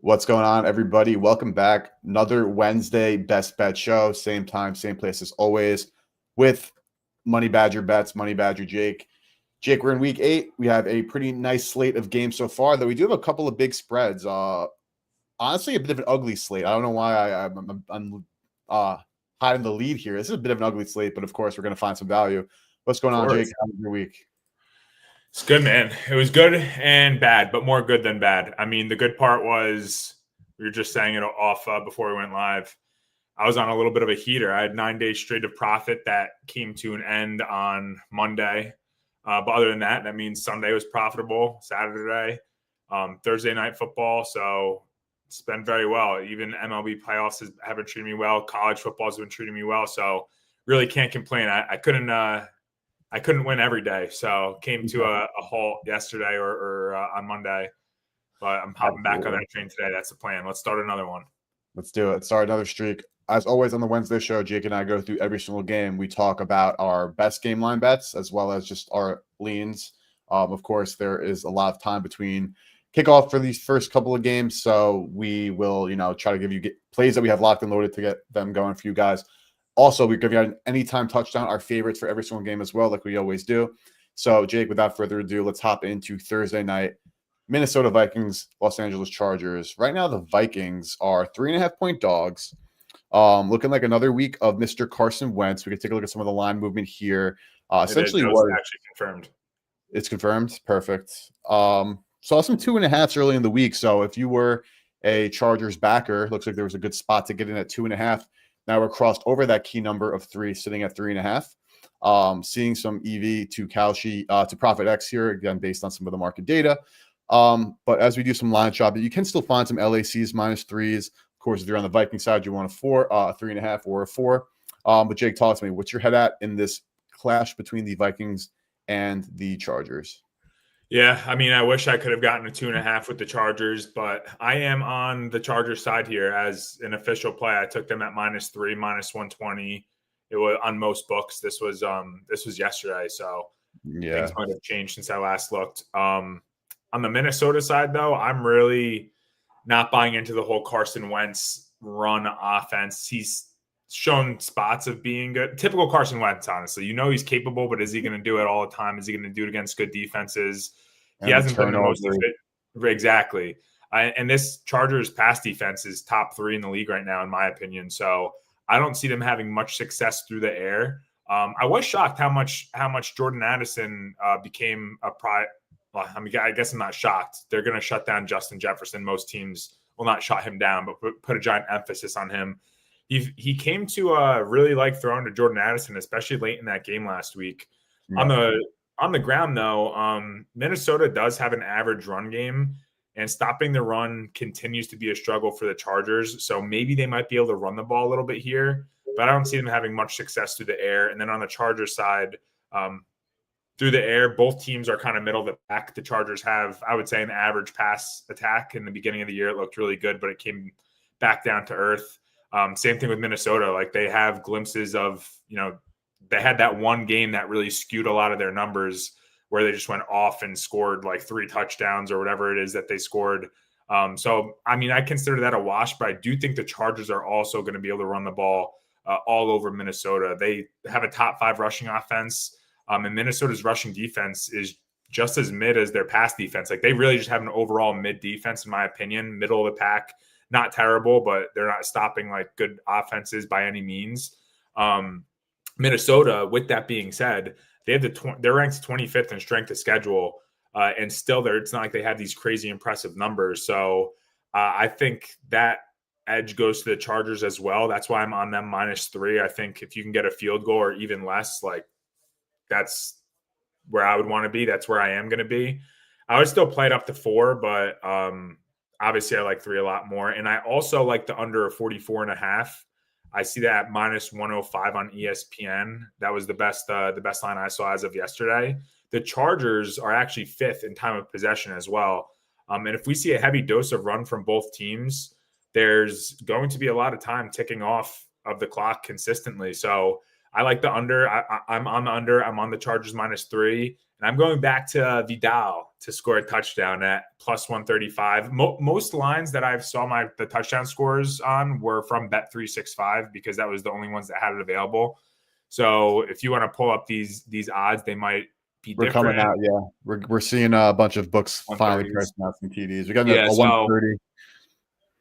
What's going on, everybody? Welcome back. Another Wednesday Best Bet show. Same time, same place as always with Money Badger Bets, Money Badger Jake. Jake, we're in week 8. We have a pretty nice slate of games so far, though we do have a couple of big spreads. Honestly, a bit of an ugly slate. I don't know why I'm hiding the lead here. This is a bit of an ugly slate, but of course, we're going to find some value. What's going on, Jake? How was your week? It's good, man. It was good and bad, but more good than bad. I mean, the good part was we were just saying it off before we went live. I was on a little bit of a heater. I had 9 days straight of profit that came to an end on Monday. But other than that, that means Sunday was profitable, Saturday, Thursday night football. So it's been very well. Even MLB playoffs have been treating me well. College football has been treating me well. So really can't complain. I couldn't win every day, so came to a halt yesterday or on Monday. But I'm hopping back on that train today. That's the plan. Let's start another one. Let's do it. Start another streak. As always on the Wednesday show, Jake and I go through every single game. We talk about our best game line bets as well as just our leans. Of course, there is a lot of time between kickoff for these first couple of games, so we will, try to give you plays that we have locked and loaded to get them going for you guys. Also, we give you an anytime touchdown, our favorites for every single game as well, like we always do. So, Jake, without further ado, let's hop into Thursday night. Minnesota Vikings, Los Angeles Chargers. Right now, the Vikings are 3.5-point dogs. Looking like another week of Mr. Carson Wentz. We can take a look at some of the line movement here. Essentially, what actually confirmed. It's confirmed. Perfect. Saw some 2.5s early in the week. So if you were a Chargers backer, looks like there was a good spot to get in at 2.5. Now we're crossed over that key number of 3, sitting at 3.5. Seeing some EV to Kalshi to Profit X here, again, based on some of the market data. But as we do some line shopping, you can still find some LACs -3s. Of course, if you're on the Viking side, you want a 4, 3.5, or a 4. But Jake, talk to me. What's your head at in this clash between the Vikings and the Chargers? Yeah, I mean, I wish I could have gotten a 2.5 with the Chargers, but I am on the Chargers side here as an official play. I took them at -3, -120. It was on most books. This was yesterday, so things might have changed since I last looked. On the Minnesota side, though, I'm really not buying into the whole Carson Wentz run offense. He's shown spots of being good. Typical Carson Wentz, honestly. He's capable, but is he going to do it all the time? Is he going to do it against good defenses? He hasn't been the most efficient. Exactly. And this Chargers pass defense is top 3 in the league right now, in my opinion. So I don't see them having much success through the air. I was shocked how much Jordan Addison became a Well, I mean, I guess I'm not shocked. They're going to shut down Justin Jefferson. Most teams will not shut him down, but put a giant emphasis on him. He came to really like throwing to Jordan Addison, especially late in that game last week. Yeah. On the ground, though, Minnesota does have an average run game, and stopping the run continues to be a struggle for the Chargers. So maybe they might be able to run the ball a little bit here, but I don't see them having much success through the air. And then on the Chargers side, through the air, both teams are kind of middle of the pack. The Chargers have, I would say, an average pass attack. In the beginning of the year, it looked really good, but it came back down to earth. Same thing with Minnesota. Like, they have glimpses of, they had that one game that really skewed a lot of their numbers where they just went off and scored like 3 touchdowns or whatever it is that they scored. So, I mean, I consider that a wash, but I do think the Chargers are also going to be able to run the ball all over Minnesota. They have a top 5 rushing offense, and Minnesota's rushing defense is just as mid as their pass defense. Like, they really just have an overall mid defense, in my opinion, middle of the pack. Not terrible, but they're not stopping like good offenses by any means. Minnesota, with that being said, they have they're ranked 25th in strength of schedule, and still it's not like they have these crazy impressive numbers. So I think that edge goes to the Chargers as well. That's why I'm on them -3. I think if you can get a field goal or even less, like, that's where I would want to be. That's where I am going to be. I would still play it up to 4, but obviously I like 3 a lot more. And I also like the under 44.5. I see that at -105 on ESPN. That was the best line I saw as of yesterday. The Chargers are actually 5th in time of possession as well. And if we see a heavy dose of run from both teams, there's going to be a lot of time ticking off of the clock consistently. So I like the under. I'm on the under. I'm on the Chargers -3. And I'm going back to Vidal to score a touchdown at +135. Most lines that I saw the touchdown scores on were from Bet365 because that was the only ones that had it available. So if you want to pull up these odds, they might be We're different. coming out, yeah. We're seeing a bunch of books finally 130s. pricing out some TDs. We got Yeah, a so 130.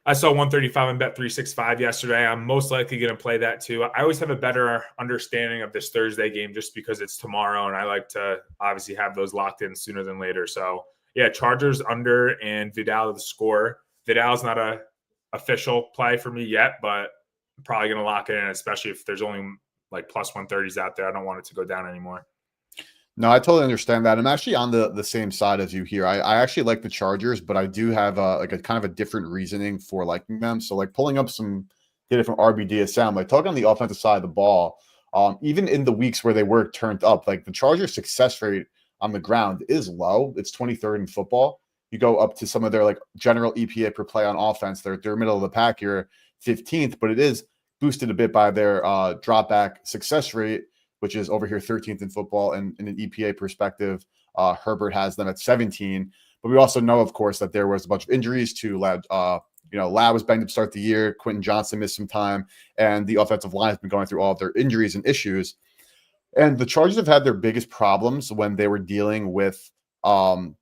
I saw 135 in Bet365 yesterday. I'm most likely going to play that too. I always have a better understanding of this Thursday game just because it's tomorrow, and I like to obviously have those locked in sooner than later. So, yeah, Chargers under and Vidal the score. Vidal's not a official play for me yet, but I'm probably going to lock it in, especially if there's only like +130s out there. I don't want it to go down anymore. No, I totally understand that. I'm actually on the same side as you here. I actually like the Chargers, but I do have a kind of a different reasoning for liking them. So like pulling up some data from RBDSM, like talking on the offensive side of the ball, even in the weeks where they were turned up, like the Chargers' success rate on the ground is low. It's 23rd in football. You go up to some of their like general EPA per play on offense, they're middle of the pack here, 15th, but it is boosted a bit by their drop back success rate, which is over here 13th in football. And in an EPA perspective, Herbert has them at 17. But we also know, of course, that there was a bunch of injuries to Ladd. Ladd was banged up to start the year. Quentin Johnson missed some time. And the offensive line has been going through all of their injuries and issues. And the Chargers have had their biggest problems when they were dealing with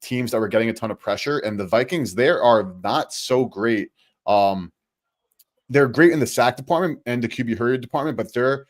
teams that were getting a ton of pressure. And the Vikings, they are not so great. They're great in the sack department and the QB hurry department, but they're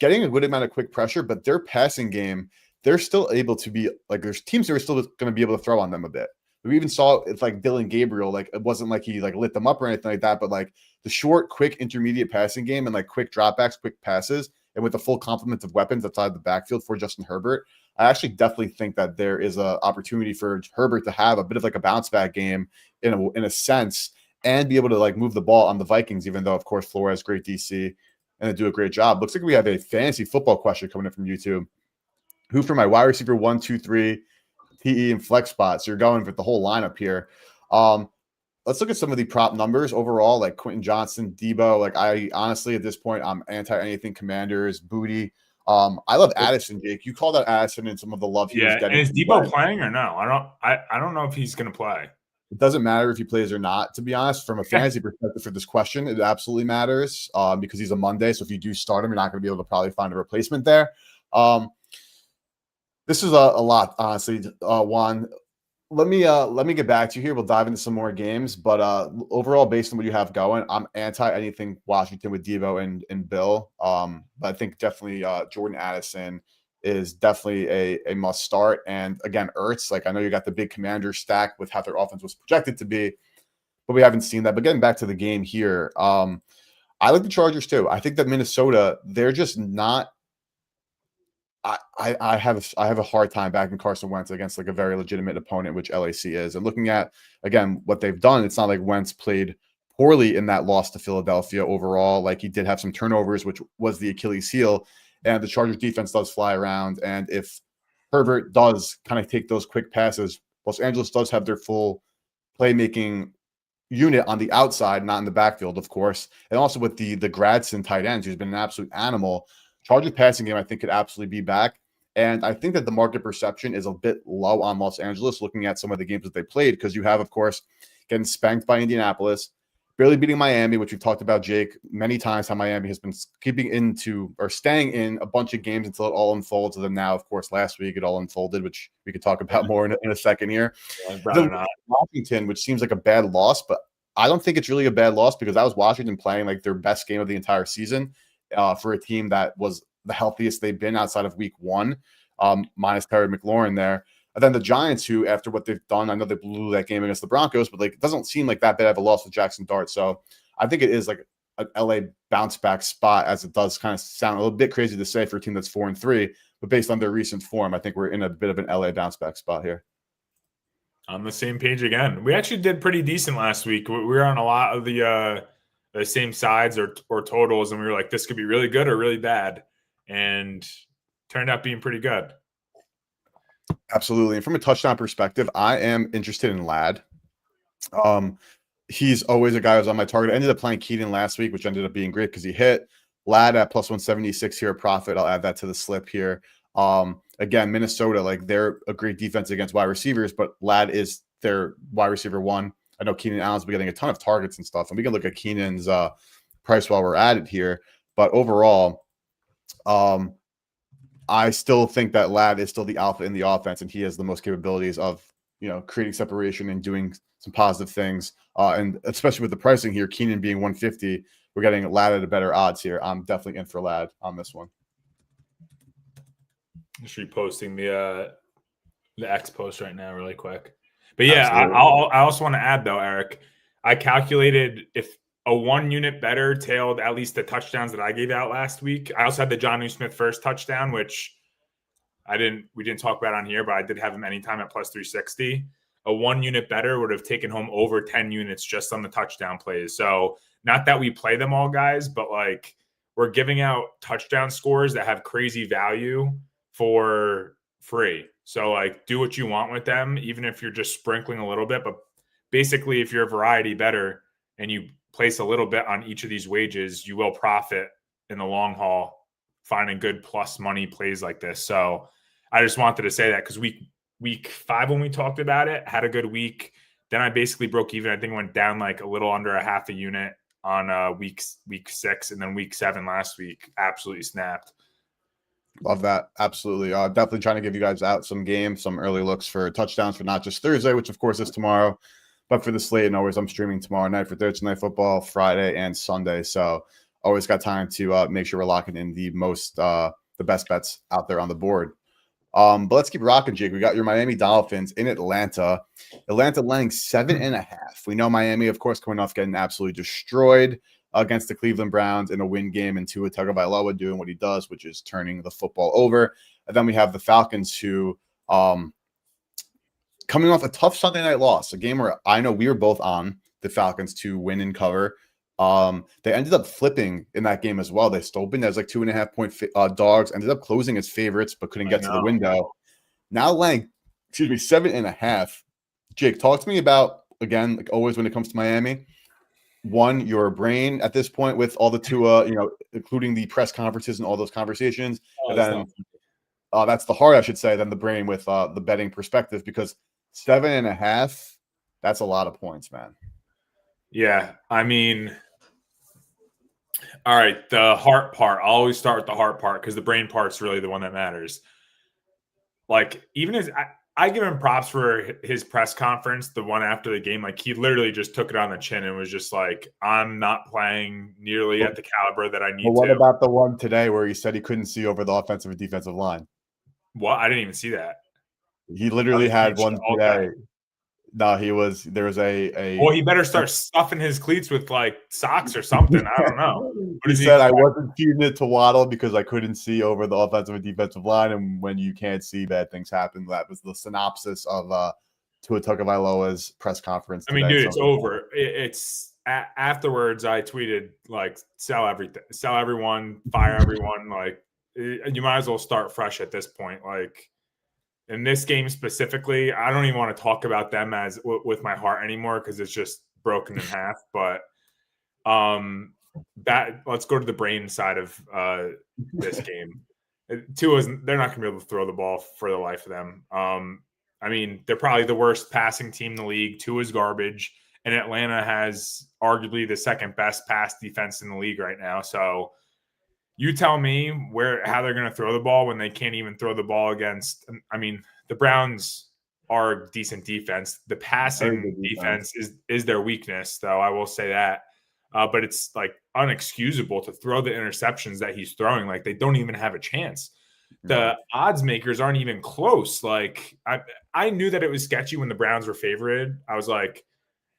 getting a good amount of quick pressure, but their passing game, they're still able to be like, there's teams that are still going to be able to throw on them a bit. We even saw it's like Dylan Gabriel, like it wasn't like he like lit them up or anything like that, but like the short, quick, intermediate passing game and like quick dropbacks, quick passes, and with the full complement of weapons outside the backfield for Justin Herbert, I actually definitely think that there is an opportunity for Herbert to have a bit of like a bounce back game in a sense and be able to like move the ball on the Vikings, even though of course Flores great DC. And they do a great job. Looks like we have a fantasy football question coming in from YouTube. Who for my wide receiver 1, 2, 3, PE and flex spots? So you're going with the whole lineup here. Let's look at some of the prop numbers overall, like Quentin Johnson, Debo. Like I honestly at this point, I'm anti anything Commanders, Booty. I love Addison, Jake. You called out Addison and some of the love he was getting. And is Debo playing or no? I don't know if he's going to play. It doesn't matter if he plays or not, to be honest. From a fantasy perspective for this question, it absolutely matters because he's a Monday. So if you do start him, you're not going to be able to probably find a replacement there. This is a lot, honestly, Juan. Let me get back to you here. We'll dive into some more games. But overall, based on what you have going, I'm anti anything Washington with Debo and Bill. But I think definitely Jordan Addison is definitely a must start. And again, Ertz, like I know you got the big Commander stack with how their offense was projected to be, but we haven't seen that. But getting back to the game here, I like the Chargers too. I think that Minnesota, they're just not. I have a hard time backing Carson Wentz against like a very legitimate opponent, which LAC is. And looking at again what they've done, it's not like Wentz played poorly in that loss to Philadelphia overall. Like he did have some turnovers, which was the Achilles heel. And the Chargers defense does fly around. And if Herbert does kind of take those quick passes, Los Angeles does have their full playmaking unit on the outside, not in the backfield, of course. And also with the Gradson tight ends, who's been an absolute animal. Chargers passing game, I think, could absolutely be back. And I think that the market perception is a bit low on Los Angeles looking at some of the games that they played because you have, of course, getting spanked by Indianapolis, barely beating Miami, which we've talked about, Jake, many times how Miami has been staying in a bunch of games until it all unfolds. And then now, of course, last week it all unfolded, which we could talk about more in a second here. Washington, which seems like a bad loss, but I don't think it's really a bad loss because that was Washington playing like their best game of the entire season for a team that was the healthiest they've been outside of week 1, minus Terry McLaurin there. And then the Giants, who, after what they've done, I know they blew that game against the Broncos, but like it doesn't seem like that bad of a loss with Jackson Dart. So I think it is like an LA bounce back spot, as it does kind of sound a little bit crazy to say for a team that's 4-3, but based on their recent form, I think we're in a bit of an LA bounce back spot here. On the same page again. We actually did pretty decent last week. We were on a lot of the same sides or totals, and we were like, this could be really good or really bad, and turned out being pretty good. Absolutely. And from a touchdown perspective, I am interested in Ladd. He's always a guy who's on my target. I ended up playing Keaton last week, which ended up being great because he hit. Lad at plus 176 here, a profit. I'll add that to the slip here. Again, Minnesota, like they're a great defense against wide receivers, but Lad is their wide receiver one. I know Keenan Allen's been getting a ton of targets and stuff, and we can look at Keenan's price while we're at it here. But overall, I still think that Lad is still the alpha in the offense, and he has the most capabilities of creating separation and doing some positive things. And especially with the pricing here, Keenan being 150, we're getting Lad at a better odds here. I'm definitely in for Lad on this one. Just reposting the X post right now, really quick. But yeah, I also want to add though, Eric, I calculated if a 1 unit better tailed at least the touchdowns that I gave out last week. I also had the Jonnu Smith first touchdown, which we didn't talk about on here, but I did have him anytime at plus 360. A 1 unit better would have taken home over 10 units just on the touchdown plays. So not that we play them all, guys, but like we're giving out touchdown scores that have crazy value for free. So like do what you want with them, even if you're just sprinkling a little bit. But basically, if you're a variety better and you place a little bit on each of these wages, you will profit in the long haul finding good plus money plays like this. So I just wanted to say that because week 5 when we talked about it, had a good week. Then I basically broke even. I think went down like a little under a half a unit on week 6, and then week 7 last week absolutely snapped. Love that. Absolutely. Definitely trying to give you guys out some games, some early looks for touchdowns for not just Thursday, which of course is tomorrow, but for the slate. And always I'm streaming tomorrow night for Thursday Night Football, Friday and Sunday. So always got time to make sure we're locking in the best bets out there on the board. But let's keep rocking, Jake. We got your Miami Dolphins in Atlanta. Atlanta laying 7.5. We know Miami, of course, coming off getting absolutely destroyed against the Cleveland Browns in a win game, and Tua Tagovailoa doing what he does, which is turning the football over. And then we have the Falcons who coming off a tough Sunday night loss, a game where I know we were both on the Falcons to win and cover. They ended up flipping in that game as well. They still opened as like 2.5 point dogs, ended up closing as favorites, but couldn't get to the window. Now laying, 7.5. Jake, talk to me about, again, like always when it comes to Miami, one, your brain at this point with all the Tua, including the press conferences and all those conversations. And then that's the heart, I should say, then the brain with the betting perspective, because 7.5, that's a lot of points, man. Yeah. I mean, all right, the heart part. I'll always start with the heart part because the brain part's really the one that matters. Like, even as I give him props for his press conference, the one after the game, like he literally just took it on the chin and was just like, I'm not playing nearly at the caliber that I need to. What about the one today where he said he couldn't see over the offensive and defensive line? What? I didn't even see that. He literally had one today. No, there was a well, he better start stuffing his cleats with like socks or something. I don't know. He said, I wasn't feeding it to Waddle because I couldn't see over the offensive and defensive line. And when you can't see, bad things happen. That was the synopsis of Tua Tagovailoa's press conference today. I mean, dude, it's over. It's afterwards, I tweeted, like, sell everything, sell everyone, fire everyone. Like, you might as well start fresh at this point. Like, in this game specifically, I don't even want to talk about them as with my heart anymore because it's just broken in half. But let's go to the brain side of this game. They're not going to be able to throw the ball for the life of them. I mean, they're probably the worst passing team in the league. Tua's garbage, and Atlanta has arguably the second best pass defense in the league right now. So you tell me how they're going to throw the ball when they can't even throw the ball against. I mean, the Browns are a decent defense. The passing defense is their weakness, though. I will say that. But it's like unexcusable to throw the interceptions that he's throwing. Like they don't even have a chance. The odds makers aren't even close. Like I knew that it was sketchy when the Browns were favored. I was like,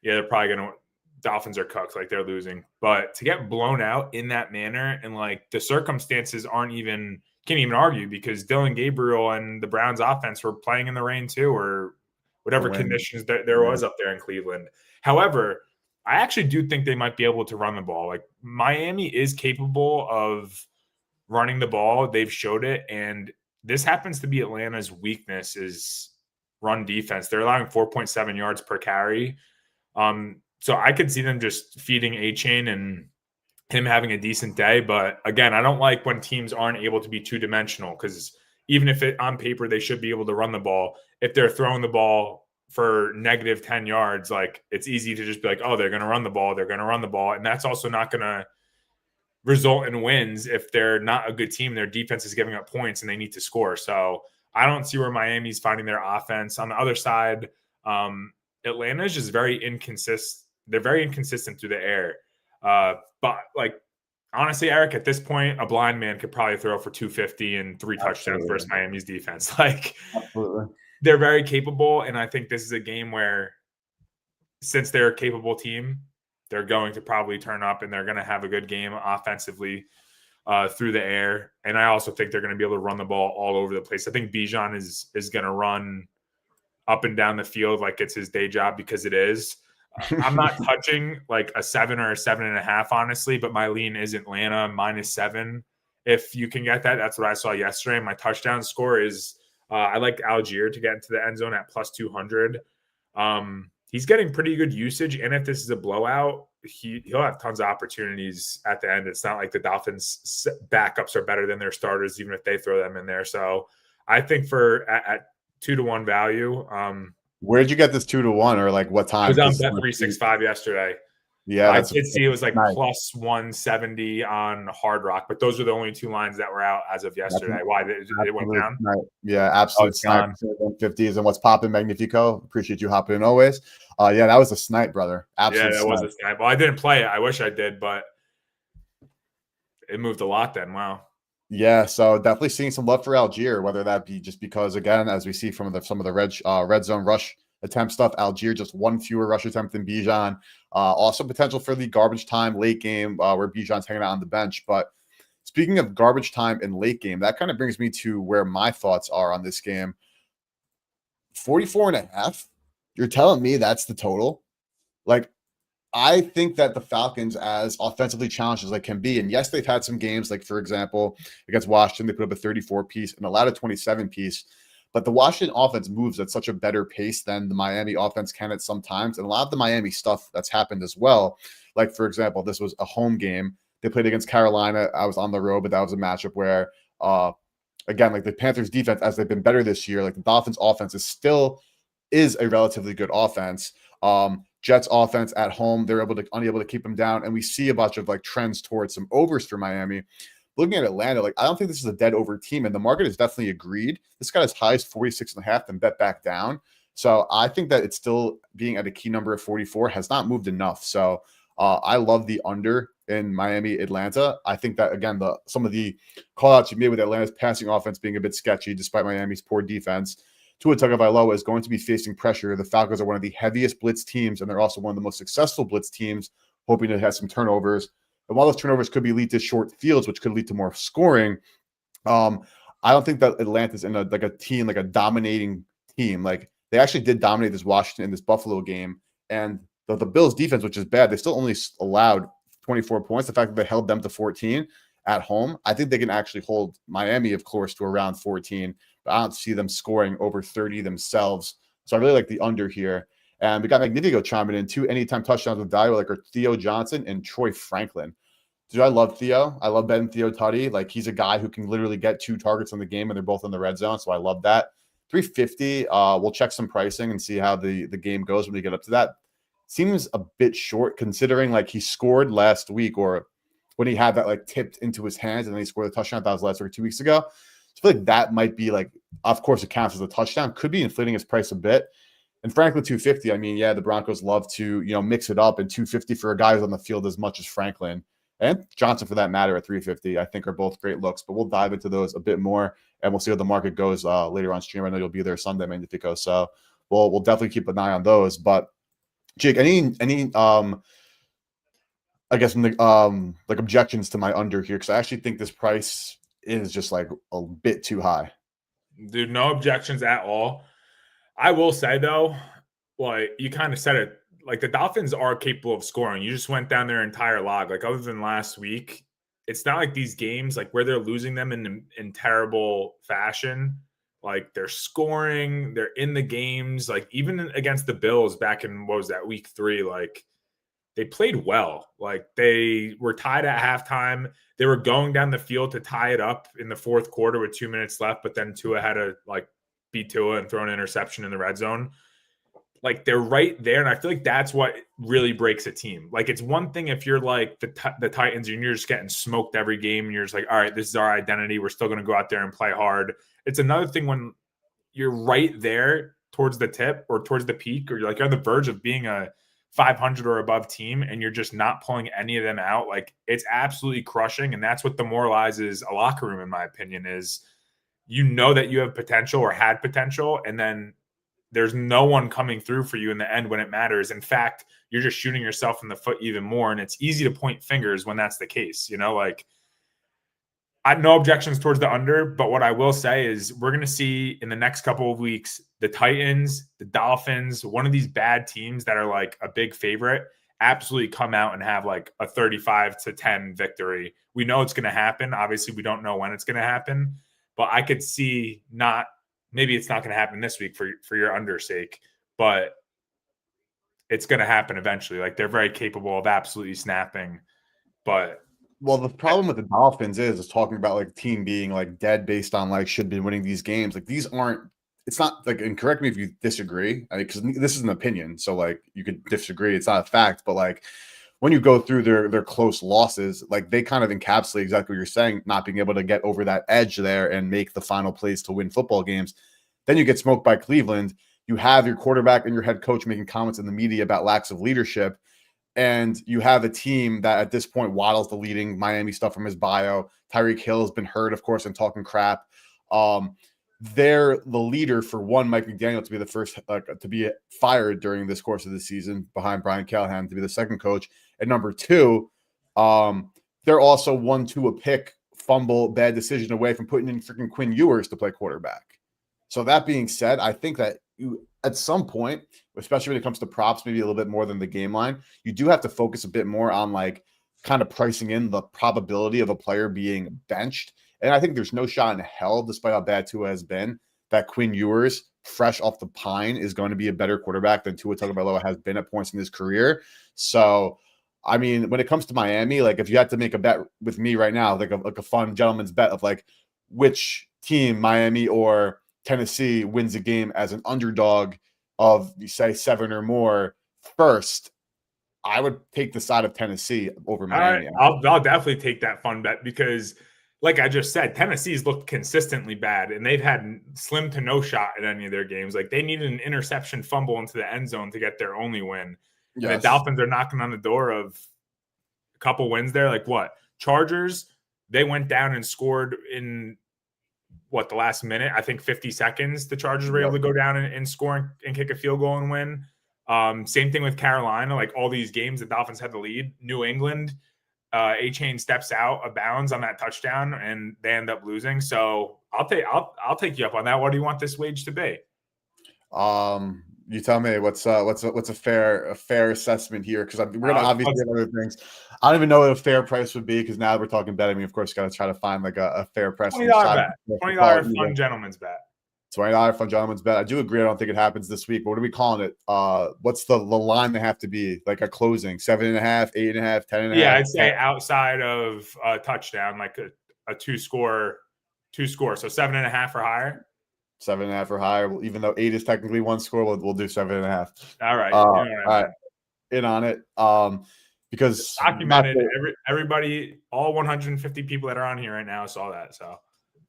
yeah, they're probably going to. Dolphins are cooked, like they're losing. But to get blown out in that manner and like the circumstances can't even argue because Dylan Gabriel and the Browns offense were playing in the rain too, or whatever conditions there was up there in Cleveland. However, I actually do think they might be able to run the ball. Like Miami is capable of running the ball. They've showed it. And this happens to be Atlanta's weakness is run defense. They're allowing 4.7 yards per carry. So I could see them just feeding A-Chain and him having a decent day. But again, I don't like when teams aren't able to be two-dimensional, because even if on paper they should be able to run the ball, if they're throwing the ball for negative 10 yards, like it's easy to just be like, oh, they're going to run the ball. They're going to run the ball. And that's also not going to result in wins if they're not a good team. Their defense is giving up points and they need to score. So I don't see where Miami's finding their offense. On the other side, Atlanta is just very inconsistent. They're very inconsistent through the air. But like, honestly, Eric, at this point, a blind man could probably throw for 250 and 3 touchdowns versus Miami's defense. Like, Absolutely. They're very capable. And I think this is a game where, since they're a capable team, they're going to probably turn up and they're going to have a good game offensively through the air. And I also think they're going to be able to run the ball all over the place. I think Bijan is going to run up and down the field like it's his day job, because it is. I'm not touching like a 7 or a 7.5, honestly, but my lean is Atlanta -7. If you can get that, that's what I saw yesterday. My touchdown score is I like Algier to get into the end zone at +200. He's getting pretty good usage, and if this is a blowout, he'll have tons of opportunities at the end. It's not like the Dolphins' backups are better than their starters, even if they throw them in there. So I think at 2-1 value. Where did you get this 2-1, or like what time? I was on Bet365 yesterday. Yeah, I did see it was like nice. +170 on Hard Rock, but those are the only 2 lines that were out as of yesterday. Why it went down? Snipe. Yeah, absolute snipe. 150s and what's popping, Magnifico. Appreciate you hopping in always. Yeah, that was a snipe, brother. Absolute. Yeah, that was a snipe. Well, I didn't play it. I wish I did, but it moved a lot then. Wow. Yeah, so definitely seeing some love for Algier, whether that be just because, again, as we see from some of the red zone rush attempt stuff, Algier just 1 fewer rush attempt than Bijan. Also potential for the garbage time late game where Bijan's hanging out on the bench. But speaking of garbage time and late game, that kind of brings me to where my thoughts are on this game. 44.5. You're telling me that's the total? Like, I think that the Falcons, as offensively challenged as they can be, and yes, they've had some games, like, for example, against Washington, they put up a 34-piece and allowed a 27-piece. But the Washington offense moves at such a better pace than the Miami offense can at some times. And a lot of the Miami stuff that's happened as well. Like, for example, this was a home game. They played against Carolina. I was on the road, but that was a matchup where, again, like the Panthers defense, as they've been better this year, like the Dolphins offense is a relatively good offense. Jets offense at home, they're unable to keep them down. And we see a bunch of like trends towards some overs for Miami. Looking at Atlanta, like I don't think this is a dead over team, and the market has definitely agreed. This got as high as 46.5 and bet back down. So I think that it's still being at a key number of 44 has not moved enough. So I love the under in Miami, Atlanta. I think that, again, some of the call outs you made with Atlanta's passing offense being a bit sketchy despite Miami's poor defense. Tua Tagovailoa is going to be facing pressure. The Falcons are one of the heaviest blitz teams, and they're also one of the most successful blitz teams, hoping to have some turnovers. And while those turnovers could lead to short fields, which could lead to more scoring, I don't think that Atlanta's in a dominating team. Like, they actually did dominate this Washington and this Buffalo game, and the Bills defense, which is bad, they still only allowed 24 points. The fact that they held them to 14 at home, I think they can actually hold Miami, of course, to around 14, but I don't see them scoring over 30 themselves. So I really like the under here. And we got Magnifico chiming in 2 anytime touchdowns with value, like Theo Johnson and Troy Franklin. Dude, I love Theo. I love betting Theo Tutty. Like, he's a guy who can literally get 2 targets in the game, and they're both in the red zone. So I love that. 350. We'll check some pricing and see how the game goes when we get up to that. Seems a bit short considering like he scored last week, or when he had that like tipped into his hands and then he scored a touchdown. That was last week, 2 weeks ago. So I feel like that might be like, of course, it counts as a touchdown. Could be inflating his price a bit. And Franklin 250. I mean, yeah, the Broncos love to mix it up, and 250 for a guy who's on the field as much as Franklin and Johnson for that matter at 350, I think are both great looks. But we'll dive into those a bit more, and we'll see how the market goes later on stream. I know you'll be there Sunday, Magnifico. So we'll definitely keep an eye on those. But Jake, any I guess like objections to my under here, because I actually think this price is just like a bit too high. Dude, no objections at all. I will say though, like you kind of said it, like the Dolphins are capable of scoring. You just went down their entire log. Like other than last week, it's not like these games like where they're losing them in terrible fashion. Like they're scoring, they're in the games. Like even against the Bills back in what was that, week 3? Like they played well. Like they were tied at halftime. They were going down the field to tie it up in the fourth quarter with 2 minutes left, but then Tua had to like beat Tua and throw an interception in the red zone. Like they're right there, and I feel like that's what really breaks a team. Like it's one thing if you're like the Titans and you're just getting smoked every game, and you're just like, all right, this is our identity. We're still going to go out there and play hard. It's another thing when you're right there towards the tip or towards the peak, or you're like on the verge of being a 500 or above team, and you're just not pulling any of them out. Like it's absolutely crushing, and that's what demoralizes a locker room, in my opinion. Is you know that you have potential or had potential, and then there's no one coming through for you in the end when it matters. In fact, you're just shooting yourself in the foot even more. And it's easy to point fingers when that's the case. You know, like I have no objections towards the under, but what I will say is we're going to see in the next couple of weeks, the Titans, the Dolphins, one of these bad teams that are like a big favorite absolutely come out and have like a 35-10 victory. We know it's going to happen. Obviously, we don't know when it's going to happen, but I could see maybe it's not going to happen this week for your under's sake, but it's going to happen eventually. Like they're very capable of absolutely snapping. But well, the problem with the Dolphins is talking about like team being like dead based on like should be winning these games. Like these aren't. It's not like, and correct me if you disagree, because this is an opinion. So like you could disagree. It's not a fact, but like when you go through their close losses, like they kind of encapsulate exactly what you're saying, not being able to get over that edge there and make the final plays to win football games. Then you get smoked by Cleveland. You have your quarterback and your head coach making comments in the media about lacks of leadership. And you have a team that at this point, Waddle's the leading Miami stuff from his bio. Tyreek Hill has been hurt, of course, and talking crap. They're the leader for one, Mike McDaniel to be the first to be fired during this course of the season behind Brian Callahan to be the second coach. And number two, they're also 1-2 a pick, fumble, bad decision away from putting in freaking Quinn Ewers to play quarterback. So that being said, I think that you, at some point, especially when it comes to props, maybe a little bit more than the game line, you do have to focus a bit more on like kind of pricing in the probability of a player being benched. And I think there's no shot in hell, despite how bad Tua has been, that Quinn Ewers, fresh off the pine, is going to be a better quarterback than Tua Tagovailoa has been at points in his career. So, I mean, when it comes to Miami, like if you had to make a bet with me right now, like a fun gentleman's bet of like which team, Miami or Tennessee, wins a game as an underdog of, you say, 7 or more first, I would take the side of Tennessee over Miami. I'll definitely take that fun bet because, like I just said, Tennessee's looked consistently bad, and they've had slim to no shot at any of their games. Like they needed an interception fumble into the end zone to get their only win. Yes. And the Dolphins are knocking on the door of a couple wins there. Like what? Chargers, they went down and scored in the last minute, I think 50 seconds, the Chargers were able to go down and score and kick a field goal and win. Same thing with Carolina. Like all these games, the Dolphins had the lead. New England, A-Chain steps out of bounds on that touchdown, and they end up losing. So I'll take you up on that. What do you want this wage to be? You tell me what's a fair assessment here, because we're gonna obviously get other things. I don't even know what a fair price would be, because now that we're talking betting, we of course got to try to find like a fair price. $20 bet, $20 fun gentleman's bet. $20 fun gentleman's bet. I do agree. I don't think it happens this week. But what are we calling it? What's the line they have to be? Like a closing 7.5, 8.5, 10.5. Yeah, I'd say outside of a touchdown, like a two score. So 7.5 or higher. 7.5 or higher. Even though 8 is technically one score, we'll do 7.5. All right. All right. In on it. Because it's documented. Everybody, all 150 people that are on here right now saw that. So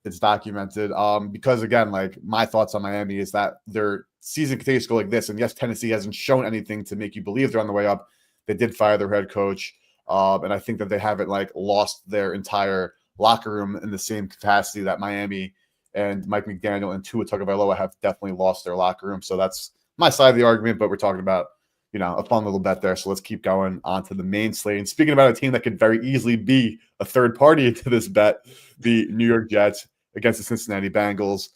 it's documented. Because again, like my thoughts on Miami is that their season continues to go like this. And yes, Tennessee hasn't shown anything to make you believe they're on the way up. They did fire their head coach. And I think that they haven't like lost their entire locker room in the same capacity that Miami and Mike McDaniel and Tua Tagovailoa have definitely lost their locker room. So that's my side of the argument, but we're talking about, a fun little bet there. So let's keep going on to the main slate. And speaking about a team that could very easily be a third party into this bet, the New York Jets against the Cincinnati Bengals.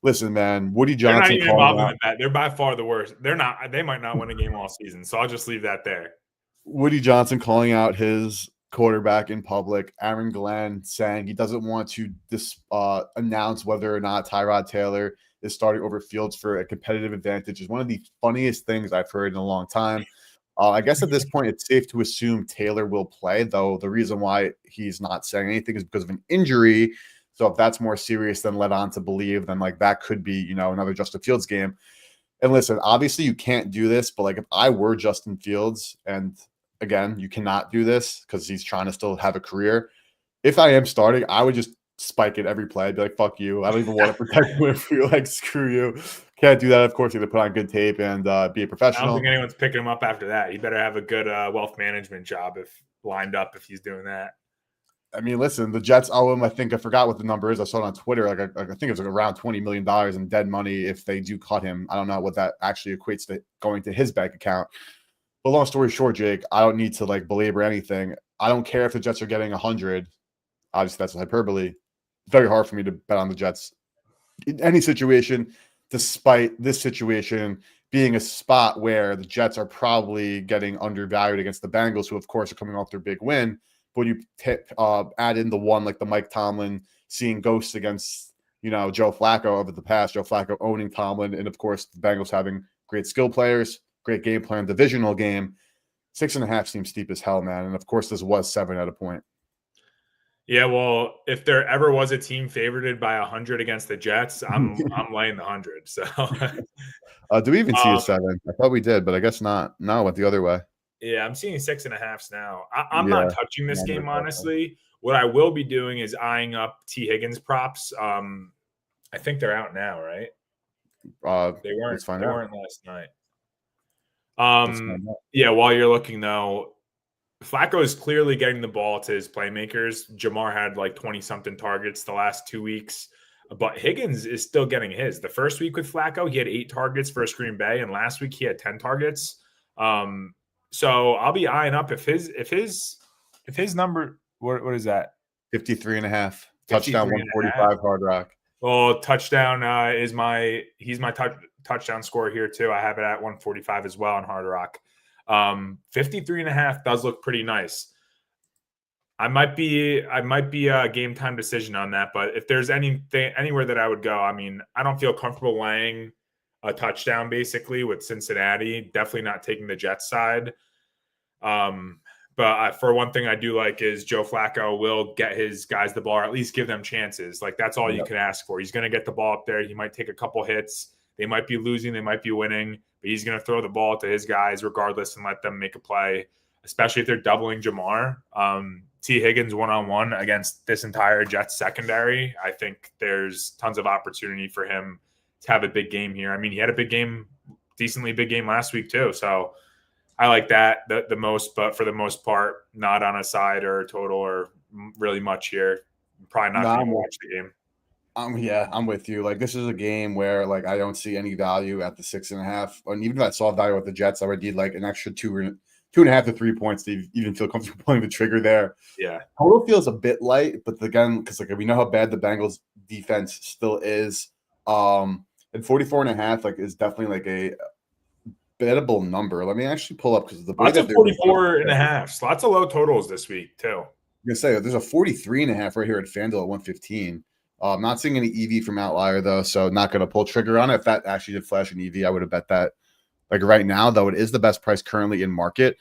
Listen, man, Woody Johnson. They're not even involved in the bet. They're by far the worst. They might not win a game all season. So I'll just leave that there. Woody Johnson calling out his quarterback in public. Aaron Glenn saying he doesn't want to announce whether or not Tyrod Taylor is starting over Fields for a competitive advantage is one of the funniest things I've heard in a long time. I guess at this point, it's safe to assume Taylor will play, though the reason why he's not saying anything is because of an injury. So if that's more serious than led on to believe, then like that could be, another Justin Fields game. And listen, obviously you can't do this, but like if I were Justin Fields, and again, you cannot do this because he's trying to still have a career. If I am starting, I would just spike it every play. I'd be like, fuck you. I don't even want to protect you for you. Like, screw you. Can't do that. Of course, you have to put on good tape and be a I professional. don't think anyone's picking him up after that. He better have a good wealth management job if he's doing that. I mean, listen, the Jets owe him, I think, I forgot what the number is. I saw it on Twitter. Like, I think it was like around $20 million in dead money if they do cut him. I don't know what that actually equates to going to his bank account. But long story short, Jake, I don't need to like belabor anything. I don't care if the Jets are getting 100. Obviously, that's a hyperbole. It's very hard for me to bet on the Jets in any situation, despite this situation being a spot where the Jets are probably getting undervalued against the Bengals, who, of course, are coming off their big win. But when you add in the one like the Mike Tomlin seeing ghosts against, Joe Flacco over the past, Joe Flacco owning Tomlin, and, of course, the Bengals having great skill players, great game plan, divisional game, 6.5 seems steep as hell, man. And, of course, this was 7 at a point. Yeah, well, if there ever was a team favorited by 100 against the Jets, I'm laying the 100. So, do we even see a 7? I thought we did, but I guess not. No, it went the other way. Yeah, I'm seeing 6.5s now. I'm not touching this game, honestly. What I will be doing is eyeing up T. Higgins props. I think they're out now, right? They weren't last night. Yeah, while you're looking though, Flacco is clearly getting the ball to his playmakers. Jamar had like 20-something targets the last 2 weeks, but Higgins is still getting his. The first week with Flacco, he had 8 targets versus Green Bay, and last week he had 10 targets. So I'll be eyeing up if his number, what is that? 53.5. Touchdown 145 Hard Rock. Well, touchdown he's my touchdown score here too. I have it at 145 as well on Hard Rock. 53.5 does look pretty nice. I might be a game time decision on that, but if there's anywhere that I would go, I mean, I don't feel comfortable laying a touchdown basically with Cincinnati. Definitely not taking the Jets side. But for one thing I do like is Joe Flacco will get his guys the ball, or at least give them chances. Like that's all you can ask for. He's going to get the ball up there. He might take a couple hits. They might be losing. They might be winning. But he's going to throw the ball to his guys regardless and let them make a play, especially if they're doubling Jamar. T. Higgins one-on-one against this entire Jets secondary. I think there's tons of opportunity for him to have a big game here. I mean, he had a big game, decently big game last week too. So I like that the most, but for the most part, not on a side or a total or really much here. Probably not going to watch the game. I'm with you. Like, this is a game where like I don't see any value at the 6.5. And even if I saw value with the Jets, I would need like an extra 2.5 to 3 points to even feel comfortable pulling the trigger there. Yeah. Total feels a bit light, but again, because like we know how bad the Bengals defense still is. And 44.5 like is definitely like a bettable number. Let me actually pull up because the lots of 44.5. Lots of low totals this week too. I'm gonna say there's a 43.5 right here at FanDuel at 115. I'm not seeing any EV from Outlier though, so not gonna pull trigger on it. If that actually did flash an EV, I would have bet that. Like right now, though, it is the best price currently in market.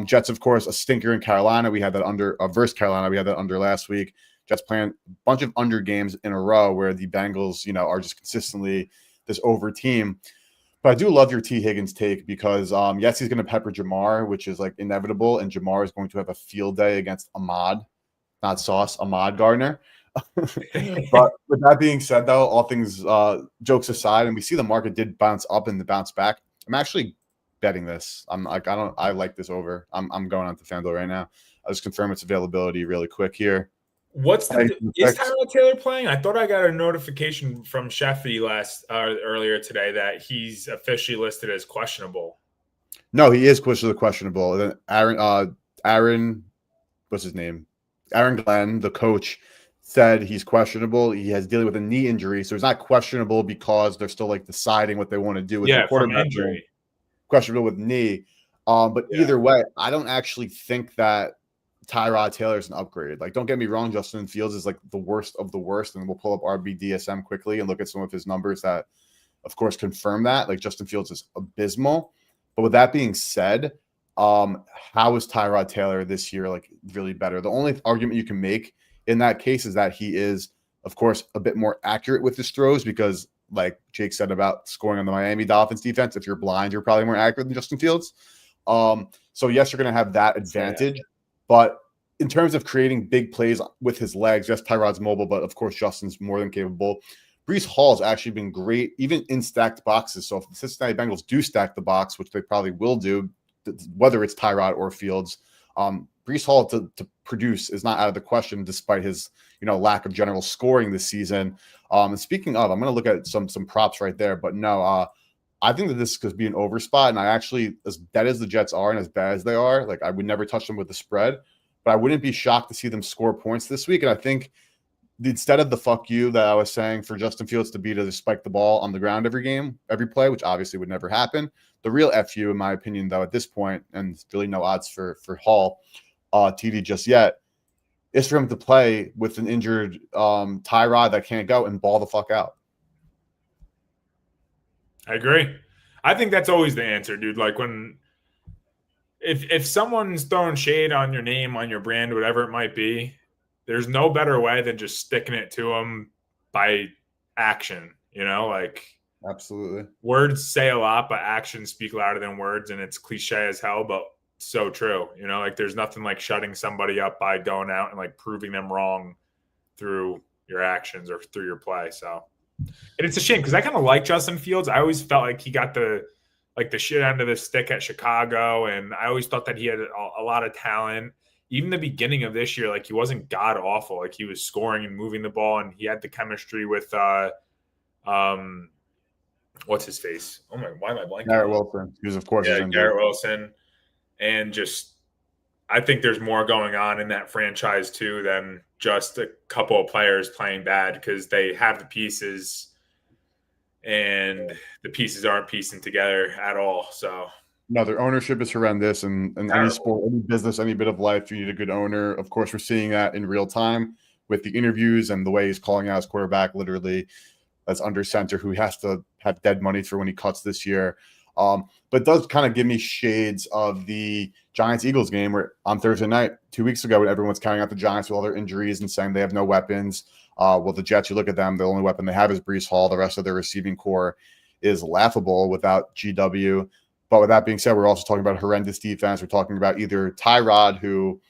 Jets, of course, a stinker in Carolina. We had that under versus Carolina. We had that under last week. Jets playing a bunch of under games in a row where the Bengals, are just consistently this over team. But I do love your T. Higgins take because, yes, he's going to pepper Jamar, which is like inevitable. And Jamar is going to have a field day against Ahmad, not Sauce, Ahmad Gardner. But with that being said, though, all things jokes aside, and we see the market did bounce up and the bounce back. I'm actually betting this. I like this over. I'm going on to FanDuel right now. I'll just confirm its availability really quick here. Is Tyrod Taylor playing? I thought I got a notification from Sheffy earlier today that he's officially listed as questionable. No, he is questionable. Then Aaron, what's his name? Aaron Glenn, the coach, said he's questionable. He has dealing with a knee injury, so he's not questionable because they're still like deciding what they want to do with the quarterback injury. Questionable with knee. But either way, I don't actually think that Tyrod Taylor is an upgrade. Like, don't get me wrong, Justin Fields is like the worst of the worst, and we'll pull up RBDSM quickly and look at some of his numbers that, of course, confirm that. Like, Justin Fields is abysmal. But with that being said, How is Tyrod Taylor this year like really better? The only argument you can make in that case is that he is, of course, a bit more accurate with his throws because, like Jake said about scoring on the Miami Dolphins defense, if you're blind, you're probably more accurate than Justin Fields. So yes, you're going to have that advantage, but in terms of creating big plays with his legs, yes, Tyrod's mobile, but of course Justin's more than capable. Breece Hall's actually been great, even in stacked boxes. So if the Cincinnati Bengals do stack the box, which they probably will do, whether it's Tyrod or Fields, Breece Hall to produce is not out of the question, despite his lack of general scoring this season. And speaking of, I'm going to look at some props right there, but no, I think that this could be an over spot. And I actually, as dead as the Jets are and as bad as they are, like I would never touch them with the spread, but I wouldn't be shocked to see them score points this week. And I think instead of the fuck you that I was saying for Justin Fields to be to spike the ball on the ground every game, every play, which obviously would never happen. The real FU, in my opinion, though, at this point, and really no odds for Hall, TD just yet, is for him to play with an injured Tyrod that can't go and ball the fuck out. I agree. I think that's always the answer, dude. Like if someone's throwing shade on your name, on your brand, whatever it might be, there's no better way than just sticking it to them by action. Like absolutely, words say a lot, but actions speak louder than words, and it's cliche as hell, but so true. Like there's nothing like shutting somebody up by going out and like proving them wrong through your actions or through your play. So. And it's a shame because I kind of like Justin Fields. I always felt like he got the shit end of the stick at Chicago, and I always thought that he had a lot of talent. Even the beginning of this year, like he wasn't god awful. Like he was scoring and moving the ball, and he had the chemistry with what's his face? Oh my, why am I blanking? Garrett Wilson. He was, of course, Garrett Wilson, and just I think there's more going on in that franchise too than just a couple of players playing bad because they have the pieces and the pieces aren't piecing together at all. So no, their ownership is horrendous, and any sport, any business, any bit of life, you need a good owner. Of course, we're seeing that in real time with the interviews and the way he's calling out his quarterback literally as under center, who has to have dead money for when he cuts this year. But it does kind of give me shades of the Giants-Eagles game where on Thursday night, 2 weeks ago, when everyone's counting out the Giants with all their injuries and saying they have no weapons. Well, the Jets, you look at them, the only weapon they have is Breece Hall. The rest of their receiving core is laughable without GW. But with that being said, we're also talking about horrendous defense. We're talking about either Tyrod, who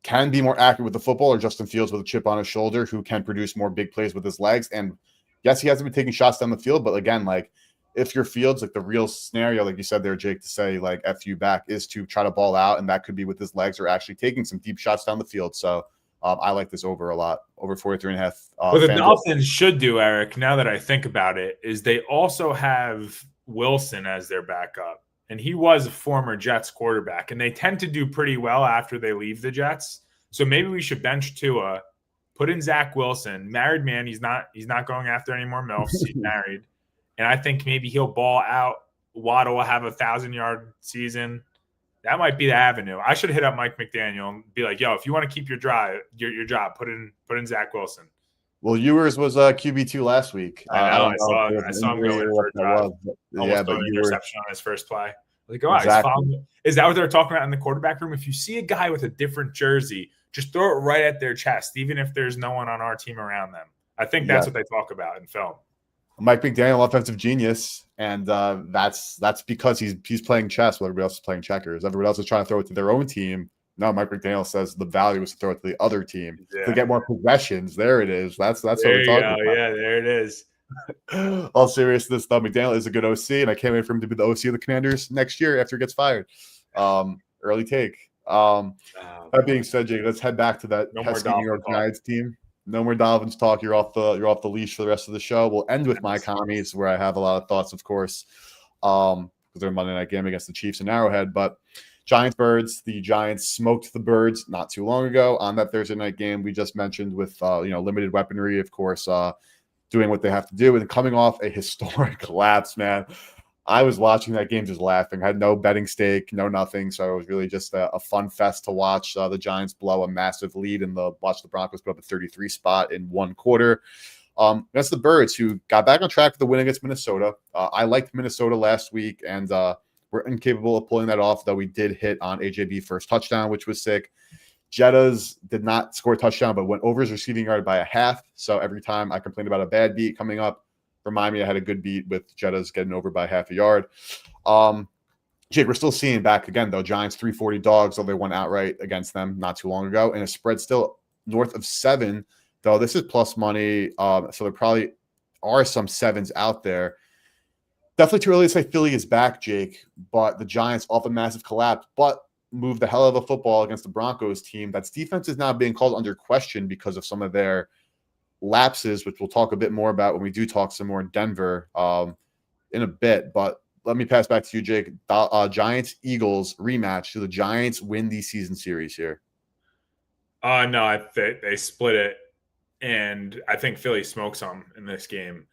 can be more accurate with the football, or Justin Fields with a chip on his shoulder, who can produce more big plays with his legs. And yes, he hasn't been taking shots down the field, but again, like if your Fields, like the real scenario, like you said there, Jake, to say like F you back is to try to ball out, and that could be with his legs or actually taking some deep shots down the field. So I like this over a lot, over 43.5. What the Dolphins should do, Eric, now that I think about it, is they also have Wilson as their backup. And he was a former Jets quarterback, and they tend to do pretty well after they leave the Jets. So maybe we should bench Tua, put in Zach Wilson, married man. He's not going after any more MILFs. He's married. And I think maybe he'll ball out. Waddle will have a 1,000-yard season. That might be the avenue. I should hit up Mike McDaniel and be like, yo, if you want to keep your job, put in Zach Wilson. Well, Ewers was QB2 last week. I know. I saw him go in for a drive. Yeah, but interception on his first play. Like, oh, exactly. Is that what they're talking about in the quarterback room? If you see a guy with a different jersey, just throw it right at their chest, even if there's no one on our team around them. I think that's what they talk about in film. Mike McDaniel, offensive genius, and that's because he's playing chess while everybody else is playing checkers. Everybody else is trying to throw it to their own team. No, Mike McDaniel says the value is to throw it to the other team to get more possessions. There it is. That's what we're talking about. Yeah, there it is. All seriousness, though, McDaniel is a good OC, and I can't wait for him to be the OC of the Commanders next year after he gets fired. Early take. That being said, Jake, let's head back to that pesky New York Giants team. No more Dolphins talk. You're off the leash for the rest of the show. We'll end with my commies, where I have a lot of thoughts, of course, because they're a Monday night game against the Chiefs in Arrowhead. But Giants Birds, the Giants smoked the Birds not too long ago on that Thursday night game we just mentioned with limited weaponry, of course, doing what they have to do and coming off a historic collapse, man. I was watching that game just laughing. I had no betting stake, no nothing. So it was really just a fun fest to watch the Giants blow a massive lead and watch the Broncos put up a 33 spot in one quarter. That's the Birds, who got back on track with the win against Minnesota. I liked Minnesota last week, and we're We're incapable of pulling that off, though we did hit on AJB first touchdown, which was sick. Jettas did not score a touchdown, but went over his receiving yard by a half. So every time I complained about a bad beat coming up, remind me I had a good beat with Jettas getting over by half a yard. Jake, we're still seeing back again, though. Giants 340 dogs, though they won outright against them not too long ago. And a spread still north of 7, though this is plus money. So there probably are some 7s out there. Definitely too early to say Philly is back, Jake, but the Giants off a massive collapse, but moved the hell of a football against the Broncos team. That's defense is now being called under question because of some of their lapses, which we'll talk a bit more about when we do talk some more in Denver in a bit. But let me pass back to you, Jake. Giants-Eagles rematch. Do the Giants win the season series here? No, they split it, and I think Philly smokes them in this game.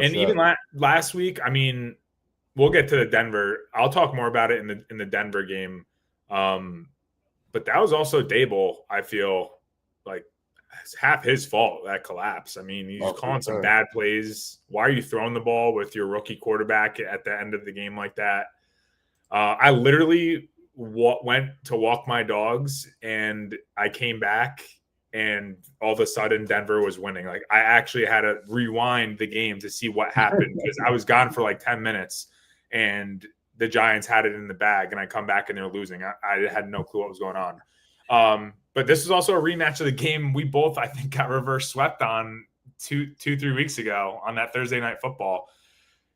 Even last week, I mean, we'll get to the Denver. I'll talk more about it in the Denver game. But that was also Dable. I feel like it's half his fault, that collapse. I mean, he's calling some bad plays. Why are you throwing the ball with your rookie quarterback at the end of the game like that? I literally went to walk my dogs, and I came back, and all of a sudden Denver was winning. Like, I actually had to rewind the game to see what happened because I was gone for like 10 minutes, and the Giants had it in the bag, and I come back and they're losing. I had no clue what was going on. But this is also a rematch of the game we both, I think, got reverse swept on 3 weeks ago on that Thursday Night Football.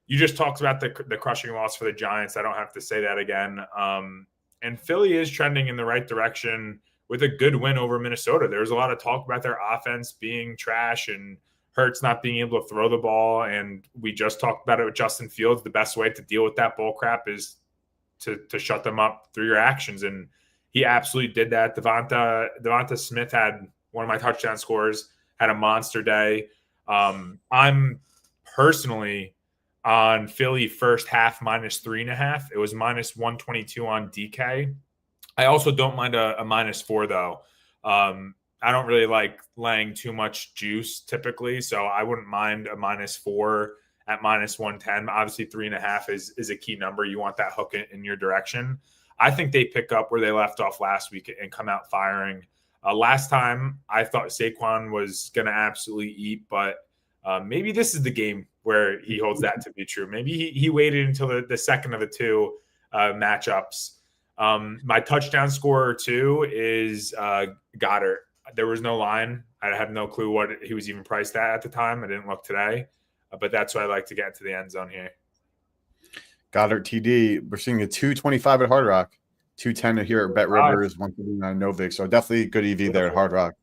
You just talked about the crushing loss for the Giants. I don't have to say that again. And Philly is trending in the right direction with a good win over Minnesota. There was a lot of talk about their offense being trash and Hurts not being able to throw the ball. And we just talked about it with Justin Fields. The best way to deal with that bull crap is to shut them up through your actions. And he absolutely did that. Devonta Smith had one of my touchdown scores, had a monster day. I'm personally on Philly first half -3.5. It was -122 on DK. I also don't mind a -4, though. I don't really like laying too much juice typically, so I wouldn't mind a -4 at -110. Obviously, 3.5 is a key number. You want that hook in your direction. I think they pick up where they left off last week and come out firing. Last time, I thought Saquon was going to absolutely eat, but maybe this is the game where he holds that to be true. Maybe he waited until the second of the two matchups. My touchdown scorer, too, is Goddard. There was no line. I have no clue what he was even priced at the time. I didn't look today, but that's why I like to get into the end zone here. Goddard TD. We're seeing a 225 at Hard Rock, 210 here at Bet Rivers, 139 Novik. So definitely good EV there at Hard Rock.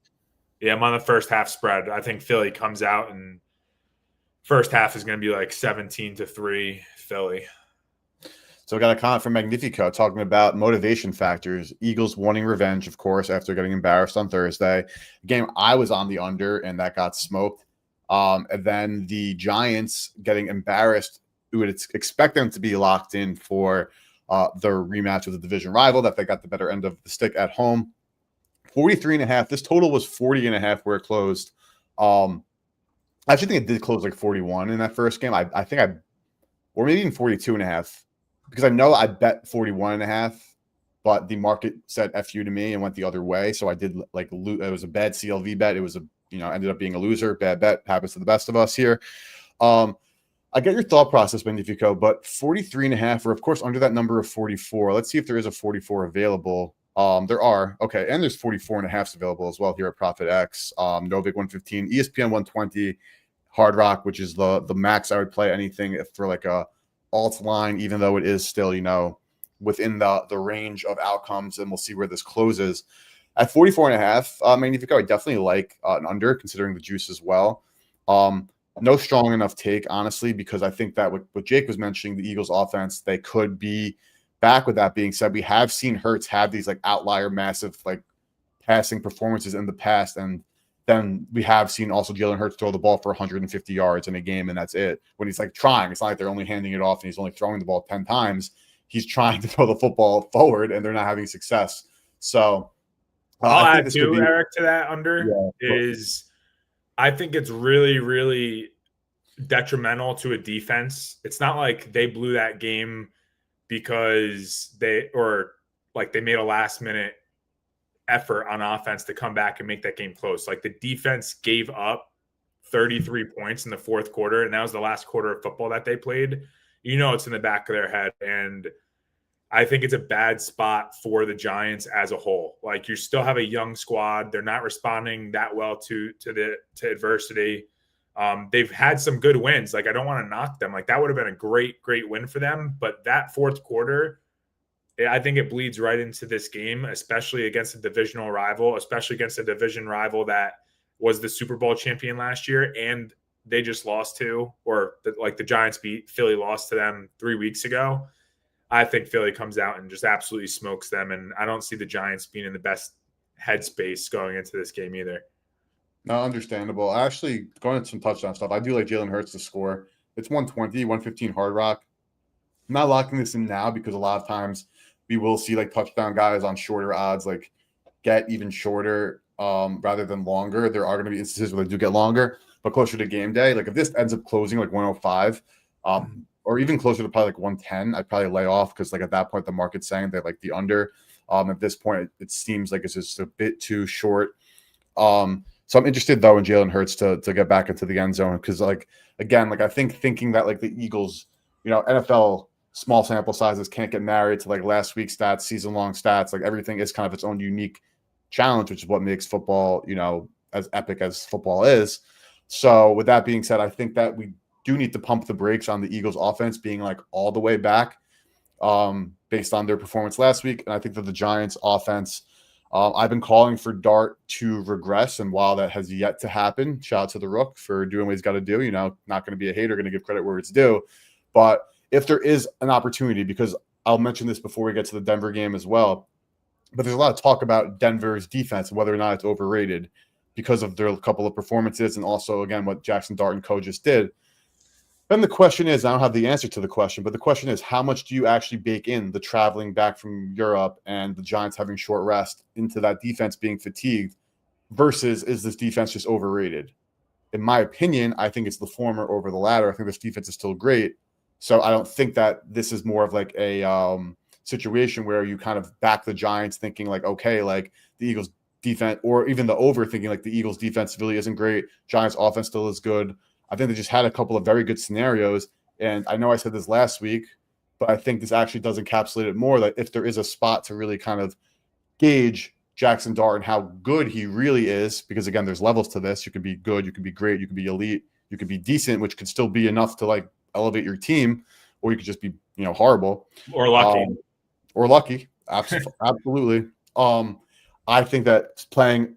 Yeah, I'm on the first half spread. I think Philly comes out and first half is going to be like 17-3 Philly. So we got a comment from Magnifico talking about motivation factors. Eagles wanting revenge, of course, after getting embarrassed on Thursday. A game I was on the under, and that got smoked. And then the Giants getting embarrassed. We would expect them to be locked in for their rematch with the division rival, that they got the better end of the stick at home. 43.5. This total was 40.5 where it closed. I actually think it did close like 41 in that first game. I think or maybe even 42.5. Because I know I bet 41.5, but the market said F you to me and went the other way. So I did it was a bad CLV bet. It was ended up being a loser. Bad bet, happens to the best of us here. I get your thought process, Magnifico, but 43.5, or of course under that number of 44. Let's see if there is a 44 available. There are. Okay. And there's 44.5s available as well here at Profit X. Novik 115, ESPN 120, Hard Rock, which is the max I would play anything for like a alt line, even though it is still, within the range of outcomes, and we'll see where this closes. At 44.5, Magnifico, I definitely like an under, considering the juice as well. No strong enough take, honestly, because I think that what Jake was mentioning, the Eagles offense, they could be back. With that being said, we have seen Hurts have these like outlier massive like passing performances in the past, and then we have seen also Jalen Hurts throw the ball for 150 yards in a game, and that's it. When he's like trying, it's not like they're only handing it off and he's only throwing the ball 10 times. He's trying to throw the football forward, and they're not having success. So I'll add too, Eric, to that under is I think it's really, really detrimental to a defense. It's not like they blew that game because they made a last minute effort on offense to come back and make that game close. Like the defense gave up 33 points in the fourth quarter, and that was the last quarter of football that they played. It's in the back of their head. And I think it's a bad spot for the Giants as a whole. Like you still have a young squad. They're not responding that well to adversity. They've had some good wins. Like I don't want to knock them. Like that would have been a great win for them. But that fourth quarter, I think it bleeds right into this game, especially against a divisional rival, especially against a division rival that was the Super Bowl champion last year, and they just lost to, or the Giants beat Philly, lost to them 3 weeks ago. I think Philly comes out and just absolutely smokes them, and I don't see the Giants being in the best headspace going into this game either. No, understandable. Actually, going into some touchdown stuff, I do like Jalen Hurts to score. It's 120, 115 Hard Rock. I'm not locking this in now because a lot of times we will see like touchdown guys on shorter odds like get even shorter rather than longer. There are going to be instances where they do get longer, but closer to game day. Like if this ends up closing like 105, or even closer to probably like 110, I'd probably lay off because like at that point the market's saying that like the under. At this point, it seems like it's just a bit too short. So I'm interested though in Jalen Hurts to get back into the end zone because like again, like I think thinking that like the Eagles, NFL small sample sizes can't get married to like last week's stats, season long stats. Like everything is kind of its own unique challenge, which is what makes football, as epic as football is. So with that being said, I think that we do need to pump the brakes on the Eagles offense being like all the way back based on their performance last week. And I think that the Giants offense, I've been calling for Dart to regress. And while that has yet to happen, shout out to the Rook for doing what he's got to do. Not going to be a hater, going to give credit where it's due. But if there is an opportunity, because I'll mention this before we get to the Denver game as well, but there's a lot of talk about Denver's defense and whether or not it's overrated because of their couple of performances and also, again, what Jackson Dart and co just did. Then the question is, I don't have the answer to the question, but the question is, how much do you actually bake in the traveling back from Europe and the Giants having short rest into that defense being fatigued versus is this defense just overrated? In my opinion, I think it's the former over the latter. I think this defense is still great. So I don't think that this is more of like a situation where you kind of back the Giants thinking like, okay, like the Eagles defense, or even the over thinking like the Eagles defense really isn't great. Giants offense still is good. I think they just had a couple of very good scenarios. And I know I said this last week, but I think this actually does encapsulate it more. Like if there is a spot to really kind of gauge Jackson Dart and how good he really is, because again, there's levels to this. You could be good, you could be great, you could be elite, you could be decent, which could still be enough to like elevate your team, or you could just be, horrible. Or lucky. Absolutely. I think that playing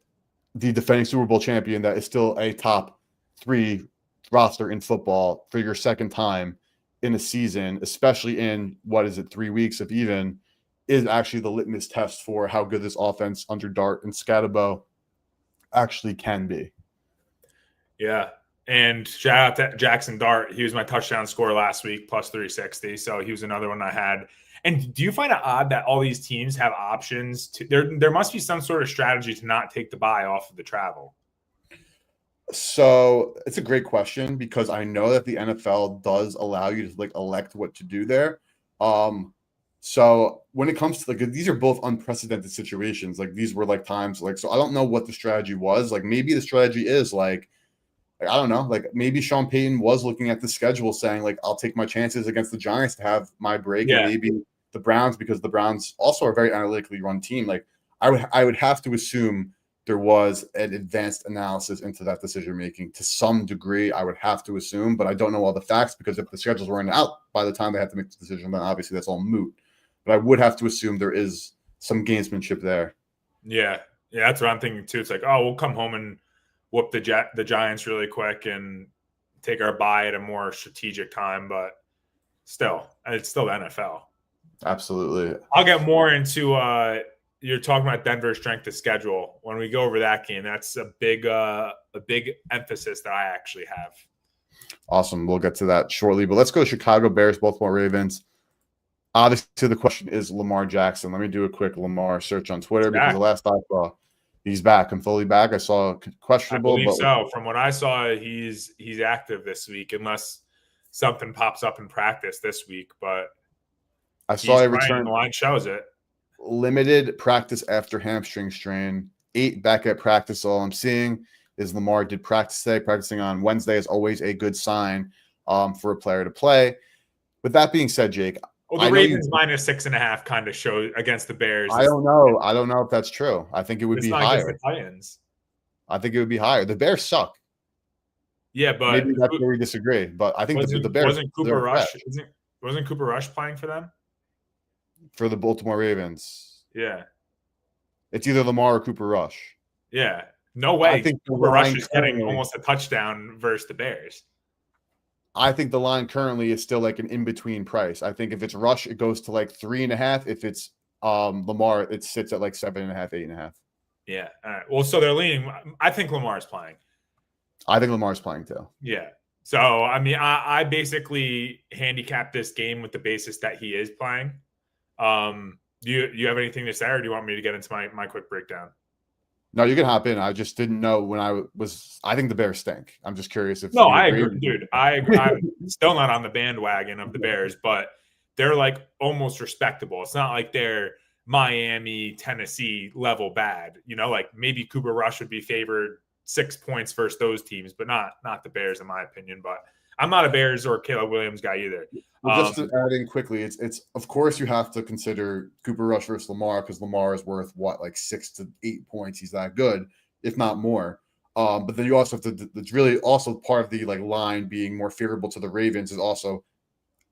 the defending Super Bowl champion that is still a top 3 roster in football for your second time in a season, especially in 3 weeks of even, is actually the litmus test for how good this offense under Dart and Scatterbo actually can be. Yeah. And shout out to Jackson Dart. He was my touchdown scorer last week, plus 360. So he was another one I had. And do you find it odd that all these teams have options to there must be some sort of strategy to not take the bye off of the travel? So it's a great question because I know that the NFL does allow you to like elect what to do there. So when it comes to like these are both unprecedented situations. Like these were like times like so I don't know what the strategy was. Like maybe the strategy is like I don't know. Like maybe Sean Payton was looking at the schedule saying like I'll take my chances against the Giants to have my break, and maybe the Browns, because the Browns also are a very analytically run team. Like I would have to assume there was an advanced analysis into that decision making to some degree. I would have to assume, but I don't know all the facts because if the schedules weren't out by the time they had to make the decision, then obviously that's all moot. But I would have to assume there is some gamesmanship there. Yeah, that's what I'm thinking too. It's like, oh, we'll come home and whoop the Giants really quick and take our bye at a more strategic time, but still, it's still the NFL. Absolutely. I'll get more into you're talking about Denver's strength of schedule. When we go over that game, that's a big emphasis that I actually have. Awesome. We'll get to that shortly, but let's go Chicago Bears, Baltimore Ravens. Obviously, the question is Lamar Jackson. Let me do a quick Lamar search on Twitter because the last I saw, he's back. I'm fully back. I saw questionable. I believe so. From what I saw, he's active this week, unless something pops up in practice this week. But I saw He's a playing. return The line shows it. limited practice after hamstring strain, 8 back at practice. All I'm seeing is Lamar did practice today. Practicing on Wednesday is always a good sign for a player to play. With that being said, Jake, Well, I the know you. Ravens minus 6.5 kind of show against the Bears. I don't know. I don't know if that's true. I think it would It's be not against higher. the Titans. I think it would be higher. The Bears suck. Yeah, but Maybe that's where we disagree. But I think the Bears wasn't Cooper they're Rush fresh wasn't Cooper Rush playing for them? for the Baltimore Ravens. Yeah. It's either Lamar or Cooper Rush. Yeah. No way. I think the Cooper Rush line is getting currently, almost a touchdown versus the Bears. I think the line currently is still like an in-between price. I think if it's Rush, it goes to like 3.5. If it's Lamar, it sits at like 7.5, 8.5. Yeah. All right. Well, so they're leaning. I think Lamar's playing. I think Lamar's playing too. Yeah. So I mean, I basically handicapped this game with the basis that he is playing. Do you have anything to say, or do you want me to get into my quick breakdown? No, you can hop in. I just didn't know when I think the Bears stink. I'm just curious if No, you I agree. agree, dude. I'm still not on the bandwagon of the Bears, but they're like almost respectable. It's not like they're Miami, Tennessee level bad. You know, like maybe Cooper Rush would be favored 6 points versus those teams, but not the Bears, in my opinion. But I'm not a Bears or Caleb Williams guy either. Well, just to add in quickly, it's of course you have to consider Cooper Rush versus Lamar because Lamar is worth what, like 6 to 8 points. He's that good, if not more. But then you also have to. It's really also part of the like line being more favorable to the Ravens is also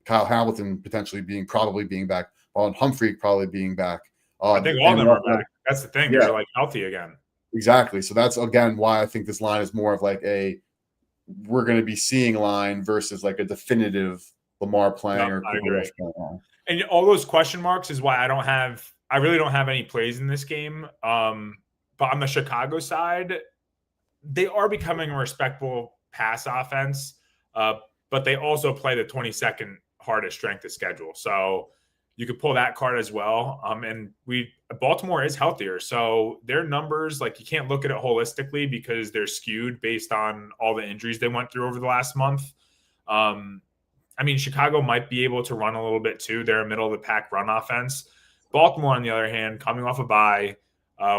Kyle Hamilton potentially probably being back, and Humphrey probably being back. I think all of them are back. That's the thing. Yeah. They're like healthy again. Exactly. So that's again why I think this line is more of like we're going to be seeing line versus like a definitive Lamar playing or Cooper Rush playing. And all those question marks is why I really don't have any plays in this game. But on the Chicago side, they are becoming a respectable pass offense, but they also play the 22nd hardest strength of schedule. So you could pull that card as well. And Baltimore is healthier. So their numbers, like you can't look at it holistically because they're skewed based on all the injuries they went through over the last month. I mean, Chicago might be able to run a little bit too. They're a middle of the pack run offense. Baltimore, on the other hand, coming off a bye,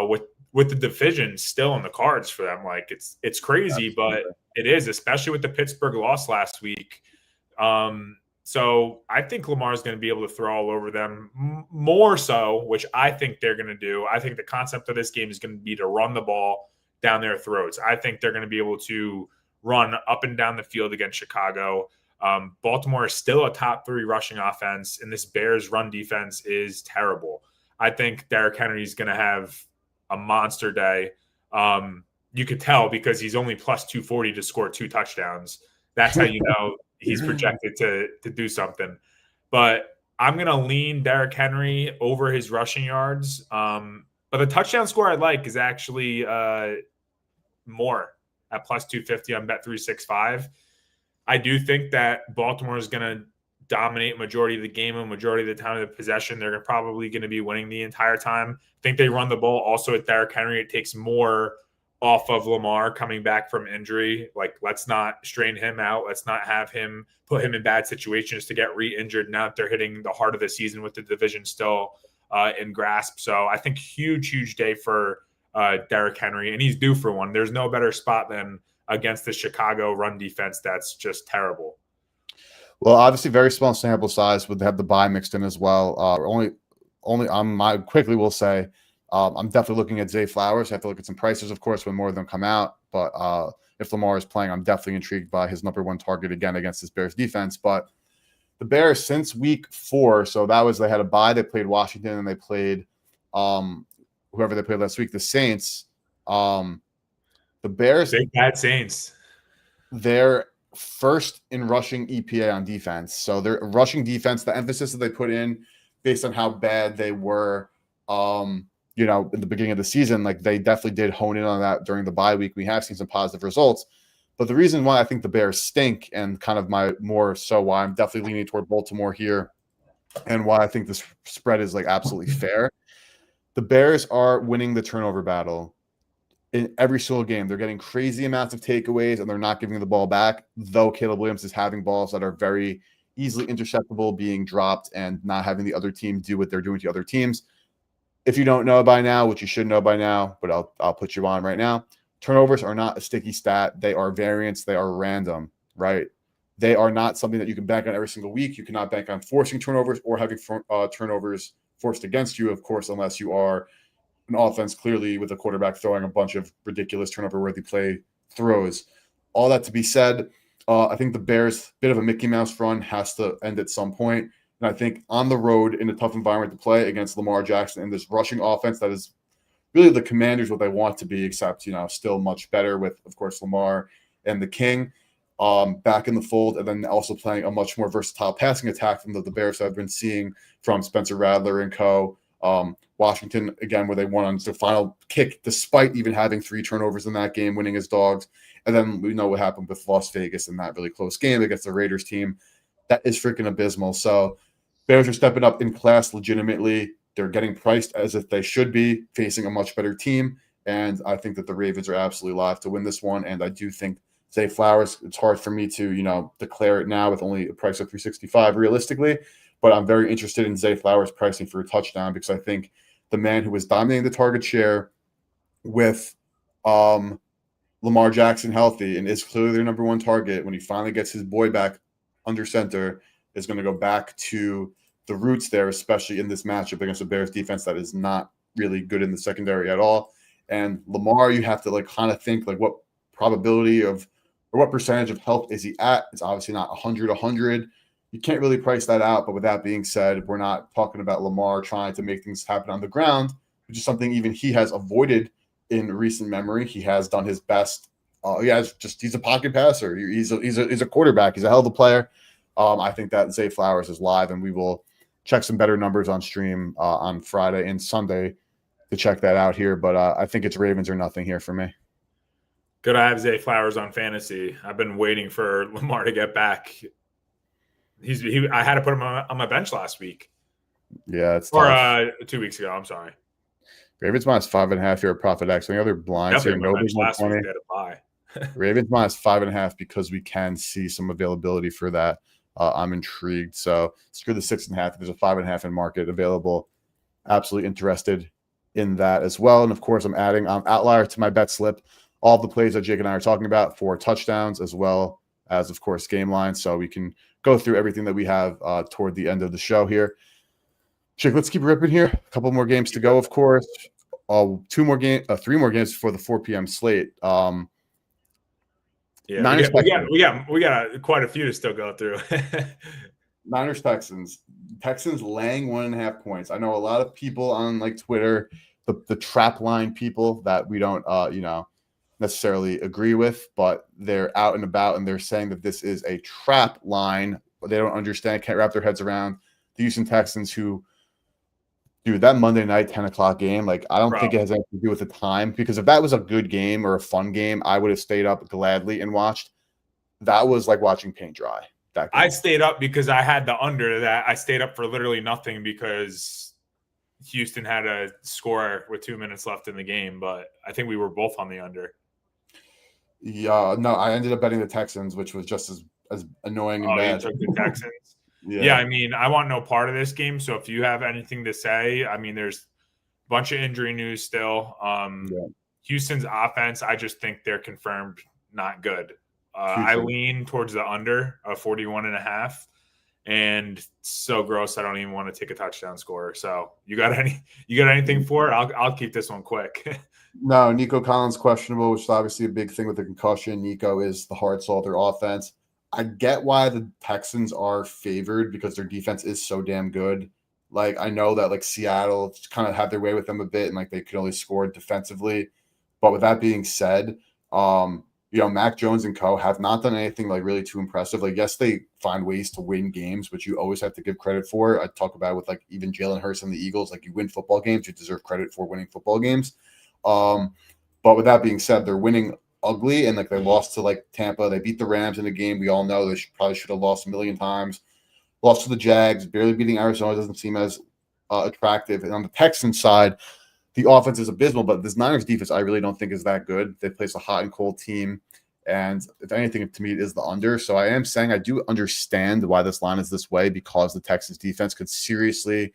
with the division still in the cards for them, like it's crazy, but it is, especially with the Pittsburgh loss last week. So I think Lamar is going to be able to throw all over them more so, which I think they're going to do. I think the concept of this game is going to be to run the ball down their throats. I think they're going to be able to run up and down the field against Chicago. Baltimore is still a top 3 rushing offense, and this Bears run defense is terrible. I think Derrick Henry is going to have a monster day. You could tell because he's only plus 240 to score 2 touchdowns. That's how you know he's projected to do something. But I'm going to lean Derrick Henry over his rushing yards. But the touchdown score I like is actually more at plus 250 on Bet365. I do think that Baltimore is going to dominate majority of the game and majority of the time of the possession. They're probably going to be winning the entire time. I think they run the ball also with Derrick Henry. It takes more off of Lamar coming back from injury. Like, let's not strain him out. Let's not have him put him in bad situations to get re-injured now that they're hitting the heart of the season with the division still in grasp. So I think huge day for Derrick Henry, and he's due for one. There's no better spot than against the Chicago run defense that's just terrible. Well, obviously, very small sample size would have the bye mixed in as well. Only I quickly will say I'm definitely looking at Zay Flowers. I have to look at some prices, of course, when more of them come out. But if Lamar is playing, I'm definitely intrigued by his number 1 target again against this Bears defense. But the Bears since week 4, so that was they had a bye. They played Washington and they played whoever they played last week, the Saints. The Bears, big bad Saints. They're first in rushing EPA on defense. So their rushing defense, the emphasis that they put in based on how bad they were, in the beginning of the season, like they definitely did hone in on that during the bye week. We have seen some positive results. But the reason why I think the Bears stink and kind of why I'm definitely leaning toward Baltimore here and why I think this spread is like absolutely fair. The Bears are winning the turnover battle. In every single game, they're getting crazy amounts of takeaways and they're not giving the ball back, though Caleb Williams is having balls that are very easily interceptable, being dropped, and not having the other team do what they're doing to other teams. If you don't know by now, which you should know by now, but I'll put you on right now. Turnovers are not a sticky stat. They are variance. They are random, right? They are not something that you can bank on every single week. You cannot bank on forcing turnovers or having turnovers forced against you, of course, unless you are an offense clearly with a quarterback throwing a bunch of ridiculous turnover-worthy play throws. All that to be said, I think the Bears' bit of a Mickey Mouse run has to end at some point. And I think on the road in a tough environment to play against Lamar Jackson and this rushing offense that is really the Commanders what they want to be, except, still much better with, of course, Lamar and the King back in the fold, and then also playing a much more versatile passing attack from the Bears that I've been seeing from Spencer Rattler and co. Washington, again, where they won on the final kick, despite even having 3 turnovers in that game, winning as dogs. And then we know what happened with Las Vegas in that really close game against the Raiders team. That is freaking abysmal. So Bears are stepping up in class legitimately. They're getting priced as if they should be, facing a much better team. And I think that the Ravens are absolutely live to win this one. And I do think Zay Flowers, it's hard for me to, declare it now with only a price of $365 realistically. But I'm very interested in Zay Flowers pricing for a touchdown because I think the man who was dominating the target share with Lamar Jackson healthy and is clearly their number one target when he finally gets his boy back under center is going to go back to the roots there, especially in this matchup against the Bears defense that is not really good in the secondary at all. And Lamar, you have to kind of think what probability of or what percentage of health is he at? It's obviously not 100. You can't really price that out. But with that being said, we're not talking about Lamar trying to make things happen on the ground, which is something even he has avoided in recent memory. He has done his best. He's a pocket passer. He's a quarterback. He's a hell of a player. I think that Zay Flowers is live, and we will check some better numbers on stream on Friday and Sunday to check that out here. But I think it's Ravens or nothing here for me. Good, I have Zay Flowers on fantasy. I've been waiting for Lamar to get back. I had to put him on my bench last week. Yeah, it's tough. 2 weeks ago. I'm sorry. Ravens minus 5.5 here at Profit X. Any other blinds here? Nobody's last week. They had to buy. Ravens minus 5.5 because we can see some availability for that. I'm intrigued. So screw the 6.5. There's a 5.5 in market available. Absolutely interested in that as well. And of course, I'm adding outlier to my bet slip. All the plays that Jake and I are talking about for touchdowns, as well as, of course, game lines. So we can go through everything that we have toward the end of the show here. Jake, let's keep ripping here. A couple more games to go, of course. 3 more games for the 4 p.m. slate. We got quite a few to still go through. Niners Texans laying 1.5 points. I know a lot of people on Twitter, the trap line people that we don't necessarily agree with, but they're out and about and they're saying that this is a trap line. They don't understand, can't wrap their heads around the Houston Texans who. Dude, that Monday night 10 o'clock game, I don't think it has anything to do with the time, because if that was a good game or a fun game, I would have stayed up gladly and watched. That was like watching paint dry. That game. I stayed up because I had the under that. I stayed up for literally nothing because Houston had a score with 2 minutes left in the game, but I think we were both on the under. Yeah, no, I ended up betting the Texans, which was just as annoying and bad. You took the Texans? Yeah, I mean, I want no part of this game. So if you have anything to say, I mean, there's a bunch of injury news still. Houston's offense, I just think they're confirmed not good. I lean towards the under of 41.5, and so gross I don't even want to take a touchdown score. So you got anything for it? I'll keep this one quick. No, Nico Collins questionable, which is obviously a big thing with the concussion. Nico is the heart soul of their offense. I get why the Texans are favored because their defense is so damn good. I know that Seattle kind of had their way with them a bit and they could only score defensively. But with that being said, Mac Jones and co have not done anything really too impressive. Yes, they find ways to win games, which you always have to give credit for. I talk about with even Jalen Hurts and the Eagles, you win football games, you deserve credit for winning football games. But with that being said, they're winning ugly, and they lost to Tampa. They beat the Rams in a game we all know they probably should have lost a million times. Lost to the Jags, barely beating Arizona doesn't seem as attractive. And on the Texans side, the offense is abysmal, but this Niners defense I really don't think is that good. They place a hot and cold team, And if anything, to me, it is the under. So I am saying I do understand why this line is this way, because the Texans defense could seriously,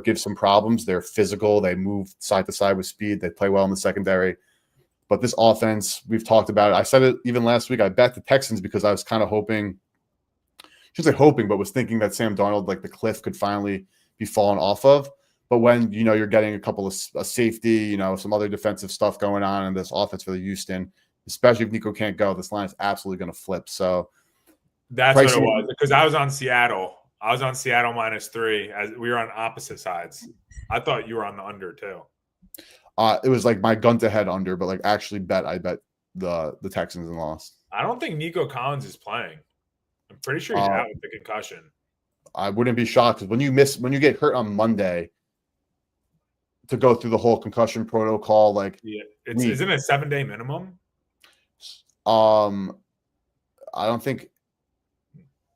give some problems. They're physical. They move side to side with speed. They play well in the secondary. But this offense, we've talked about it. I said it even last week. I bet the Texans because I was kind of hoping, but was thinking that Sam Darnold, like the cliff could finally be fallen off of. But when, you're getting a couple of a safety, some other defensive stuff going on in this offense for the Houston, especially if Nico can't go, this line is absolutely going to flip. So that's what it was, because I was on Seattle. I was on Seattle -3 as we were on opposite sides. I thought you were on the under too. It was like my gun to head under, but like actually I bet the Texans and lost. I don't think Nico Collins is playing. I'm pretty sure he's out with the concussion. I wouldn't be shocked because when you get hurt on Monday to go through the whole concussion protocol, like isn't it a 7-day minimum? I don't think.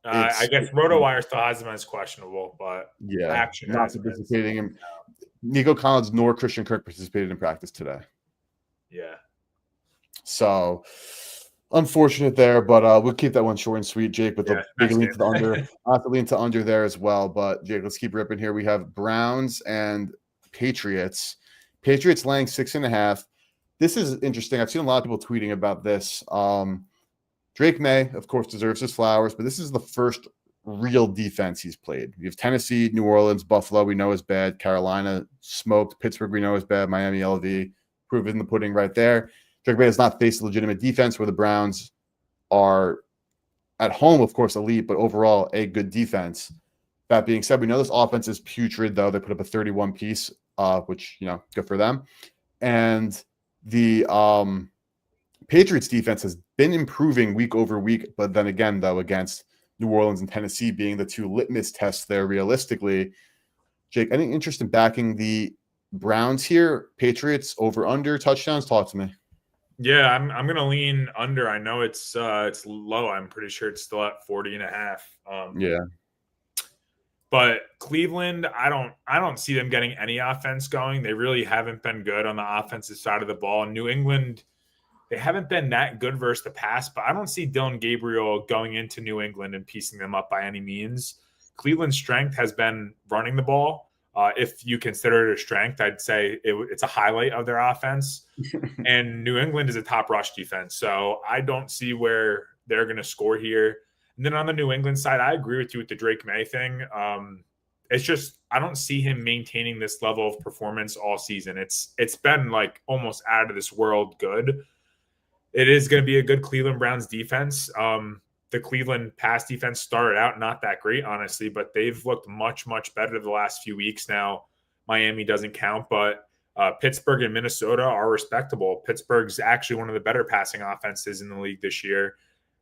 I guess RotoWire still has him as questionable, but action not participating in. Nico Collins nor Christian Kirk participated in practice today. Yeah. So unfortunate there, but we'll keep that one short and sweet, Jake, with the big lean to the under. I have to lean to under there as well. But Jake, let's keep ripping here. We have Browns and Patriots. Patriots laying 6.5. This is interesting. I've seen a lot of people tweeting about this. Drake May, of course, deserves his flowers, but this is the first real defense he's played. You have Tennessee, New Orleans, Buffalo, we know is bad. Carolina smoked. Pittsburgh, we know is bad. Miami, LV, proof in the pudding right there. Drake May has not faced a legitimate defense where the Browns are at home, of course, elite, but overall a good defense. That being said, we know this offense is putrid, though. They put up a 31 piece, which, good for them. And the Patriots defense has been improving week over week, but then again, though, against New Orleans and Tennessee being the two litmus tests there realistically. Jake, any interest in backing the Browns here? Patriots over under touchdowns? Talk to me. Yeah, I'm gonna lean under. I know it's low. I'm pretty sure it's still at 40.5. Yeah. But Cleveland, I don't see them getting any offense going. They really haven't been good on the offensive side of the ball. New England, they haven't been that good versus the pass, but I don't see Dylan Gabriel going into New England and piecing them up by any means. Cleveland's strength has been running the ball. If you consider it a strength, I'd say it's a highlight of their offense. And New England is a top rush defense. So I don't see where they're going to score here. And then on the New England side, I agree with you with the Drake May thing. It's just I don't see him maintaining this level of performance all season. It's been like almost out of this world good. It is going to be a good Cleveland Browns defense. The Cleveland pass defense started out not that great, honestly, but they've looked much, much better the last few weeks now. Miami doesn't count, but Pittsburgh and Minnesota are respectable. Pittsburgh's actually one of the better passing offenses in the league this year,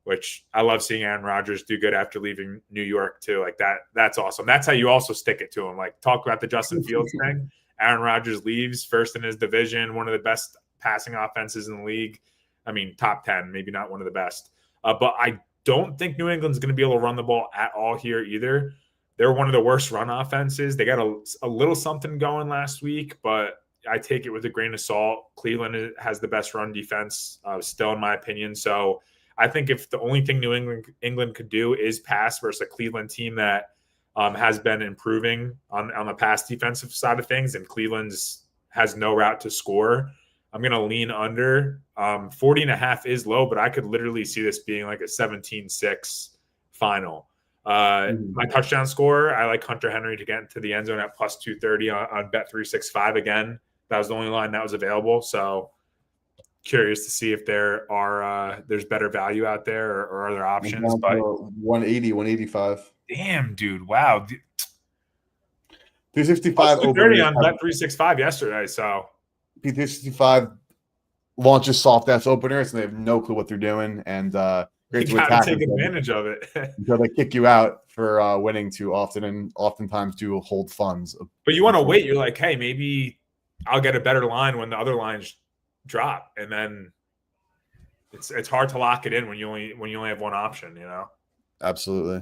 which I love seeing Aaron Rodgers do good after leaving New York too. Like that's awesome. That's how you also stick it to him. Like talk about the Justin Fields thing. Aaron Rodgers leaves first in his division, one of the best passing offenses in the league. I mean, top 10, maybe not one of the best. But I don't think New England's going to be able to run the ball at all here either. They're one of the worst run offenses. They got a little something going last week, but I take it with a grain of salt. Cleveland has the best run defense still, in my opinion. So I think if the only thing New England could do is pass versus a Cleveland team that has been improving on the pass defensive side of things, and Cleveland's has no route to score, I'm going to lean under. 40.5 is low, but I could literally see this being like a 17-6 final. My touchdown score, I like Hunter Henry to get into the end zone at plus 230 on Bet365 again. That was the only line that was available. So curious to see if there's better value out there or other options. But 180, 185. Damn, dude. Wow. 365 over on Bet365 yesterday. So P365 launches soft ass openers and they have no clue what they're doing. And great to attack take advantage of it. Until they kick you out for winning too often, and oftentimes do hold funds. But you want to wait. You're like, hey, maybe I'll get a better line when the other lines drop, and then it's hard to lock it in when you only have one option, Absolutely.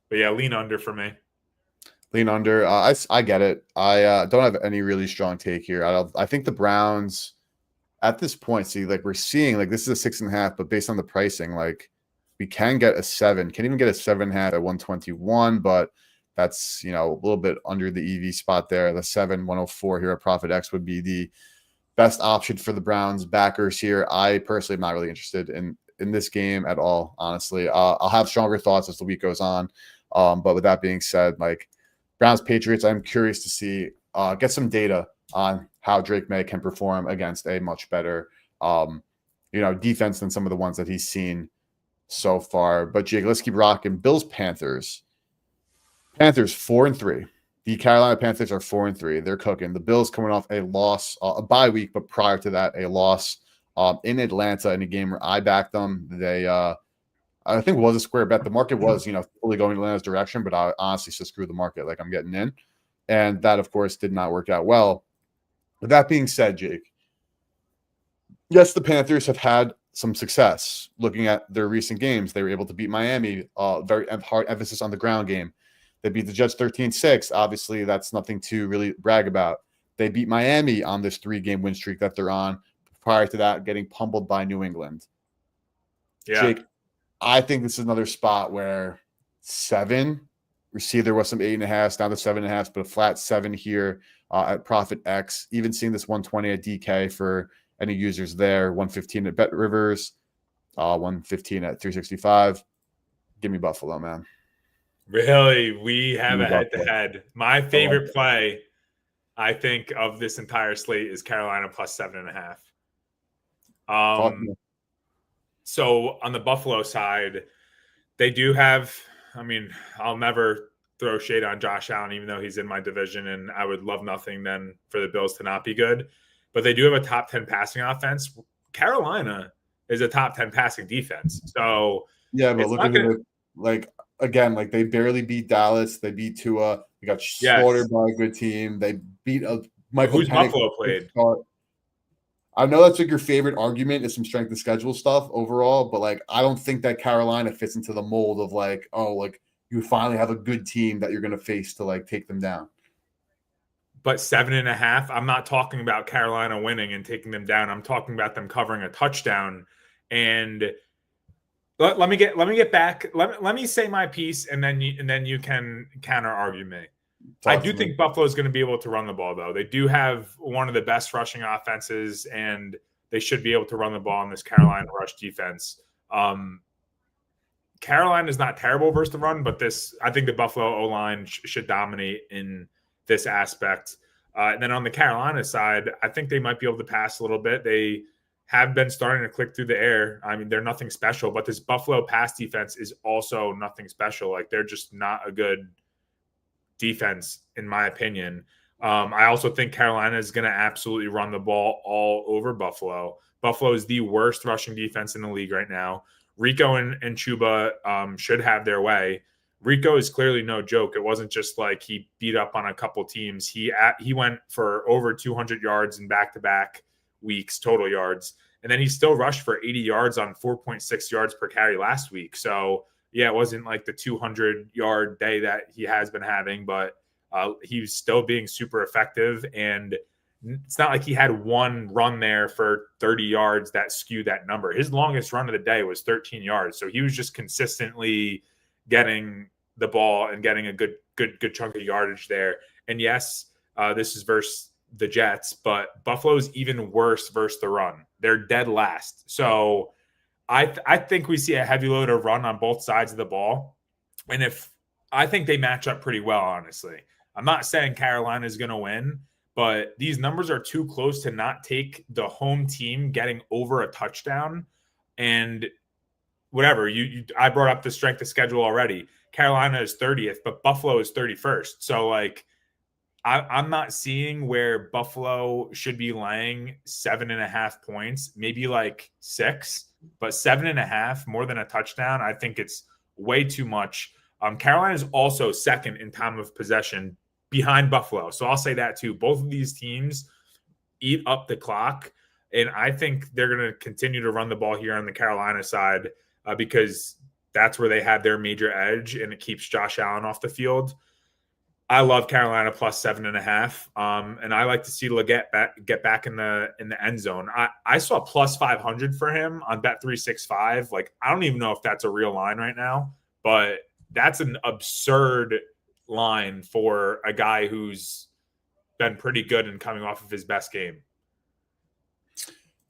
But yeah, lean under for me. Lean under. I get it. I don't have any really strong take here. I think the Browns at this point, see, like we're seeing like this is a 6.5, but based on the pricing, like we can get a 7, can even get a 7.5 at 121, but that's, a little bit under the EV spot there. The 104 here at Profit X would be the best option for the Browns backers here. I personally am not really interested in this game at all, honestly. I'll have stronger thoughts as the week goes on. But with that being said, like Browns Patriots, I'm curious to see get some data on how Drake May can perform against a much better defense than some of the ones that he's seen so far. But Jake, let's keep rocking. Bills Panthers. Panthers 4-3. The Carolina Panthers are 4-3. They're cooking. The Bills coming off a loss, a bye week, but prior to that, a loss in Atlanta in a game where I backed them. They, I think, it was a square bet. The market was, fully going Atlanta's direction, but I honestly said screw the market. Like I'm getting in, and that, of course, did not work out well. With that being said, Jake, yes, the Panthers have had some success. Looking at their recent games, they were able to beat Miami. Very hard emphasis on the ground game. They beat the Jets 13-6. Obviously, that's nothing to really brag about. They beat Miami on this 3-game win streak that they're on. Prior to that, getting pummeled by New England. Yeah. Jake, I think this is another spot where 7, we see there was some 8.5s down to 7.5s, but a flat 7 here at Profit X. Even seeing this 120 at DK for any users there, 115 at Bet Rivers, 115 at 365. Give me Buffalo, man. Really? We have a head-to-head. My favorite play, I think, of this entire slate is Carolina plus 7.5. So on the Buffalo side, they do have, I'll never throw shade on Josh Allen, even though he's in my division, and I would love nothing then for the Bills to not be good. But they do have a top 10 passing offense. Carolina is a top 10 passing defense. So yeah, but look at it, like, again, like they barely beat Dallas. They beat Tua. They got slaughtered by a good team. They beat Michael Who's Penix. Buffalo played? I know that's like your favorite argument is some strength of schedule stuff overall, but like I don't think that Carolina fits into the mold of like, oh, like you finally have a good team that you're going to face to like take them down. But 7.5, I'm not talking about Carolina winning and taking them down. I'm talking about them covering a touchdown. And let me get back. Let me say my piece, and then you can counter argue me. I do think Buffalo is going to be able to run the ball, though. They do have one of the best rushing offenses, and they should be able to run the ball in this Carolina rush defense. Carolina is not terrible versus the run, but I think the Buffalo O-line should dominate in this aspect. And then on the Carolina side, I think they might be able to pass a little bit. They have been starting to click through the air. They're nothing special, but this Buffalo pass defense is also nothing special. Like they're just not a good defense, in my opinion. I also think Carolina is going to absolutely run the ball all over Buffalo. Buffalo is the worst rushing defense in the league right now. Rico and Chuba should have their way. Rico is clearly no joke. It wasn't just like he beat up on a couple teams. He went for over 200 yards in back-to-back weeks, total yards. And then he still rushed for 80 yards on 4.6 yards per carry last week. So, yeah, it wasn't like the 200-yard day that he has been having, but he was still being super effective. And it's not like he had one run there for 30 yards that skewed that number. His longest run of the day was 13 yards. So he was just consistently getting the ball and getting a good chunk of yardage there. And yes, this is versus the Jets, but Buffalo's even worse versus the run. They're dead last. So I think we see a heavy load of run on both sides of the ball. And I think they match up pretty well, honestly. I'm not saying Carolina is going to win, but these numbers are too close to not take the home team getting over a touchdown. And whatever, I brought up the strength of schedule already. Carolina is 30th, but Buffalo is 31st. So, like, I'm not seeing where Buffalo should be laying 7.5 points, maybe like 6, but 7.5 more than a touchdown. I think it's way too much. Carolina is also second in time of possession behind Buffalo. So I'll say that too. Both of these teams eat up the clock, and I think they're going to continue to run the ball here on the Carolina side because that's where they have their major edge, and it keeps Josh Allen off the field. I love Carolina plus 7.5. And I like to see Leggett get back in the end zone. I saw plus 500 for him on Bet365. Like, I don't even know if that's a real line right now, but that's an absurd line for a guy who's been pretty good and coming off of his best game.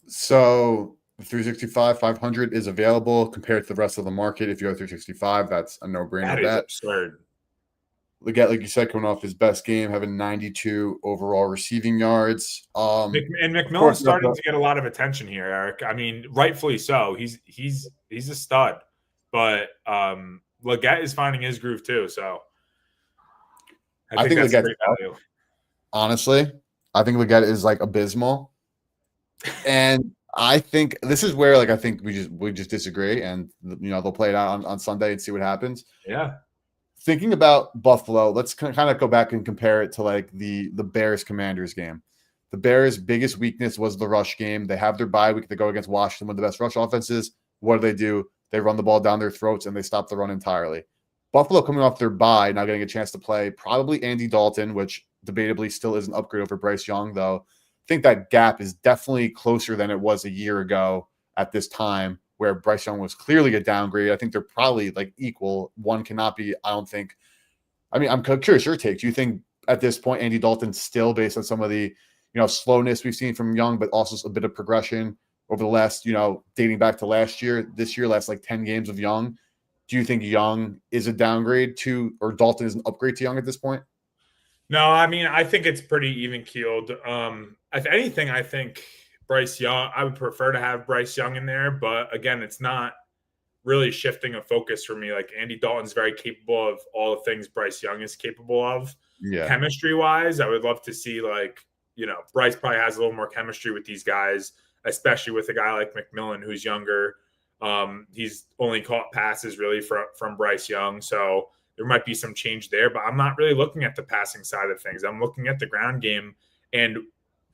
So 365, 500 is available compared to the rest of the market. If you go 365, that's a no-brainer That is bet. absurd. Leggett, like you said, coming off his best game, having 92 overall receiving yards. And McMillan's starting to get a lot of attention here, Eric. I mean, rightfully so. He's a stud, but Leggett is finding his groove too. So I think that's great value. Honestly, I think Leggett is like abysmal, and I think this is where like I think we just disagree, and they'll play it out on Sunday and see what happens. Yeah. Thinking about Buffalo, let's kind of go back and compare it to like the Bears-Commanders game. The Bears' biggest weakness was the rush game. They have their bye week. They go against Washington, one of the best rush offenses. What do? They run the ball down their throats, and they stop the run entirely. Buffalo coming off their bye, now getting a chance to play probably Andy Dalton, which debatably still is an upgrade over Bryce Young, though. I think that gap is definitely closer than it was a year ago at this time, where Bryce Young was clearly a downgrade. I think they're probably like equal. One cannot be, I don't think. I mean, I'm curious your take. Do you think at this point Andy Dalton still, based on some of the slowness we've seen from Young, but also a bit of progression over the last, dating back to last year, this year, last like 10 games of Young, do you think Young is a downgrade to, or Dalton is an upgrade to Young at this point? No, I mean, I think it's pretty even keeled. If anything, I think Bryce Young, I would prefer to have Bryce Young in there, but again, it's not really shifting a focus for me. Like, Andy Dalton's very capable of all the things Bryce Young is capable of. Yeah. Chemistry wise, I would love to see Bryce probably has a little more chemistry with these guys, especially with a guy like McMillan who's younger. He's only caught passes really from Bryce Young, so there might be some change there, but I'm not really looking at the passing side of things. I'm looking at the ground game, and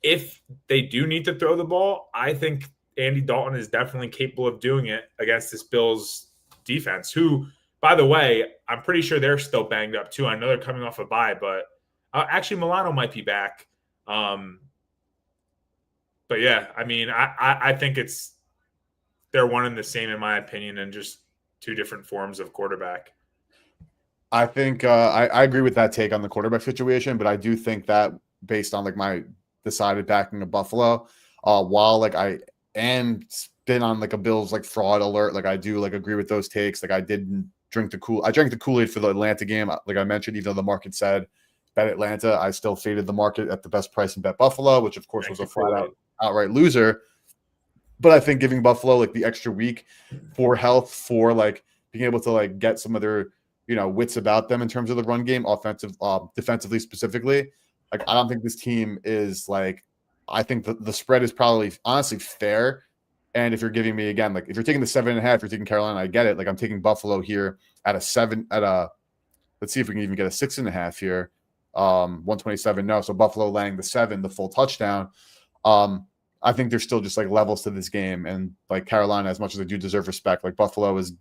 if they do need to throw the ball, I think Andy Dalton is definitely capable of doing it against this Bills defense, who, by the way, I'm pretty sure they're still banged up too. I know they're coming off a bye, but actually Milano might be back. But yeah, I mean, I think they're one and the same in my opinion, and just two different forms of quarterback. I think I agree with that take on the quarterback situation, but I do think that based on like my decided backing of Buffalo, while like I am been on like a Bills like fraud alert, like I do like agree with those takes. Like I drank the Kool-Aid for the Atlanta game. Like I mentioned, even though the market said bet Atlanta, I still faded the market at the best price and bet Buffalo, which of course was a flat out outright loser. But I think giving Buffalo like the extra week for health, for like being able to like get some of their wits about them in terms of the run game, defensively specifically. Like, I don't think this team is like, I think the spread is probably honestly fair. And if you're giving me again, like if you're taking the 7.5, you're taking Carolina, I get it. Like I'm taking Buffalo here at let's see if we can even get a 6.5 here. 127. No. So Buffalo laying the 7, the full touchdown. I think there's still just like levels to this game. And like Carolina, as much as they do deserve respect, like Buffalo is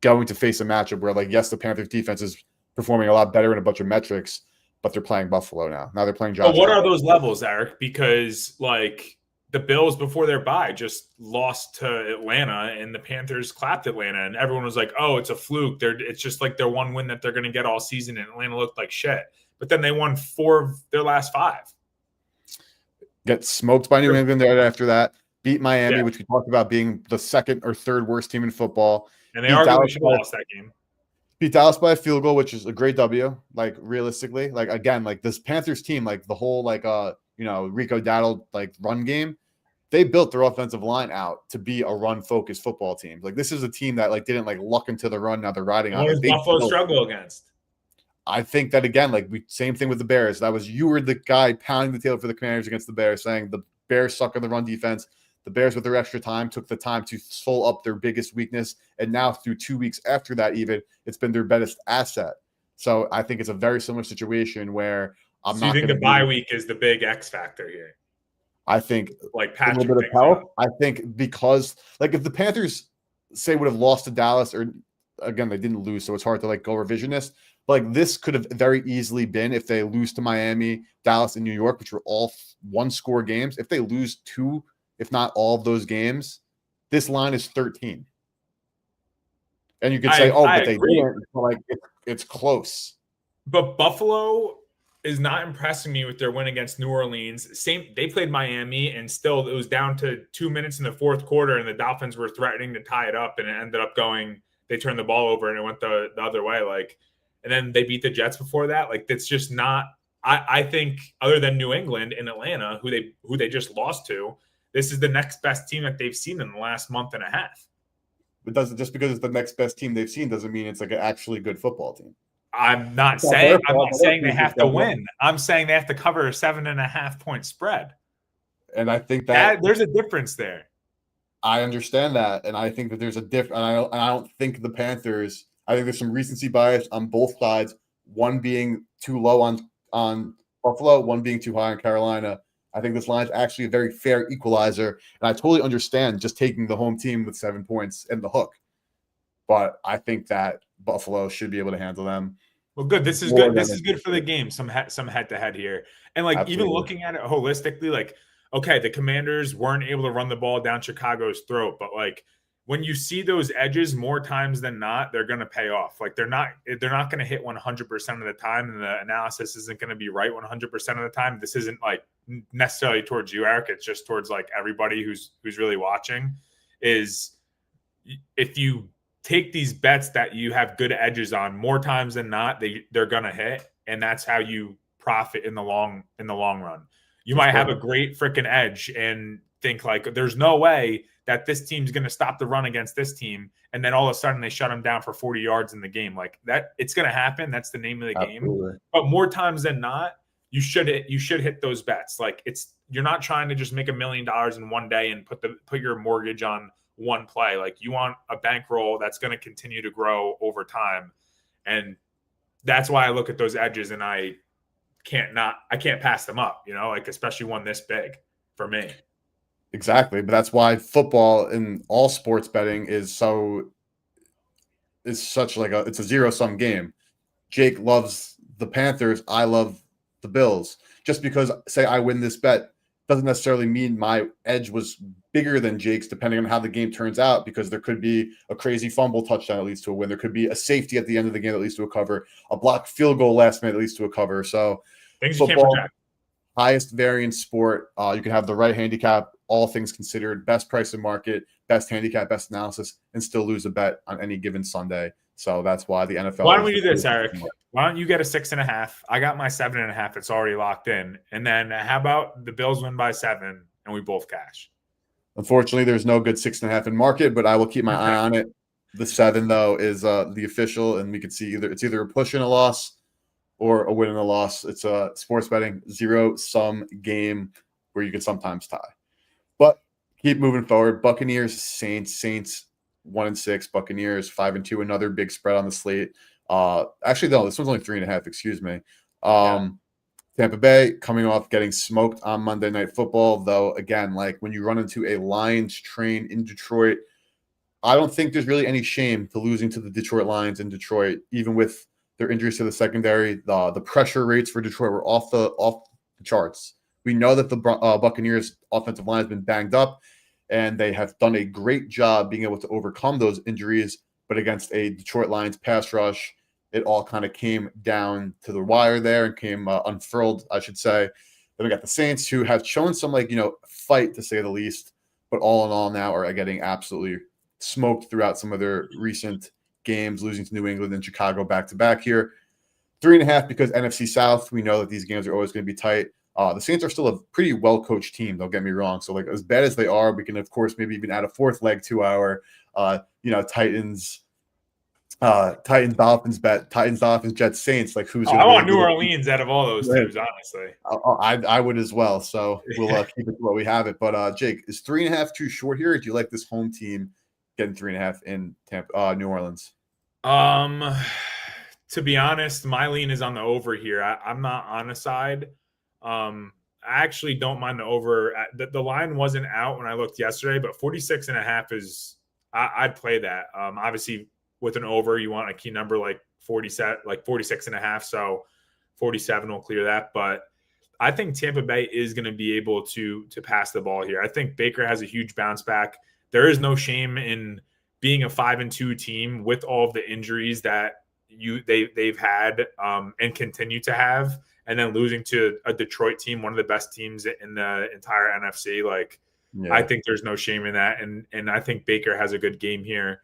going to face a matchup where, like, yes, the Panthers defense is performing a lot better in a bunch of metrics, but they're playing Buffalo now. Now they're playing Josh. But what are those levels, Eric? Because like the Bills before their bye just lost to Atlanta, and the Panthers clapped Atlanta, and everyone was like, "Oh, it's a fluke. It's just like their one win that they're going to get all season." And Atlanta looked like shit, but then they won 4 of their last 5. Get smoked by New England right after that. Beat Miami, which we talked about being the second or third worst team in football. And they arguably should have lost that game. Beat Dallas by a field goal, which is a great W. Like realistically, like again, like this Panthers team, like the whole like Rico Dowdle like run game, they built their offensive line out to be a run focused football team. Like this is a team that like didn't like luck into the run. Now they're riding on. What does Buffalo struggle against? I think that again, like same thing with the Bears. You were the guy pounding the table for the Commanders against the Bears, saying the Bears suck in the run defense. The Bears, with their extra time, took the time to full up their biggest weakness. And now through 2 weeks after that, even, it's been their best asset. So I think it's a very similar situation where I'm not. You think the bye week is the big X factor here? I think like Patrick a little bit of help. I think because like if the Panthers say would have lost to Dallas, or again, they didn't lose, so it's hard to like go revisionist. Like this could have very easily been if they lose to Miami, Dallas, and New York, which were all one-score games. If they lose two, if not all of those games, this line is 13. And you could say, "Oh, I but they agree. didn't." Like it's close. But Buffalo is not impressing me with their win against New Orleans. They played Miami, and still it was down to 2 minutes in the fourth quarter, and the Dolphins were threatening to tie it up, and it ended up going. They turned the ball over, and it went the other way. Like, and then they beat the Jets before that. Like, that's just not. I think other than New England and Atlanta, who they just lost to, this is the next best team that they've seen in the last month and a half. It doesn't just because it's the next best team they've seen doesn't mean it's like an actually good football team. I'm not saying they have to win. I'm saying they have to cover a 7.5 point spread. And I think that there's a difference there. I understand that, and I think that there's a difference. I don't think the Panthers. I think there's some recency bias on both sides. One being too low on Buffalo, one being too high on Carolina. I think this line is actually a very fair equalizer, and I totally understand just taking the home team with 7 points and the hook. But I think that Buffalo should be able to handle them. Well, good. This is good. This is good for the game. Some head to head here, and like Absolutely. Even looking at it holistically, like okay, the Commanders weren't able to run the ball down Chicago's throat, but like when you see those edges more times than not, they're going to pay off. Like they're not going to hit 100% of the time, and the analysis isn't going to be right 100% of the time. This isn't like necessarily towards you, Eric. It's just towards like everybody who's really watching. Is if you take these bets that you have good edges on more times than not, they're going to hit, and that's how you profit in the long run. You might have a great freaking edge and think like there's no way that this team's going to stop the run against this team, and then all of a sudden they shut them down for 40 yards in the game. Like that, it's going to happen. That's the name of the Absolutely. game. But more times than not, you should hit those bets. Like you're not trying to just make $1 million in one day and put your mortgage on one play. Like you want a bankroll that's going to continue to grow over time, and that's why I look at those edges and I can't pass them up. Like especially one this big for me. Exactly, but that's why football and all sports betting is such like it's a zero-sum game. Jake loves the Panthers, I love the Bills. Just because say I win this bet doesn't necessarily mean my edge was bigger than Jake's, depending on how the game turns out, because there could be a crazy fumble touchdown that leads to a win. There could be a safety at the end of the game that leads to a cover, a blocked field goal last minute that leads to a cover. So things football, you can't project. Highest variance sport. You can have the right handicap, all things considered, best price in market, best handicap, best analysis, and still lose a bet on any given Sunday. So that's why the NFL. Why don't we do this, Eric? Why don't you get a 6.5? I got my 7.5. It's already locked in. And then how about the Bills win by 7 and we both cash? Unfortunately, there's no good 6.5 in market, but I will keep my eye on it. The 7 though is the official, and we can see it's either a push and a loss or a win and a loss. It's a sports betting zero-sum game where you can sometimes tie. But keep moving forward. Buccaneers, Saints 1-6. Buccaneers 5-2. Another big spread on the slate. Actually, no, this one's only 3.5. Excuse me. Tampa Bay coming off getting smoked on Monday Night Football, though. Again, like when you run into a Lions train in Detroit, I don't think there's really any shame to losing to the Detroit Lions in Detroit, even with their injuries to the secondary. The pressure rates for Detroit were off the charts. We know that the Buccaneers offensive line has been banged up, and they have done a great job being able to overcome those injuries. But against a Detroit Lions pass rush, it all kind of came down to the wire there and came unfurled, I should say. Then we got the Saints, who have shown some fight, to say the least, but all in all now are getting absolutely smoked throughout some of their recent games, losing to New England and Chicago back-to-back here. 3.5 because NFC South, we know that these games are always going to be tight. The Saints are still a pretty well-coached team, don't get me wrong. So, as bad as they are, we can, of course, maybe even add a fourth leg to our, Titans, Dolphins bet. Titans, Dolphins, Jets, Saints. I want New Orleans out of all those teams, honestly. I would as well. So we'll keep it to what we have it. But, Jake, is 3.5 too short here? Or do you like this home team getting 3.5 in New Orleans? To be honest, my lean is on the over here. I'm not on a side. I actually don't mind the over. The line wasn't out when I looked yesterday, but 46.5 is I'd play that. Obviously, with an over, you want a key number like 46 and a half. So 47 will clear that. But I think Tampa Bay is going to be able to pass the ball here. I think Baker has a huge bounce back. There is no shame in being a 5-2 team with all of the injuries that they've had and continue to have, and then losing to a Detroit team, one of the best teams in the entire NFC. Like, yeah. I think there's no shame in that, and I think Baker has a good game here.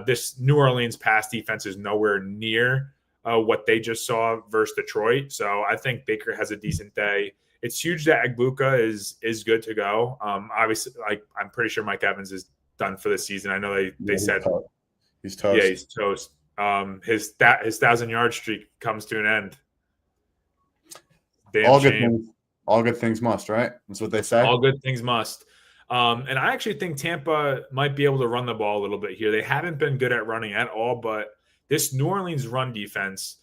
This New Orleans pass defense is nowhere near what they just saw versus Detroit. So I think Baker has a decent day. It's huge that Egbuka is good to go. Obviously, like, I'm pretty sure Mike Evans is done for the season. I know they said he's toast. Yeah, he's toast. His 1,000-yard streak comes to an end. Damn shame. All good things must, right? That's what they say. All good things must. And I actually think Tampa might be able to run the ball a little bit here. They haven't been good at running at all, but this New Orleans run defense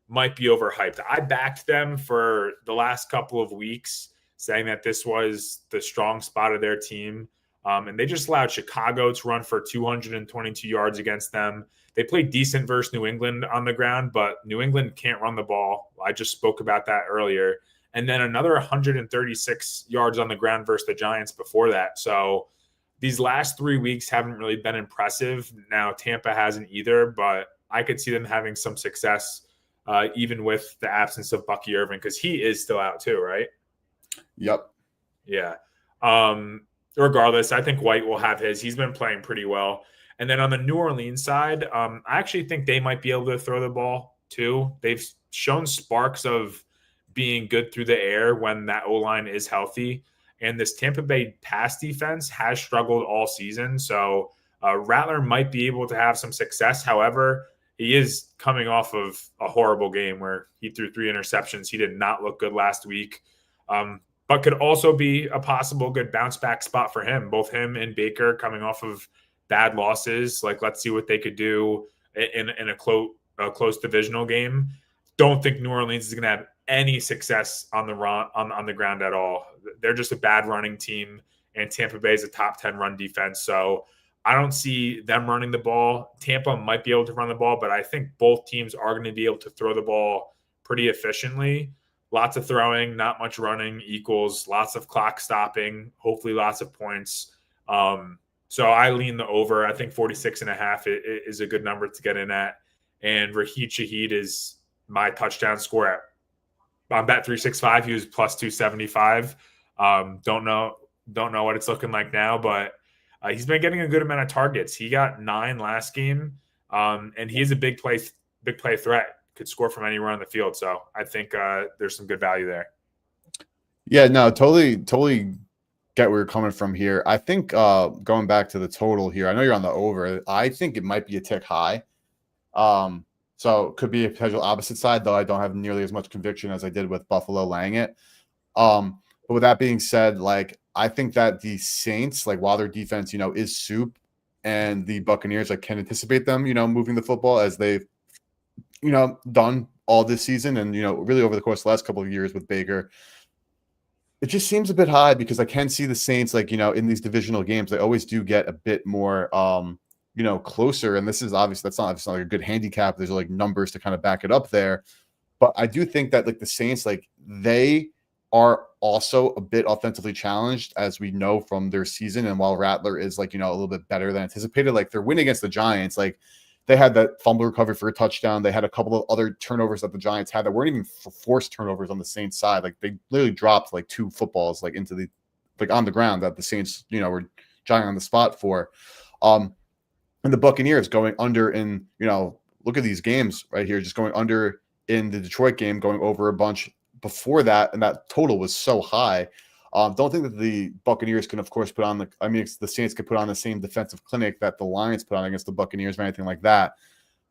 might be overhyped. I backed them for the last couple of weeks, saying that this was the strong spot of their team. And they just allowed Chicago to run for 222 yards against them. They played decent versus New England on the ground, but New England can't run the ball. I just spoke about that earlier. And then another 136 yards on the ground versus the Giants before that. So these last 3 weeks haven't really been impressive. Now, Tampa hasn't either, but I could see them having some success even with the absence of Bucky Irving, because he is still out too, right? Yep. Yeah. Regardless, I think White will have his. He's been playing pretty well. And then on the New Orleans side, I actually think they might be able to throw the ball too. They've shown sparks of being good through the air when that O-line is healthy. And this Tampa Bay pass defense has struggled all season. So Rattler might be able to have some success. However, he is coming off of a horrible game where he threw 3 interceptions. He did not look good last week. But could also be a possible good bounce back spot for him. Both him and Baker coming off of bad losses. Like, let's see what they could do in a close divisional game. Don't think New Orleans is going to have any success on the ground at all. They're just a bad running team, and Tampa Bay is a top 10 run defense. So I don't see them running the ball. Tampa might be able to run the ball, but I think both teams are going to be able to throw the ball pretty efficiently. Lots of throwing, not much running equals lots of clock stopping, hopefully lots of points. So I lean the over. I think 46.5 is a good number to get in at. And Raheem Shaheed is my touchdown score on Bet365. He was plus 275. Don't know what it's looking like now, but he's been getting a good amount of targets. He got 9 last game, and he is a big play threat. Could score from anywhere on the field. So I think there's some good value there. Yeah, no, totally get where you're coming from here. I think going back to the total here, I know you're on the over. I think it might be a tick high. So it could be a potential opposite side, though I don't have nearly as much conviction as I did with Buffalo laying it. But with that being said, like, I think that the Saints, like, while their defense, is soup, and the Buccaneers, like, can anticipate them, moving the football as they've done all this season and, really over the course of the last couple of years with Baker. It just seems a bit high because I can see the Saints, like, in these divisional games, they always do get a bit more, closer. And this is obviously, it's not like a good handicap. There's like numbers to kind of back it up there. But I do think that, like, the Saints, like, they are also a bit offensively challenged, as we know from their season. And while Rattler is, like, a little bit better than anticipated, like, their win against the Giants, like, they had that fumble recovery for a touchdown. They had a couple of other turnovers that the Giants had that weren't even forced turnovers on the Saints side. Like, they literally dropped like 2 footballs, like, into the, like, on the ground that the Saints, were jogging on the spot for. And the Buccaneers going under in, look at these games right here, just going under in the Detroit game, going over a bunch before that. And that total was so high. Don't think that the Buccaneers can, of course, put on the Saints could put on the same defensive clinic that the Lions put on against the Buccaneers or anything like that.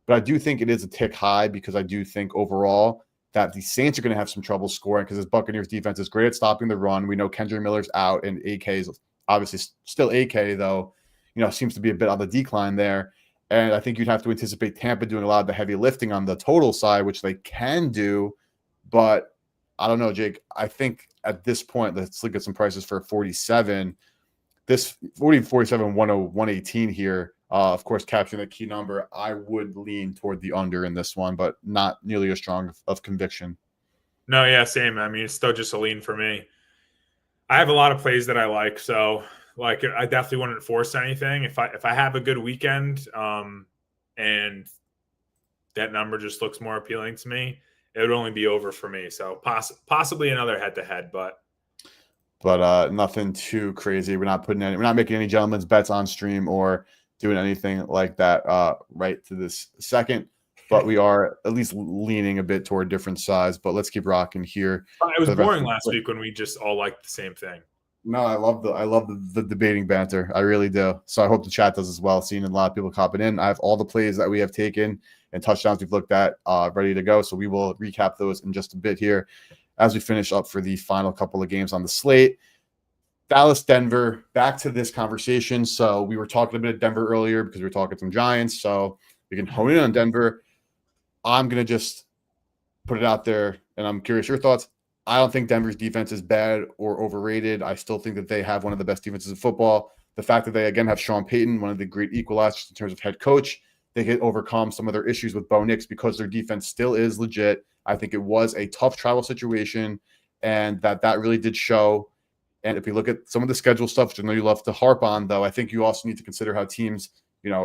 But I do think it is a tick high because I do think overall that the Saints are going to have some trouble scoring because this Buccaneers defense is great at stopping the run. We know Kendrick Miller's out and AK is obviously still AK, though, seems to be a bit on the decline there. And I think you'd have to anticipate Tampa doing a lot of the heavy lifting on the total side, which they can do. But I don't know, Jake. I think at this point, let's look at some prices for 47. This 47, 118 here. Of course, capturing the key number, I would lean toward the under in this one, but not nearly as strong of conviction. No, yeah, same. I mean, it's still just a lean for me. I have a lot of plays that I like, so like I definitely wouldn't force anything. If I have a good weekend, and that number just looks more appealing to me, it would only be over for me. So possibly another head to head, but nothing too crazy. We're not making any gentlemen's bets on stream or doing anything like that right to this second. But we are at least leaning a bit toward different size. But let's keep rocking here. It was boring last week when we just all liked the same thing. No, I love the debating banter. I really do. So I hope the chat does as well. Seeing a lot of people copping in. I have all the plays that we have taken and touchdowns we've looked at ready to go. So we will recap those in just a bit here as we finish up for the final couple of games on the slate. Dallas, Denver, back to this conversation. So we were talking a bit of Denver earlier because we were talking some Giants. So we can hone in on Denver. I'm going to just put it out there, and I'm curious your thoughts. I don't think Denver's defense is bad or overrated. I still think that they have one of the best defenses in football. The fact that they, again, have Sean Payton, one of the great equalizers in terms of head coach, they can overcome some of their issues with Bo Nix because their defense still is legit. I think it was a tough travel situation, and that really did show. And if you look at some of the schedule stuff, which I know you love to harp on, though, I think you also need to consider how teams,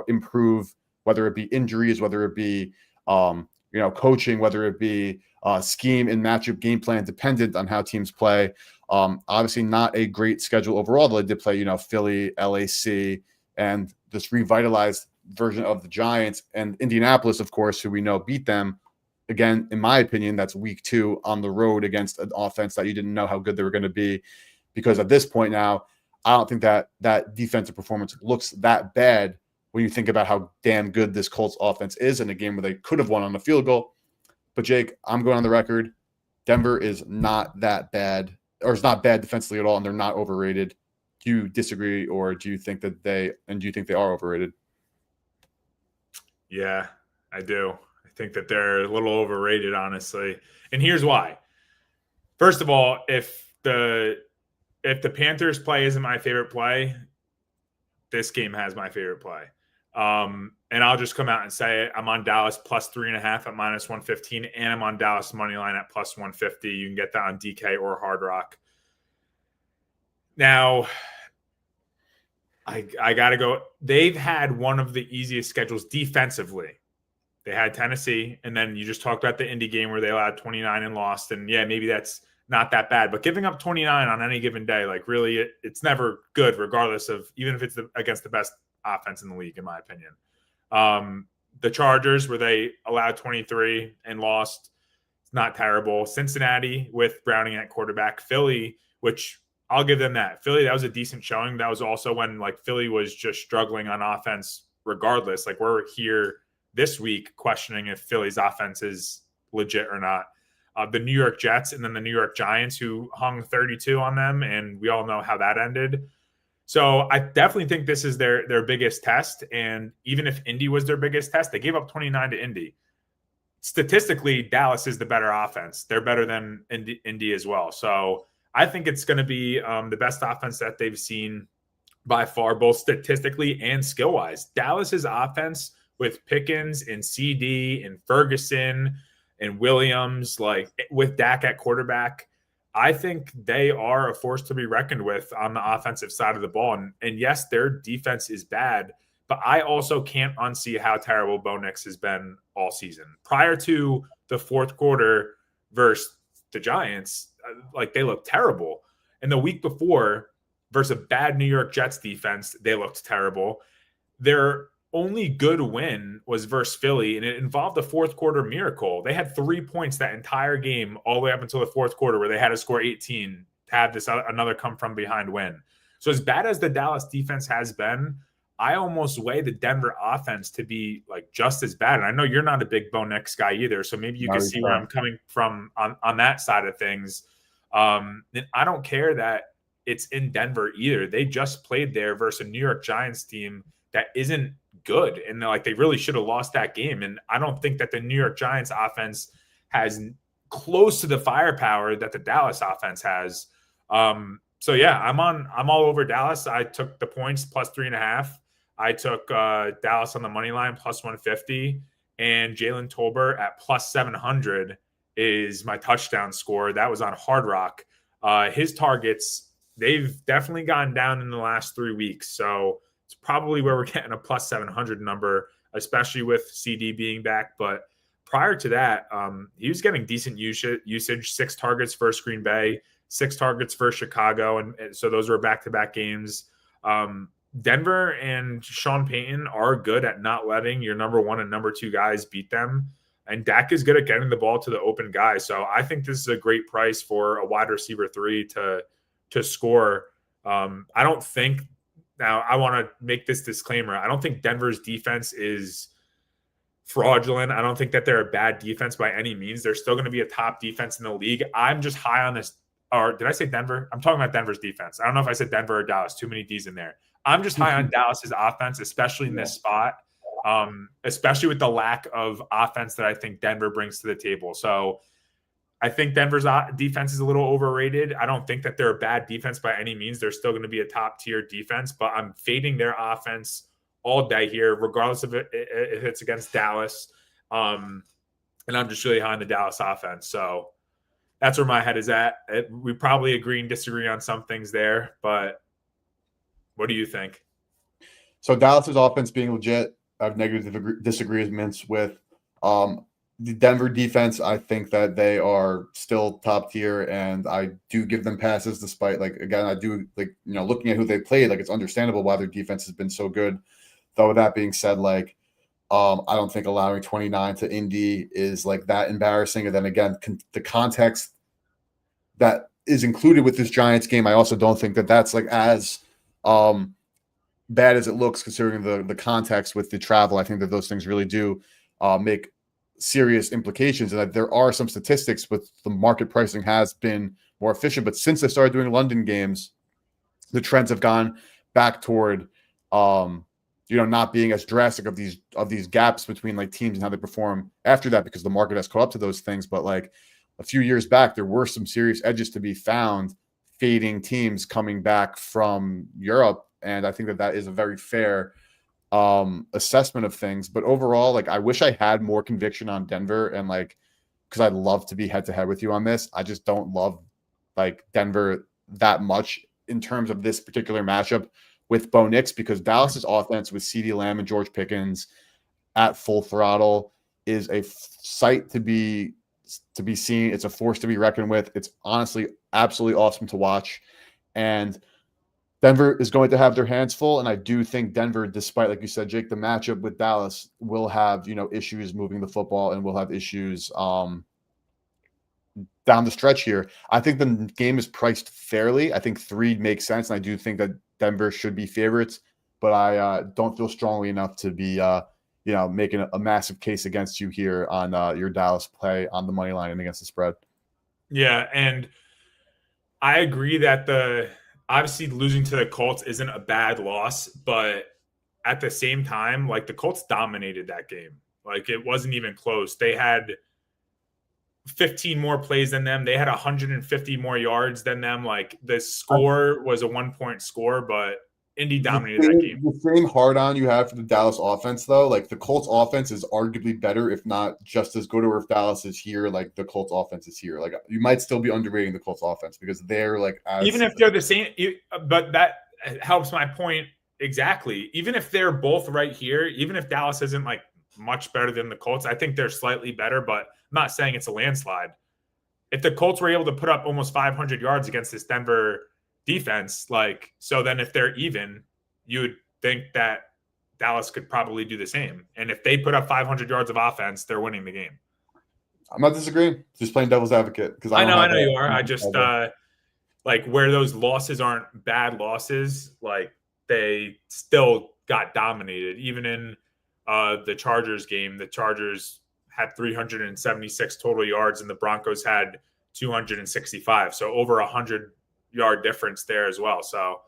improve, whether it be injuries, whether it be, coaching, whether it be scheme and matchup game plan dependent on how teams play. Obviously not a great schedule overall, though they did play, Philly, LAC, and this revitalized version of the Giants and Indianapolis, of course, who we know beat them. Again, in my opinion, that's week 2 on the road against an offense that you didn't know how good they were going to be. Because at this point now, I don't think that defensive performance looks that bad when you think about how damn good this Colts offense is in a game where they could have won on a field goal. But Jake, I'm going on the record. Denver is not that bad, or is not bad defensively at all, and they're not overrated. Do you disagree, or do you think that they are overrated? Yeah, I do. I think that they're a little overrated, honestly. And here's why. First of all, if the Panthers play isn't my favorite play, this game has my favorite play. And I'll just come out and say it. I'm on Dallas plus 3.5 at -115, and I'm on Dallas money line at plus 150. You can get that on DK or Hard Rock. Now, I got to go. They've had one of the easiest schedules defensively. They had Tennessee, and then you just talked about the Indy game where they allowed 29 and lost. And yeah, maybe that's not that bad, but giving up 29 on any given day, like really, it's never good, regardless of even if it's against the best offense in the league, in my opinion. The Chargers, where they allowed 23 and lost, it's not terrible. Cincinnati with Browning at quarterback. Philly, which I'll give them that. Philly, that was a decent showing. That was also when Philly was just struggling on offense regardless. We're here this week questioning if Philly's offense is legit or not. The New York Jets and then the New York Giants, who hung 32 on them, and we all know how that ended. So I definitely think this is their biggest test. And even if Indy was their biggest test, they gave up 29 to Indy. Statistically, Dallas is the better offense. They're better than Indy as well. So I think it's going to be the best offense that they've seen by far, both statistically and skill-wise. Dallas's offense with Pickens and CD and Ferguson and Williams, with Dak at quarterback, I think they are a force to be reckoned with on the offensive side of the ball. And yes, their defense is bad, but I also can't unsee how terrible Bo Nix has been all season. Prior to the fourth quarter versus the Giants, they looked terrible. And the week before versus a bad New York Jets defense, they looked terrible. Their only good win was versus Philly, and it involved a fourth quarter miracle. They had 3 points that entire game all the way up until the fourth quarter, where they had to score 18 to have this another come from behind win. So as bad as the Dallas defense has been, I almost weigh the Denver offense to be just as bad. And I know you're not a big Bo Nix guy either, so maybe you can see where I'm coming from on that side of things. And I don't care that it's in Denver either. They just played there versus a New York Giants team that isn't good, and they really should have lost that game. And I don't think that the New York Giants offense has close to the firepower that the Dallas offense has. So yeah, I'm all over Dallas. I took the points plus 3.5. I took Dallas on the money line plus 150, and Jalen Tolbert at plus 700 is my touchdown score. That was on Hard Rock. His targets, they've definitely gone down in the last 3 weeks. So it's probably where we're getting a plus 700 number, especially with CD being back. But prior to that, he was getting decent usage, 6 targets versus Green Bay, 6 targets versus Chicago. And so those were back-to-back games. Denver and Sean Payton are good at not letting your number 1 and number 2 guys beat them. And Dak is good at getting the ball to the open guy. So I think this is a great price for a wide receiver 3 to score. I don't think – now I want to make this disclaimer. I don't think Denver's defense is fraudulent. I don't think that they're a bad defense by any means. They're still going to be a top defense in the league. I'm just high on this. Or did I say Denver? I'm talking about Denver's defense. I don't know if I said Denver or Dallas. Too many D's in there. I'm just high on Dallas's offense, especially in this spot, especially with the lack of offense that I think Denver brings to the table. So I think Denver's defense is a little overrated. I don't think that they're a bad defense by any means. They're still going to be a top-tier defense, but I'm fading their offense all day here, regardless of if it's against Dallas. And I'm just really high on the Dallas offense. So that's where my head is at. We probably agree and disagree on some things there, but what do you think? So Dallas's offense being legit, I have negative disagreements with. The Denver defense, I think that they are still top tier, and I do give them passes despite, like, again, I do, like, you know, looking at who they played, like, it's understandable why their defense has been so good. Though with that being said, like, I don't think allowing 29 to Indy is like that embarrassing. And then again, the context that is included with this Giants game, I also don't think that that's like as bad as it looks considering the context with the travel. I think that those things really do make serious implications, and that there are some statistics with the market pricing has been more efficient. But since they started doing London games, the trends have gone back toward not being as drastic of these gaps between like teams and how they perform after that, because the market has caught up to those things. But like a few years back, there were some serious edges to be found fading teams coming back from Europe, and I think that that is a very fair assessment of things. But overall, like, I wish I had more conviction on Denver, and like, because I'd love to be head to head with you on this, I just don't love like Denver that much in terms of this particular matchup with Bo Nix, because Dallas's offense with CeeDee Lamb and George Pickens at full throttle is a sight to be seen. It's a force to be reckoned with. It's honestly absolutely awesome to watch, and Denver is going to have their hands full. And I do think Denver, despite, like you said, Jake, the matchup with Dallas, will have, issues moving the football, and will have issues down the stretch here. I think the game is priced fairly. I think 3 makes sense, and I do think that Denver should be favorites, but I don't feel strongly enough to be, making a massive case against you here on your Dallas play on the money line and against the spread. Yeah, and I agree that obviously losing to the Colts isn't a bad loss, but at the same time, like, the Colts dominated that game. Like, it wasn't even close. They had 15 more plays than them. They had 150 more yards than them. Like, the score was a 1-point score, but Indy dominated that game. The same hard on you have for the Dallas offense, though, like, the Colts offense is arguably better, if not just as good, or if Dallas is here, like, the Colts offense is here. Like, you might still be underrating the Colts offense because they're like, even if they're the same, but that helps my point exactly. Even if they're both right here, even if Dallas isn't like much better than the Colts, I think they're slightly better, but I'm not saying it's a landslide. If the Colts were able to put up almost 500 yards against this Denver defense, like, so then if they're even, you would think that Dallas could probably do the same. And if they put up 500 yards of offense, they're winning the game. I'm not disagreeing. Just playing devil's advocate, because I know you are. I just like, where those losses aren't bad losses, like, they still got dominated. Even in the Chargers game, the Chargers had 376 total yards and the Broncos had 265. So over 100-yard difference there as well. So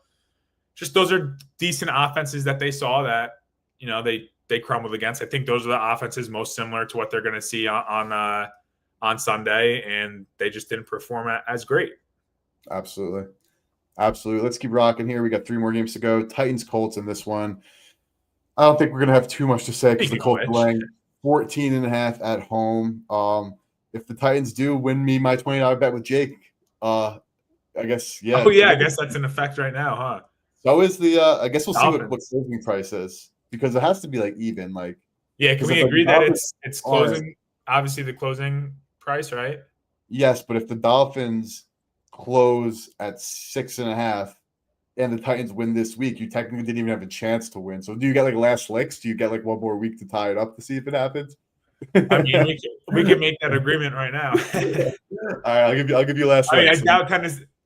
just those are decent offenses that they saw that, they crumbled against. I think those are the offenses most similar to what they're going to see on Sunday, and they just didn't perform as great. Absolutely. Let's keep rocking here. We got 3 more games to go. Titans, Colts in this one. I don't think we're gonna have too much to say because the Speaking of Colts are which, laying 14.5 at home. If the Titans do win me my $20 bet with Jake, I guess oh it's a yeah, I win. guess that's in effect right now, huh? So is the I guess we'll see what Dolphins. closing price is because it has to be like even, like Yeah, can because we if like the agree that Dolphins it's aren't, closing? Obviously, the closing price, right? yes, but if the Dolphins close at 6.5 and the Titans win this week, you technically didn't even have a chance to win. So do you get like last licks? Do you get like one more week to tie it up to see if it happens? I mean, we can make that agreement right now. All right, I'll give you last I mean, licks.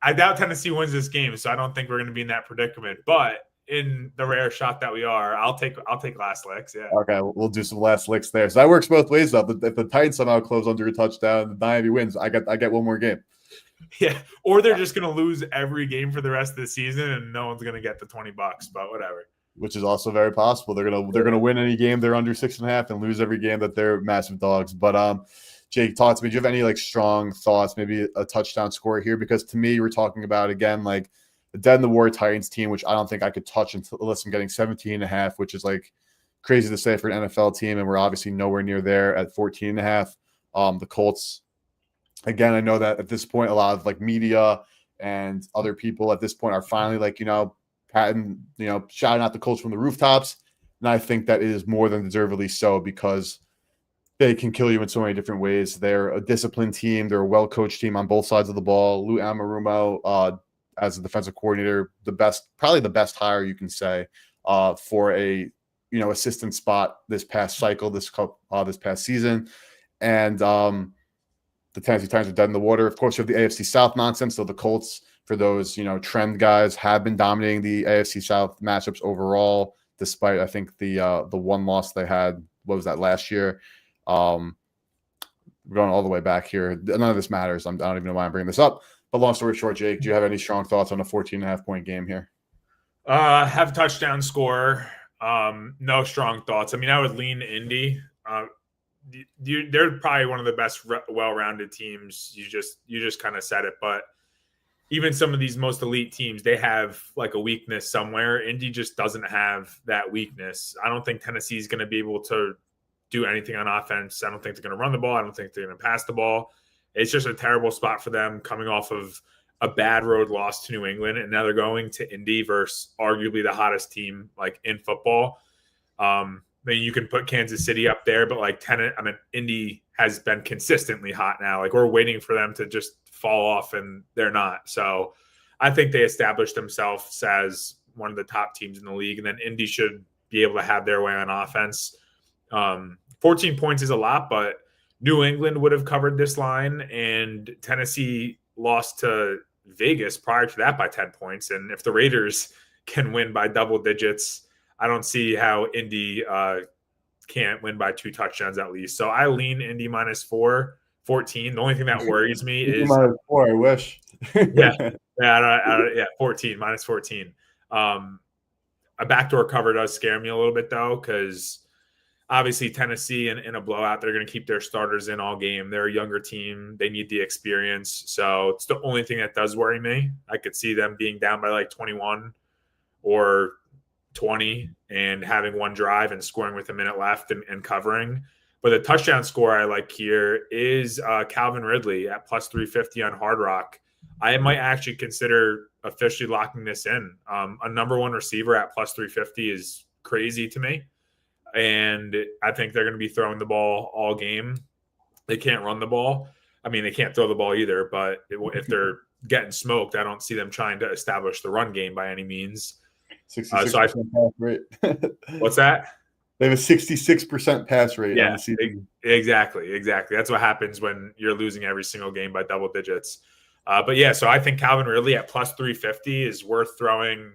I doubt Tennessee wins this game, so I don't think we're going to be in that predicament. But in the rare shot that we are, I'll take last licks. Yeah, Okay, we'll do some last licks there. So that works both ways though. If the Titans somehow close under a touchdown, the Miami wins, I get one more game. yeah. Or they're just going to lose every game for the rest of the season, and no one's going to get the $20. But whatever. Which is also very possible. They're gonna win any game they're under 6.5 and lose every game that they're massive dogs. But Jake, talk to me. Do you have any like strong thoughts? Maybe a touchdown score here? Because to me, we're talking about again like the dead in the war Titans team, which I don't think I could touch unless I'm getting 17.5, which is like crazy to say for an NFL team, and we're obviously nowhere near there at 14.5. The Colts, again, I know that at this point, a lot of like media and other people at this point are finally like, patting, shouting out the Colts from the rooftops. And I think that it is more than deservedly so because they can kill you in so many different ways. They're a disciplined team. They're a well-coached team on both sides of the ball. Lou Anarumo, as a defensive coordinator, probably the best hire you can say for a, assistant spot this past cycle, this past season. And the Tennessee Titans are dead in the water. Of course, you have the AFC South nonsense. So the Colts, for those, trend guys, have been dominating the AFC South matchups overall, despite, I think, the one loss they had, what was that, last year? We're going all the way back here. None of this matters. I don't even know why I'm bringing this up. But long story short, Jake, do you have any strong thoughts on a 14.5-point game here? Have a touchdown score. No strong thoughts. I mean, I would lean Indy. They're probably one of the best well-rounded teams. You just kind of said it, but even some of these most elite teams, they have like a weakness somewhere. Indy just doesn't have that weakness. I don't think Tennessee is going to be able to do anything on offense. I don't think they're going to run the ball. I don't think they're going to pass the ball. It's just a terrible spot for them coming off of a bad road loss to New England, and now they're going to Indy versus arguably the hottest team like in football. I mean, you can put Kansas City up there, but like Indy has been consistently hot now. Like we're waiting for them to just fall off, and they're not. So I think they established themselves as one of the top teams in the league, and then Indy should be able to have their way on offense. 14 points is a lot, but New England would have covered this line, and Tennessee lost to Vegas prior to that by 10 points. And if the Raiders can win by double digits, I don't see how Indy can't win by 2 touchdowns at least. So I lean Indy minus 14. The only thing that worries me is minus 4. I wish. yeah, 14 minus 14. A backdoor cover does scare me a little bit though, because obviously Tennessee in a blowout, they're going to keep their starters in all game. They're a younger team. They need the experience. So it's the only thing that does worry me. I could see them being down by like 21 or 20 and having one drive and scoring with a minute left and covering. But the touchdown score I like here is Calvin Ridley at plus 350 on Hard Rock. I might actually consider officially locking this in. A number one receiver at plus 350 is crazy to me. And I think they're going to be throwing the ball all game. They can't run the ball. I mean, they can't throw the ball either, but if they're getting smoked, I don't see them trying to establish the run game by any means. 66% pass rate. What's that? They have a 66% pass rate on Yeah, the season. Exactly. That's what happens when you're losing every single game by double digits. But yeah, so I think Calvin Ridley at plus 350 is worth throwing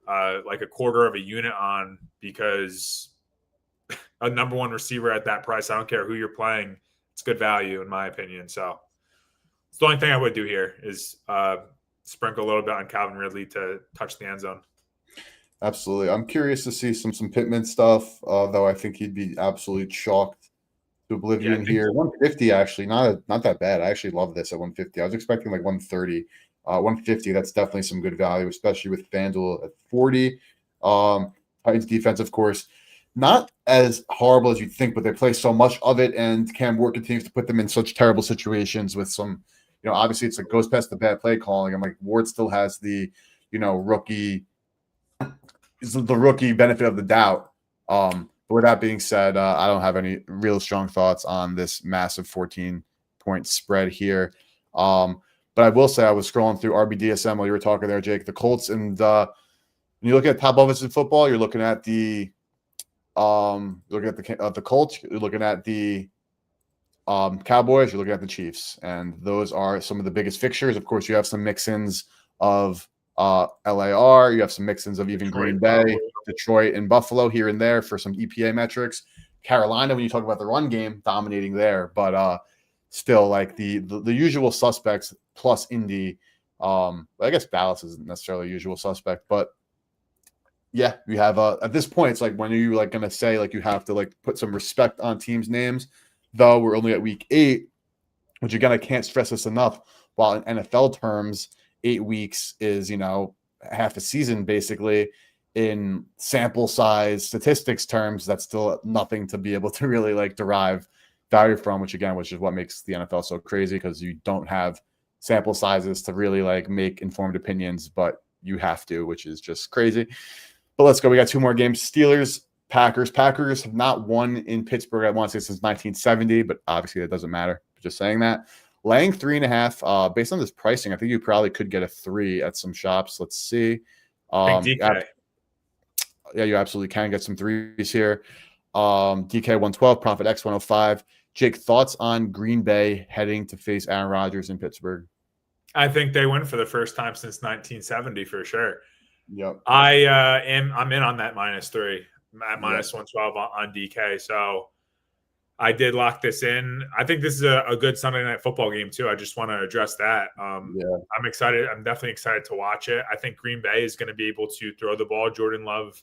like a quarter of a unit on, because a number one receiver at that price, I don't care who you're playing, it's good value in my opinion. So it's the only thing I would do here is sprinkle a little bit on Calvin Ridley to touch the end zone. Absolutely. I'm curious to see some Pittman stuff, though I think he'd be absolutely chalked to oblivion here. 150, actually, not that bad. I actually love this at 150. I was expecting like 130. 150, that's definitely some good value, especially with FanDuel at 40. Titans defense, of course, not as horrible as you'd think, but they play so much of it, and Cam Ward continues to put them in such terrible situations with some, obviously it's like goes past the bad play calling. I'm like, Ward still has the, rookie benefit of the doubt. But with that being said, I don't have any real strong thoughts on this massive 14-point spread here. But I will say I was scrolling through RBDSM while you were talking there, Jake. The Colts, and when you look at top offensive football, you're looking at the Colts, you're looking at the Cowboys, you're looking at the Chiefs, and those are some of the biggest fixtures. Of course, you have some mix-ins of LAR, you have some mix-ins of even Green Bay, Detroit, and Buffalo here and there for some EPA metrics. Carolina, when you talk about the run game, dominating there, but still like the usual suspects plus Indy. I guess Dallas isn't necessarily a usual suspect, but yeah, we have at this point, it's like, when are you like going to say like you have to like put some respect on teams' names? Though we're only at week 8, which again, I can't stress this enough. While in NFL terms, 8 weeks is, half a season basically. In sample size statistics terms, that's still nothing to be able to really like derive value from, which is what makes the NFL so crazy, because you don't have sample sizes to really like make informed opinions, but you have to, which is just crazy. But let's go. We got 2 more games. Steelers, Packers. Packers have not won in Pittsburgh, I want to say, since 1970, but obviously that doesn't matter. Just saying that. Laying 3.5, based on this pricing, I think you probably could get a 3 at some shops. Let's see. DK. Yeah, you absolutely can get some 3s here. DK 112, Profit X 105. Jake, thoughts on Green Bay heading to face Aaron Rodgers in Pittsburgh? I think they win for the first time since 1970 for sure. Yep. I'm in on that -3 at -112 on DK. So I did lock this in. I think this is a good Sunday night football game too. I just want to address that. I'm excited. I'm definitely excited to watch it. I think Green Bay is going to be able to throw the ball. Jordan Love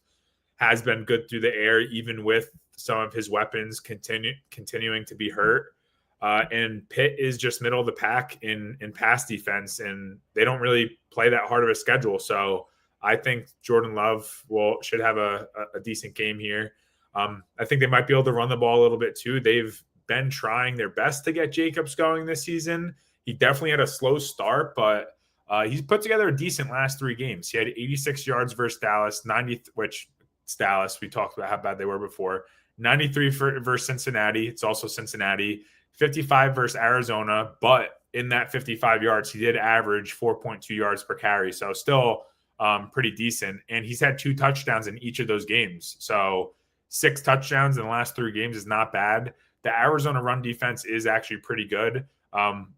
has been good through the air, even with some of his weapons continuing to be hurt. And Pitt is just middle of the pack in pass defense, and they don't really play that hard of a schedule. So I think Jordan Love should have a decent game here. I think they might be able to run the ball a little bit too. They've been trying their best to get Jacobs going this season. He definitely had a slow start, but he's put together a decent last 3 games. He had 86 yards versus Dallas, 90, which it's Dallas. We talked about how bad they were before. 93 versus Cincinnati. It's also Cincinnati. 55 versus Arizona, but in that 55 yards, he did average 4.2 yards per carry. So still pretty decent. And he's had 2 touchdowns in each of those games. So 6 touchdowns in the last 3 games is not bad. The Arizona run defense is actually pretty good.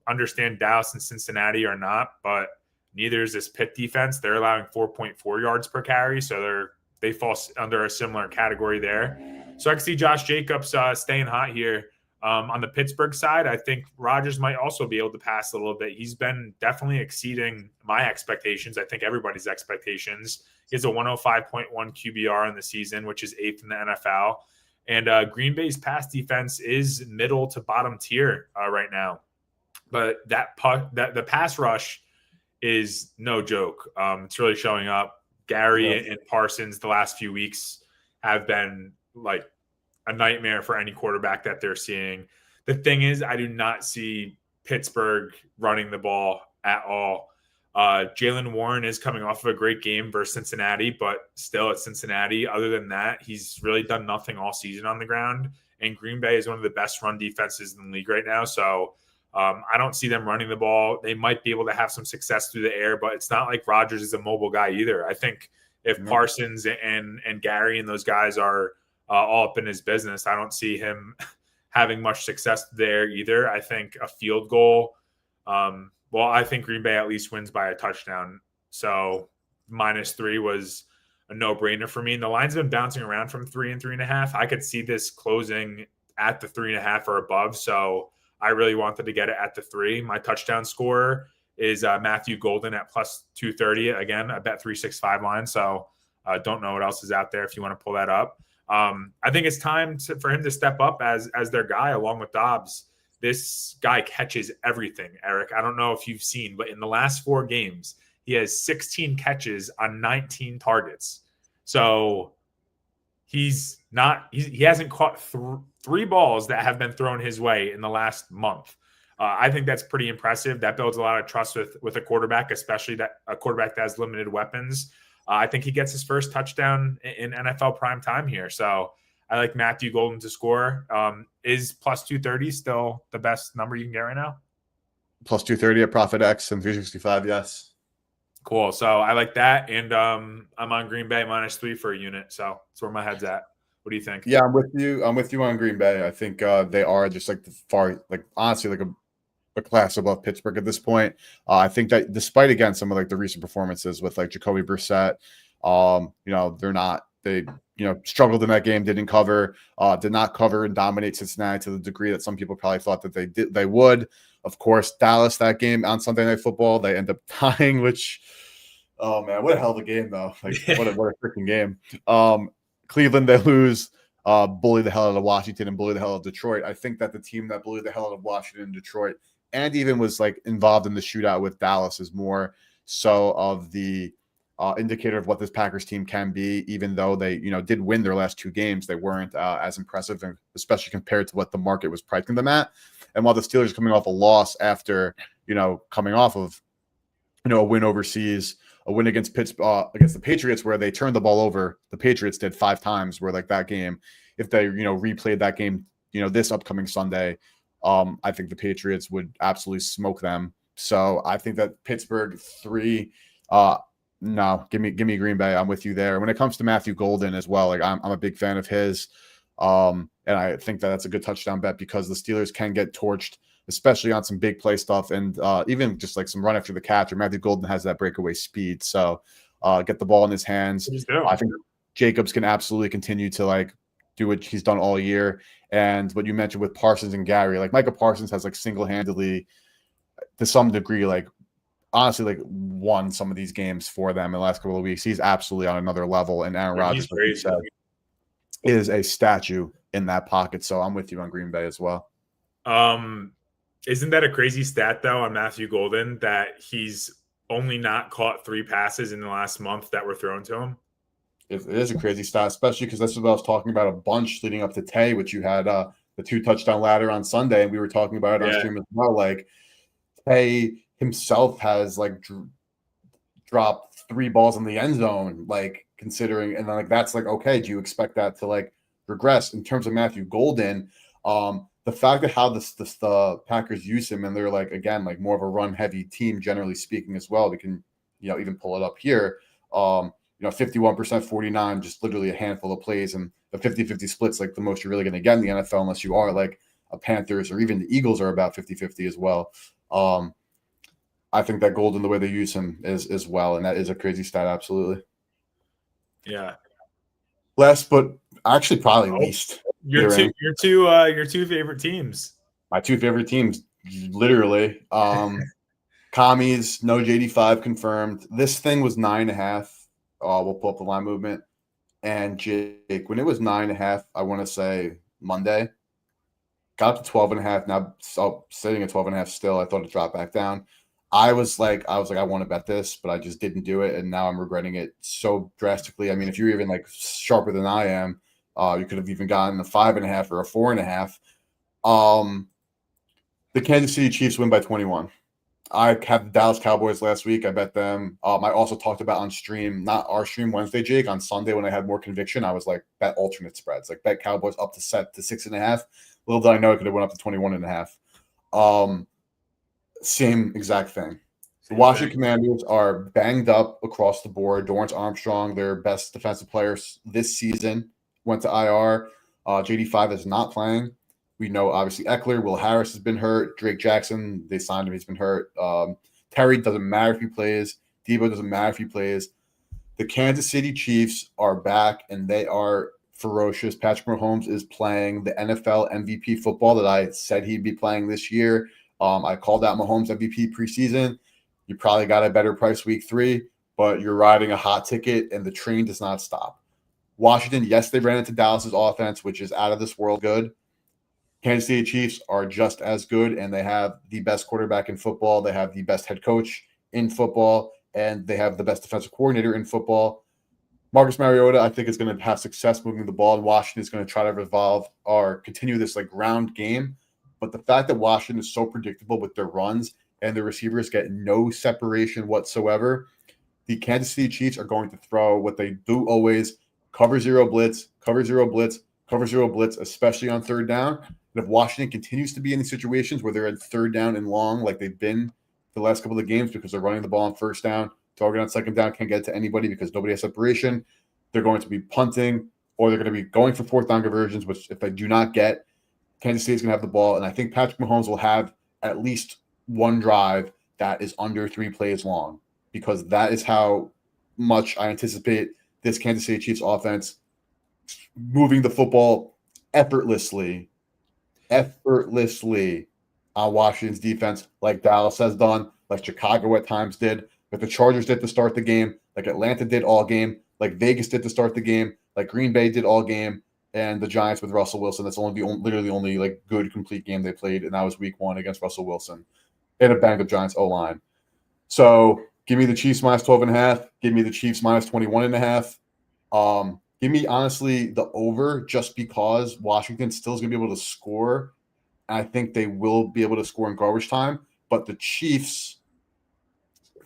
Understand Dallas and Cincinnati are not, but neither is this Pitt defense. They're allowing 4.4 yards per carry. So they fall under a similar category there. So I can see Josh Jacobs staying hot here. On the Pittsburgh side, I think Rodgers might also be able to pass a little bit. He's been definitely exceeding my expectations. I think everybody's expectations. He has a 105.1 QBR in the season, which is 8th in the NFL. And Green Bay's pass defense is middle to bottom tier right now. But the pass rush is no joke. It's really showing up. Gary and Parsons the last few weeks have been like a nightmare for any quarterback that they're seeing. The thing is, I do not see Pittsburgh running the ball at all. Jaylen Warren is coming off of a great game versus Cincinnati, but still at Cincinnati. Other than that, he's really done nothing all season on the ground. And Green Bay is one of the best run defenses in the league right now. So I don't see them running the ball. They might be able to have some success through the air, but it's not like Rodgers is a mobile guy either. I think if Parsons and Gary and those guys are all up in his business, I don't see him having much success there either. I think a field goal, I think Green Bay at least wins by a touchdown. So -3 was a no-brainer for me. And the line's been bouncing around from 3 and 3.5. I could see this closing at the 3.5 or above. So I really wanted to get it at the 3. My touchdown scorer is Matthew Golden at +230. Again, a Bet365 line. So don't know what else is out there if you want to pull that up. I think it's time for him to step up as their guy along with Dobbs. This guy catches everything, Eric. I don't know if you've seen, but in the last 4 games, he has 16 catches on 19 targets. So He's not. He hasn't caught three balls that have been thrown his way in the last month. I think that's pretty impressive. That builds a lot of trust with a quarterback, especially that a quarterback that has limited weapons. I think he gets his first touchdown in NFL prime time here. So I like Matthew Golden to score. Is plus 230 still the best number you can get right now? Plus 230 at Profit X and 365. Yes. Cool. So I like that. And I'm on Green Bay -3 for a unit. So that's where my head's at. What do you think? Yeah, I'm with you. I'm with you on Green Bay. I think they are just like honestly, like a class above Pittsburgh at this point. I think that despite, again, some of like the recent performances with like Jacoby Brissett, they struggled in that game, did not cover and dominate Cincinnati to the degree that some people probably thought that they would. Of course, Dallas, that game on Sunday Night Football, they end up tying, which, oh man, what a hell of a game though. Like what a freaking game. Cleveland, they lose, bully the hell out of Washington and bully the hell out of Detroit. I think that the team that bullied the hell out of Washington and Detroit and even was like involved in the shootout with Dallas is more so of the indicator of what this Packers team can be. Even though they, did win their last two games, they weren't as impressive, especially compared to what the market was pricing them at. And while the Steelers are coming off a loss after, coming off of, a win overseas, a win against Pittsburgh, against the Patriots, where they turned the ball over. The Patriots did 5 times. Where like that game, if they replayed that game, this upcoming Sunday, I think the Patriots would absolutely smoke them. So I think that Pittsburgh 3. No, give me Green Bay. I'm with you there. When it comes to Matthew Golden as well, like I'm a big fan of his, and I think that that's a good touchdown bet because the Steelers can get torched, especially on some big play stuff and even just like some run after the catch. Or Matthew Golden has that breakaway speed, so get the ball in his hands. I think Jacobs can absolutely continue to like do what he's done all year. And what you mentioned with Parsons and Gary, like Micah Parsons has like single-handedly, to some degree, like honestly, like won some of these games for them in the last couple of weeks. He's absolutely on another level. And Aaron Rodgers, like you said, is a statue in that pocket. So I'm with you on Green Bay as well. Isn't that a crazy stat though on Matthew Golden that he's only not caught 3 passes in the last month that were thrown to him? It is a crazy stat, especially because that's what I was talking about a bunch leading up to Tay, which you had the 2 touchdown ladder on Sunday, and we were talking about it on stream as well. Like Tay himself has like dropped 3 balls in the end zone, like considering, and then like that's like, okay, do you expect that to like regress? In terms of Matthew Golden, the fact that how the Packers use him, and they're like, again, like more of a run heavy team generally speaking as well. We can even pull it up here. 51%, 49, just literally a handful of plays, and the 50-50 splits like the most you're really going to get in the NFL unless you are like a Panthers or even the Eagles are about 50-50 as well. I think that Golden, the way they use him is as well, and that is a crazy stat, absolutely. Yeah. Last, but actually probably least. Your two favorite teams. My 2 favorite teams, literally. Commies, no JD5 confirmed. This thing was 9.5. We'll pull up the line movement. And Jake, when it was 9.5, I want to say Monday, got up to 12.5. Now sitting at 12.5 still. I thought it dropped back down. I was like, I want to bet this, but I just didn't do it, and now I'm regretting it so drastically. I mean, if you're even like sharper than I am, you could have even gotten a 5.5 or a 4.5. The Kansas City Chiefs win by 21. I had the Dallas Cowboys last week. I bet them. I also talked about on stream, not our stream Wednesday, Jake. On Sunday when I had more conviction, I was like, bet alternate spreads, like bet Cowboys up to 6.5. Little did I know it could have went up to 21.5. Same exact thing. The Washington Commanders are banged up across the board. Dorrance Armstrong, their best defensive players this season, went to IR. JD5 is not playing. We know, obviously, Eckler, Will Harris has been hurt. Drake Jackson, they signed him. He's been hurt. Terry doesn't matter if he plays. Debo doesn't matter if he plays. The Kansas City Chiefs are back, and they are ferocious. Patrick Mahomes is playing the NFL MVP football that I said he'd be playing this year. I called out Mahomes MVP preseason. You probably got a better price week 3, but you're riding a hot ticket, and the train does not stop. Washington, yes, they ran into Dallas's offense, which is out of this world good. Kansas City Chiefs are just as good, and they have the best quarterback in football. They have the best head coach in football, and they have the best defensive coordinator in football. Marcus Mariota, I think, is going to have success moving the ball, and Washington is going to try to revolve or continue this like ground game. But the fact that Washington is so predictable with their runs and the receivers get no separation whatsoever, the Kansas City Chiefs are going to throw what they do always: cover zero blitz, cover zero blitz, cover zero blitz, especially on third down. And if Washington continues to be in these situations where they're at third down and long, like they've been the last couple of games because they're running the ball on first down, target on second down, can't get it to anybody because nobody has separation, they're going to be punting or they're going to be going for fourth down conversions, which if they do not get, Kansas City is going to have the ball. And I think Patrick Mahomes will have at least one drive that is under 3 plays long, because that is how much I anticipate this Kansas City Chiefs offense moving the football effortlessly on Washington's defense, like Dallas has done, like Chicago at times did, like the Chargers did to start the game, like Atlanta did all game, like Vegas did to start the game, like Green Bay did all game, and the Giants with Russell Wilson. That's literally the only like good complete game they played, and that was Week 1 against Russell Wilson and a banged up Giants O-line. So give me the Chiefs minus 12.5. Give me the Chiefs minus 21.5. Give me, honestly, the over, just because Washington still is going to be able to score. I think they will be able to score in garbage time. But the Chiefs,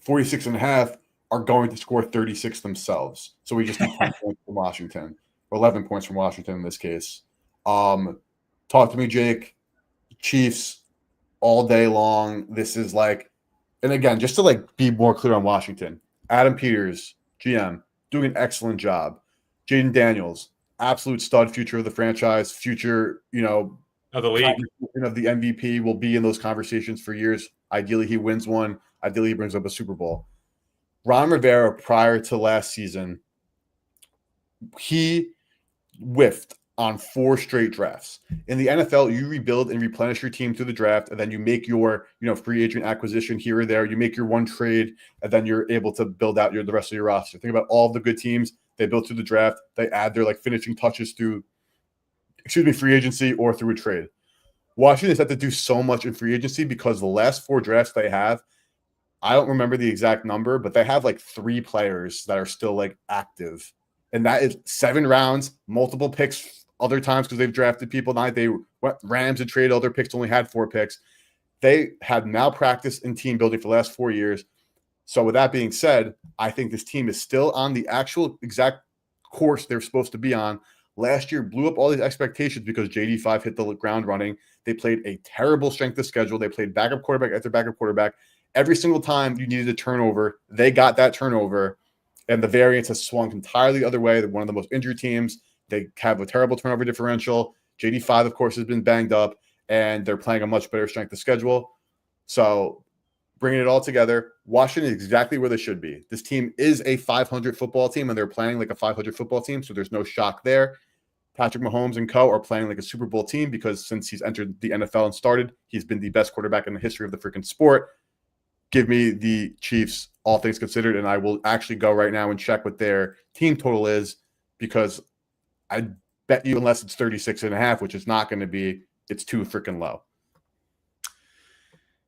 46.5, are going to score 36 themselves. So we just need 10 points from Washington, or 11 points from Washington in this case. Talk to me, Jake. Chiefs all day long. This is like, and again, just to like be more clear on Washington, Adam Peters, GM, doing an excellent job. Jaden Daniels, absolute stud, future of the franchise, future, of the league, of the MVP, will be in those conversations for years. Ideally, he wins one. Ideally, he brings up a Super Bowl. Ron Rivera, prior to last season, he whiffed on 4 straight drafts. In the NFL, you rebuild and replenish your team through the draft, and then you make your, free agent acquisition here or there. You make your one trade, and then you're able to build out the rest of your roster. Think about all the good teams they built through the draft. They add their finishing touches through, free agency or through a trade. Washington has had to do so much in free agency because the last 4 drafts they have, I don't remember the exact number, but they have 3 players that are still active. And that is 7 rounds, multiple picks other times because they've drafted people. Now they went Rams and traded other picks, only had 4 picks. They had malpractice in team building for the last 4 years. So with that being said, I think this team is still on the actual exact course they're supposed to be on. Last year blew up all these expectations because JD5 hit the ground running. They played a terrible strength of schedule. They played backup quarterback after backup quarterback. Every single time you needed a turnover, they got that turnover. And the variance has swung entirely the other way. They're one of the most injured teams. They have a terrible turnover differential. JD5, of course, has been banged up, and they're playing a much better strength of schedule. So bringing it all together, Washington is exactly where they should be. This team is a 500 football team, and they're playing like a 500 football team, so there's no shock there. Patrick Mahomes and co. are playing like a Super Bowl team because since he's entered the NFL and started, he's been the best quarterback in the history of the freaking sport. Give me the Chiefs, all things considered, and I will actually go right now and check what their team total is, because I bet you, unless it's 36.5, which is not going to be, it's too freaking low.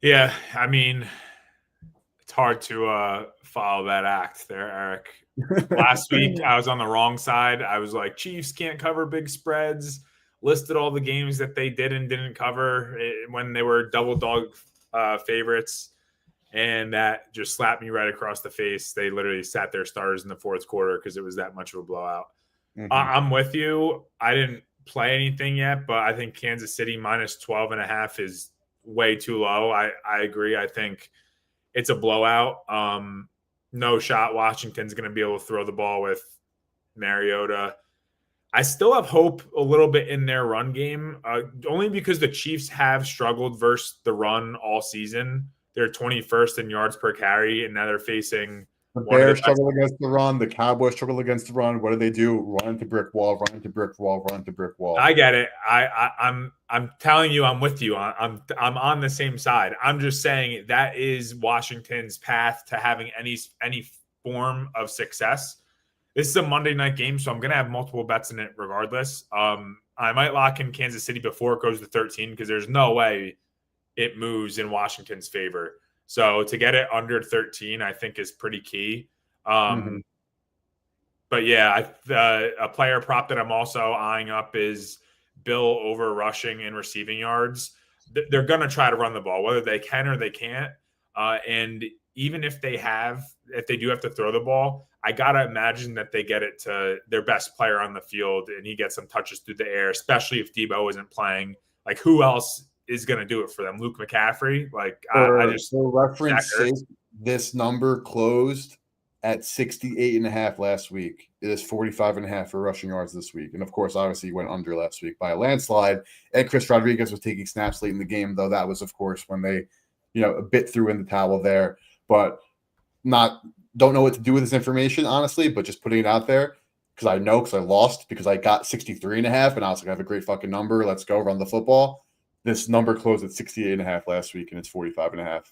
Yeah, I mean, it's hard to follow that act there, Eric. Last week, I was on the wrong side. I was like, Chiefs can't cover big spreads, listed all the games that they did and didn't cover when they were double dog favorites. And that just slapped me right across the face. They literally sat their starters in the fourth quarter because it was that much of a blowout. Mm-hmm. I'm with you. I didn't play anything yet, but I think Kansas City minus 12.5 is way too low. I agree. I think it's a blowout. No shot Washington's going to be able to throw the ball with Mariota. I still have hope a little bit in their run game, only because the Chiefs have struggled versus the run all season. They're 21st in yards per carry, and now they're facing the Bears struggle against the run. The Cowboys struggle against the run. What do? Run into brick wall, run into brick wall, run into brick wall. I get it. I'm telling you, I'm with you. I'm on the same side. I'm just saying that is Washington's path to having any form of success. This is a Monday night game, so I'm going to have multiple bets in it regardless. I might lock in Kansas City before it goes to 13 because there's no way it moves in Washington's favor. So to get it under 13, I think is pretty key. But yeah, a player prop that I'm also eyeing up is Bill over rushing and receiving yards. They're going to try to run the ball, whether they can or they can't. And even if they do have to throw the ball, I got to imagine that they get it to their best player on the field and he gets some touches through the air, especially if Debo isn't playing. Like, who else is going to do it for them? Luke McCaffrey? Like, I just. For reference sake, this number closed at 68.5 last week. It is 45.5 for rushing yards this week. And of course, obviously, he went under last week by a landslide. And Chris Rodriguez was taking snaps late in the game, though that was, of course, when they, a bit threw in the towel there. But don't know what to do with this information, honestly, but just putting it out there because I lost because I got 63.5 and I was like, I have a great fucking number. Let's go run the football. This number closed at 68.5 last week and it's 45.5.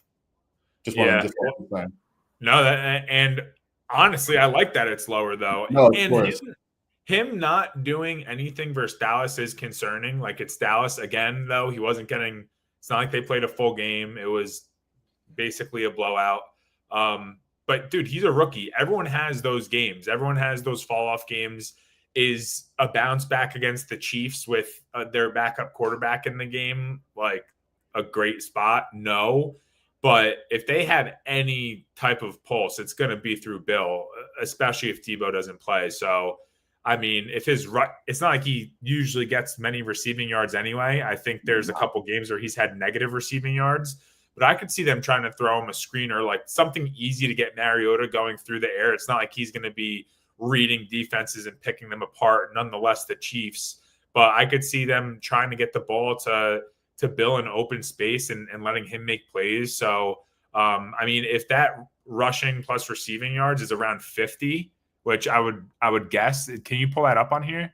No, and honestly, I like that it's lower though. No, and him not doing anything versus Dallas is concerning. Like, it's Dallas again, though. He wasn't getting. It's not like they played a full game. It was basically a blowout. But dude, he's a rookie. Everyone has those games. Everyone has those fall off games. Is a bounce back against the Chiefs with their backup quarterback in the game like a great spot? No. But if they have any type of pulse, it's going to be through Bill, especially if Debo doesn't play. So, I mean, it's not like he usually gets many receiving yards anyway. I think there's a couple games where he's had negative receiving yards, but I could see them trying to throw him a screener, like something easy to get Mariota going through the air. It's not like he's going to be reading defenses and picking them apart, nonetheless, the Chiefs. But I could see them trying to get the ball to Bill in open space and letting him make plays. So, I mean, if that rushing plus receiving yards is around 50, which I would guess. Can you pull that up on here?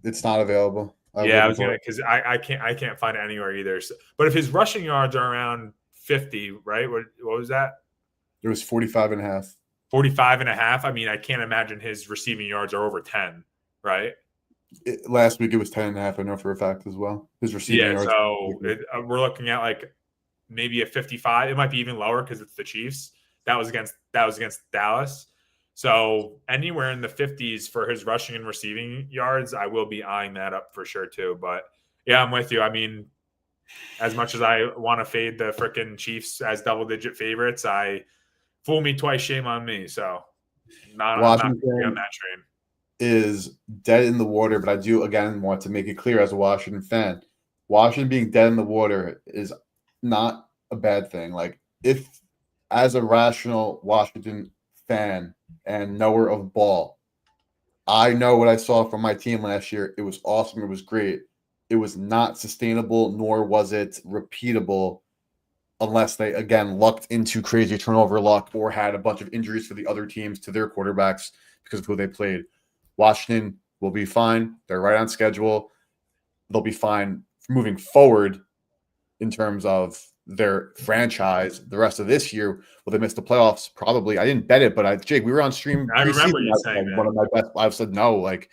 It's not available. I was gonna, because I can't find it anywhere either. So, but if his rushing yards are around 50, right? What was that? It was 45.5. 45.5. I mean, I can't imagine his receiving yards are over 10, right? Last week it was 10.5. I know for a fact as well. His receiving yards. So we're looking at like maybe a 55. It might be even lower because it's the Chiefs. That was against Dallas. So anywhere in the 50s for his rushing and receiving yards, I will be eyeing that up for sure too. But yeah, I'm with you. I mean, as much as I want to fade the freaking Chiefs as double-digit favorites, fool me twice, shame on me. So not on that train. Is dead in the water, but I do again want to make it clear as a Washington fan, Washington being dead in the water is not a bad thing. Like, if as a rational Washington fan and knower of ball, I know what I saw from my team last year. It was awesome. It was great. It was not sustainable, nor was it repeatable unless they, again, lucked into crazy turnover luck or had a bunch of injuries for the other teams to their quarterbacks because of who they played. Washington will be fine. They're right on schedule. They'll be fine moving forward in terms of their franchise the rest of this year. Will they miss the playoffs? Probably. I didn't bet it, but Jake, we were on stream. I remember you saying that. One of my best. I've said no. Like,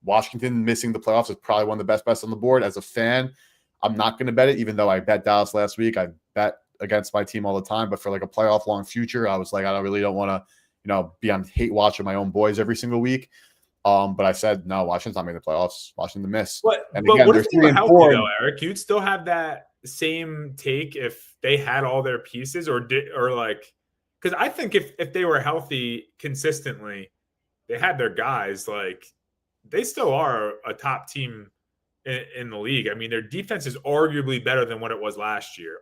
Washington missing the playoffs is probably one of the best bets on the board. As a fan, I'm not going to bet it, even though I bet Dallas last week. I bet against my team all the time, but for like a playoff long future, I was like, I don't want to, be on hate watching my own boys every single week. But I said no. Washington's not making the playoffs. Washington miss. But again, what if they were healthy, though, Eric? You'd still have that same take if they had all their pieces, because I think if they were healthy consistently, they had their guys. Like, they still are a top team in the league. I mean, their defense is arguably better than what it was last year.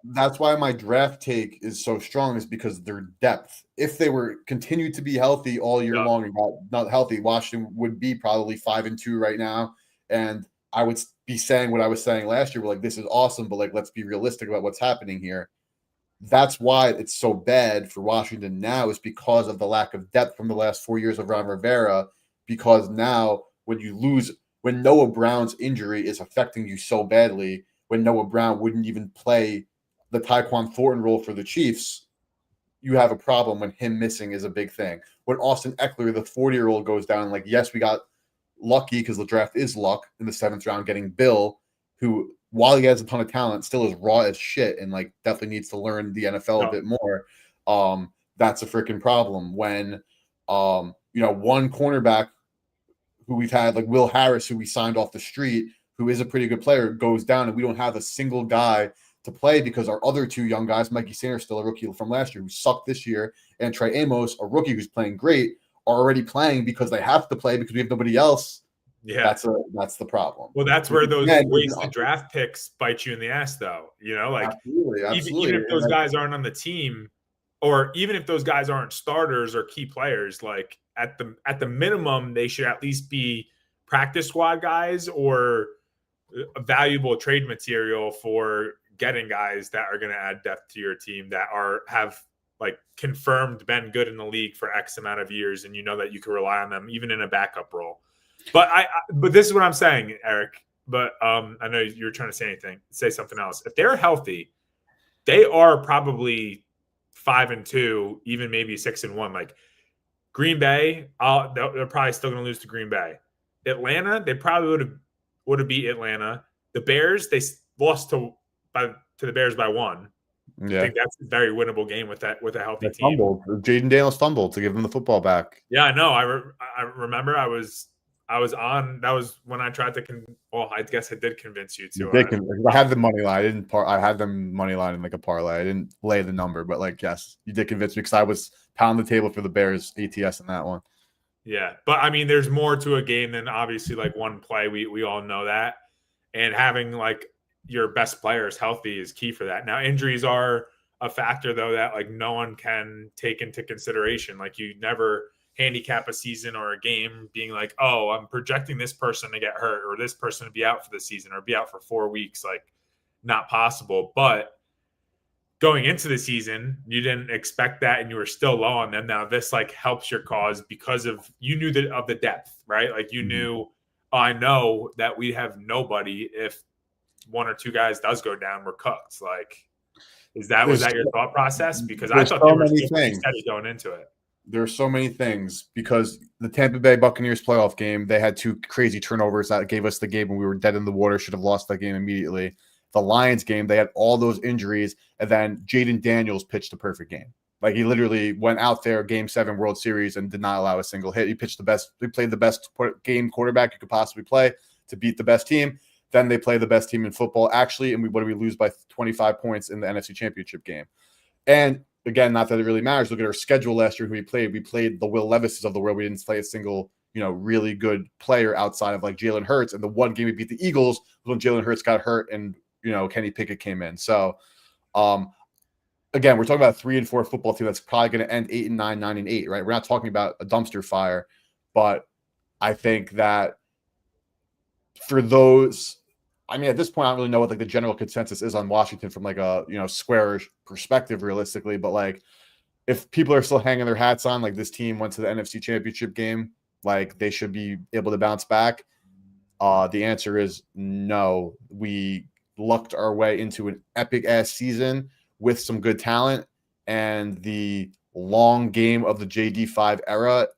That's why my draft take is so strong, is because their depth. If they were continued to be healthy all year long and not healthy, Washington would be probably 5-2 right now. And I would be saying what I was saying last year. We're like, this is awesome, but like, let's be realistic about what's happening here. That's why it's so bad for Washington now, is because of the lack of depth from the last 4 years of Ron Rivera. Because now when Noah Brown's injury is affecting you so badly, when Noah Brown wouldn't even play the Tyquan Thornton role for the Chiefs, you have a problem when him missing is a big thing. When Austin Eckler, the 40-year-old, goes down, like, yes, we got lucky because the draft is luck in the 7th round getting Bill, who, while he has a ton of talent, still is raw as shit and like definitely needs to learn the NFL a bit more. That's a freaking problem. When one cornerback who we've had, like Will Harris, who we signed off the street, who is a pretty good player, goes down, and we don't have a single guy to play because our other two young guys, Mikey Sanders, still a rookie from last year, who sucked this year, and Trey Amos, a rookie who's playing great, are already playing because they have to play because we have nobody else. Yeah, that's the problem. Well, that's where those wasted draft picks bite you in the ass, though. Absolutely. Even if those guys aren't on the team, or even if those guys aren't starters or key players, like at the minimum, they should at least be practice squad guys or a valuable trade material for getting guys that are going to add depth to your team that have like confirmed been good in the league for X amount of years, and that you can rely on them even in a backup role. But this is what I'm saying, Eric. But I know you're trying to say something else. If they're healthy, they are probably 5-2, even maybe 6-1. Like Green Bay, they're probably still going to lose to Green Bay. Atlanta, they probably would have beat Atlanta. The Bears, they lost to the Bears by 1. Yeah. I think that's a very winnable game with a healthy team. Jaden Daniels fumbled to give them the football back. Yeah, I know. I remember I was on. That was when I tried to. I guess I did convince you to. I had the money line. I had them money line in like a parlay. I didn't lay the number, but yes, you did convince me because I was pounding the table for the Bears ATS in that one. Yeah, but I mean, there's more to a game than obviously like one play. We all know that, and having like your best players healthy is key for that. Now, injuries are a factor though that like no one can take into consideration. Like you never handicap a season or a game being like, oh, I'm projecting this person to get hurt or this person to be out for the season or be out for 4 weeks. Like not possible. But going into the season, you didn't expect that and you were still low on them. Now this like helps your cause because you knew of the depth, right? Like you knew, I know that we have nobody. If 1 or 2 guys does go down, we're cooked. Like, was that your thought process? Because I thought they were steady going into it. There are so many things because the Tampa Bay Buccaneers playoff game, they had 2 crazy turnovers that gave us the game when we were dead in the water, should have lost that game immediately. The Lions game, they had all those injuries, and then Jaden Daniels pitched a perfect game. Like he literally went out there, Game 7 World Series, and did not allow a single hit. He pitched he played the best game quarterback you could possibly play to beat the best team. Then they play the best team in football, actually, and what did we lose by 25 points in the NFC Championship game? And again, not that it really matters. Look at our schedule last year who we played. We played the Will Levises of the world. We didn't play a single, really good player outside of like Jalen Hurts. And the one game we beat the Eagles was when Jalen Hurts got hurt and, Kenny Pickett came in. So, again, we're talking about a 3-4 football team that's probably going to end 8-9, 9-8, right? We're not talking about a dumpster fire, but I think that for those, at this point, I don't really know what like the general consensus is on Washington from like a squarish perspective, realistically. But like, if people are still hanging their hats on like this team went to the NFC Championship game, like they should be able to bounce back. The answer is no. We lucked our way into an epic ass season with some good talent, and the long game of the JD5 era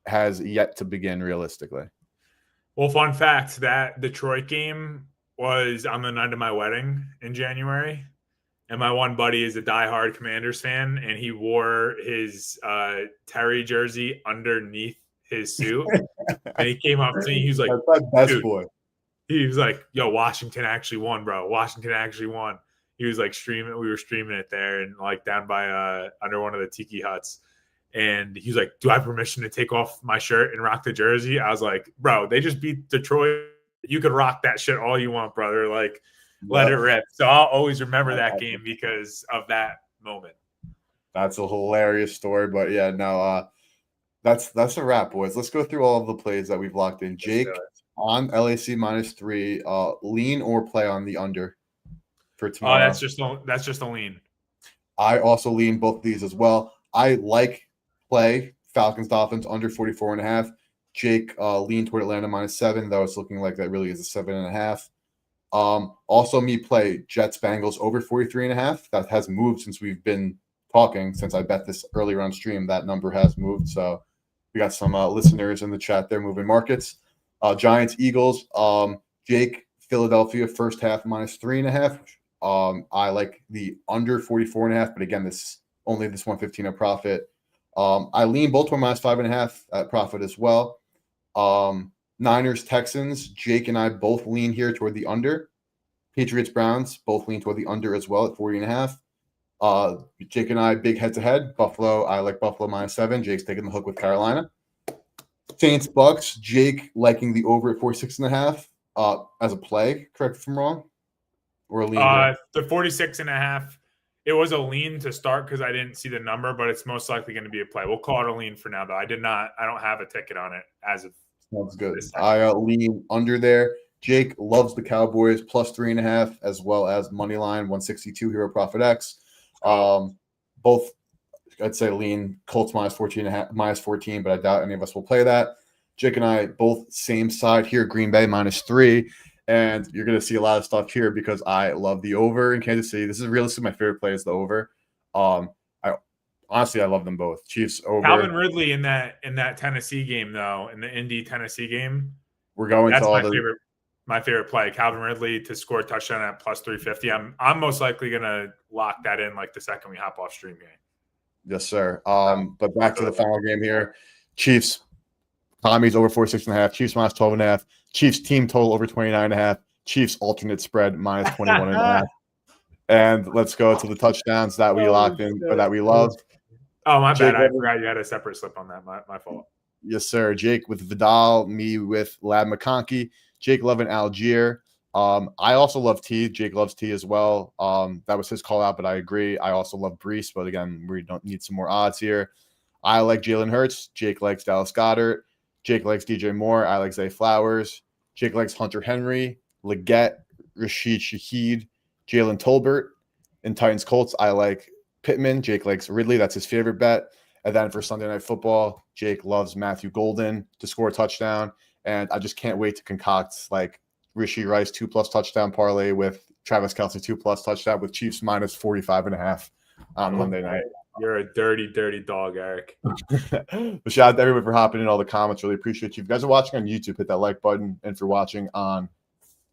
has yet to begin realistically. Well, fun fact, that Detroit game was on the night of my wedding in January. And my one buddy is a diehard Commanders fan, and he wore his Terry jersey underneath his suit. And he came up to me. He was like, best boy. He was like, yo, Washington actually won, bro. Washington actually won. He was like streaming. We were streaming it there and like down by under one of the tiki huts. And he was like, do I have permission to take off my shirt and rock the jersey? I was like, bro, they just beat Detroit. You could rock that shit all you want, brother. Like, let it rip. So I'll always remember that game because of that moment. That's a hilarious story. But yeah, no, that's a wrap, boys. Let's go through all of the plays that we've locked in. Jake on LAC -3, lean or play on the under for tomorrow. That's just a lean. I also lean both of these as well. I like play Falcons Dolphins under 44.5. Jake lean toward Atlanta -7, though it's looking like that really is a 7.5. Also me play Jets Bengals over 43.5. That has moved since we've been talking, since I bet this earlier on stream. That number has moved. So we got some listeners in the chat there moving markets. Giants Eagles. Jake Philadelphia first half -3.5. I like the under 44.5, but again, this 115 a profit. I lean Baltimore minus 5.5 at profit as well. Niners, Texans, Jake and I both lean here toward the under. Patriots, Browns, both lean toward the under as well at 40.5. Jake and I, big head-to-head. Buffalo, I like Buffalo minus 7. Jake's taking the hook with Carolina. Saints, Bucks, Jake liking the over at 46.5 as a play. Correct me if I'm wrong. Or a lean. The 46.5. It was a lean to start because I didn't see the number, but it's most likely going to be a play. We'll call it a lean for now, though. I don't have a ticket on it as of. Sounds good. I lean under there. Jake loves the Cowboys plus 3.5 as well as money line 162 Hero Profit X. Both I'd say lean Colts minus 14, but I doubt any of us will play that. Jake and I both same side here. Green Bay minus 3. And you're going to see a lot of stuff here because I love the over in Kansas City. This is realistically my favorite play is the over. I love them both. Chiefs over. Calvin Ridley in that Tennessee game, though, in the Indy Tennessee game. We're going that's to all my favorite play. Calvin Ridley to score a touchdown at plus 350. I'm most likely going to lock that in like the second we hop off stream game. Yes, sir. But back to the final game here. Chiefs. Tommy's over 46.5. Chiefs minus 12.5. Chiefs team total over 29.5. Chiefs alternate spread minus 21.5. And let's go to the touchdowns that we locked in or that we love. Oh, my bad. I forgot you had a separate slip on that. My fault. Yes, sir. Jake with Vidal, me with Lab McConkey. Jake loving Algier. I also love T. Jake loves T as well. That was his call out, but I agree. I also love Brees, but again, we don't need some more odds here. I like Jalen Hurts. Jake likes Dallas Goedert. Jake likes DJ Moore. I like Zay Flowers. Jake likes Hunter Henry, Leggett, Rashid Shaheed, Jalen Tolbert. In Titans Colts, I like Pittman. Jake likes Ridley. That's his favorite bet. And then for Sunday Night Football, Jake loves Matthew Golden to score a touchdown. And I just can't wait to concoct like Rishi Rice 2+ touchdown parlay with Travis Kelce 2+ touchdown with Chiefs minus 45.5 on Monday night. You're a dirty, dirty dog, Eric. But shout out to everyone for hopping in all the comments. Really appreciate you. If you guys are watching on YouTube, hit that like button. And if you're watching on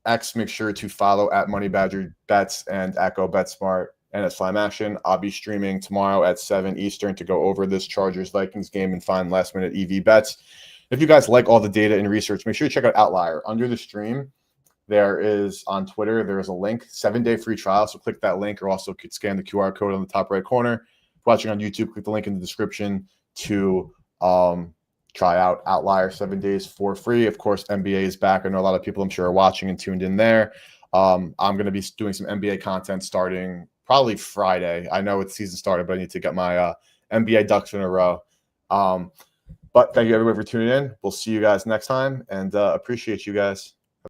X, make sure to follow at Money Badger Bets and at Go Bet Smart and at Slime Action. I'll be streaming tomorrow at 7 Eastern to go over this Chargers-Vikings game and find last-minute EV bets. If you guys like all the data and research, make sure you check out Outlier. Under the stream, there is on Twitter, there is a link, 7-day free trial. So click that link or also could scan the QR code on the top right corner. If you're watching on YouTube, click the link in the description to try out Outlier 7 days for free. Of course, NBA is back. I know a lot of people I'm sure are watching and tuned in there. I'm going to be doing some NBA content starting probably Friday. I know it's season started, but I need to get my NBA ducks in a row. But thank you everybody for tuning in. We'll see you guys next time and appreciate you guys.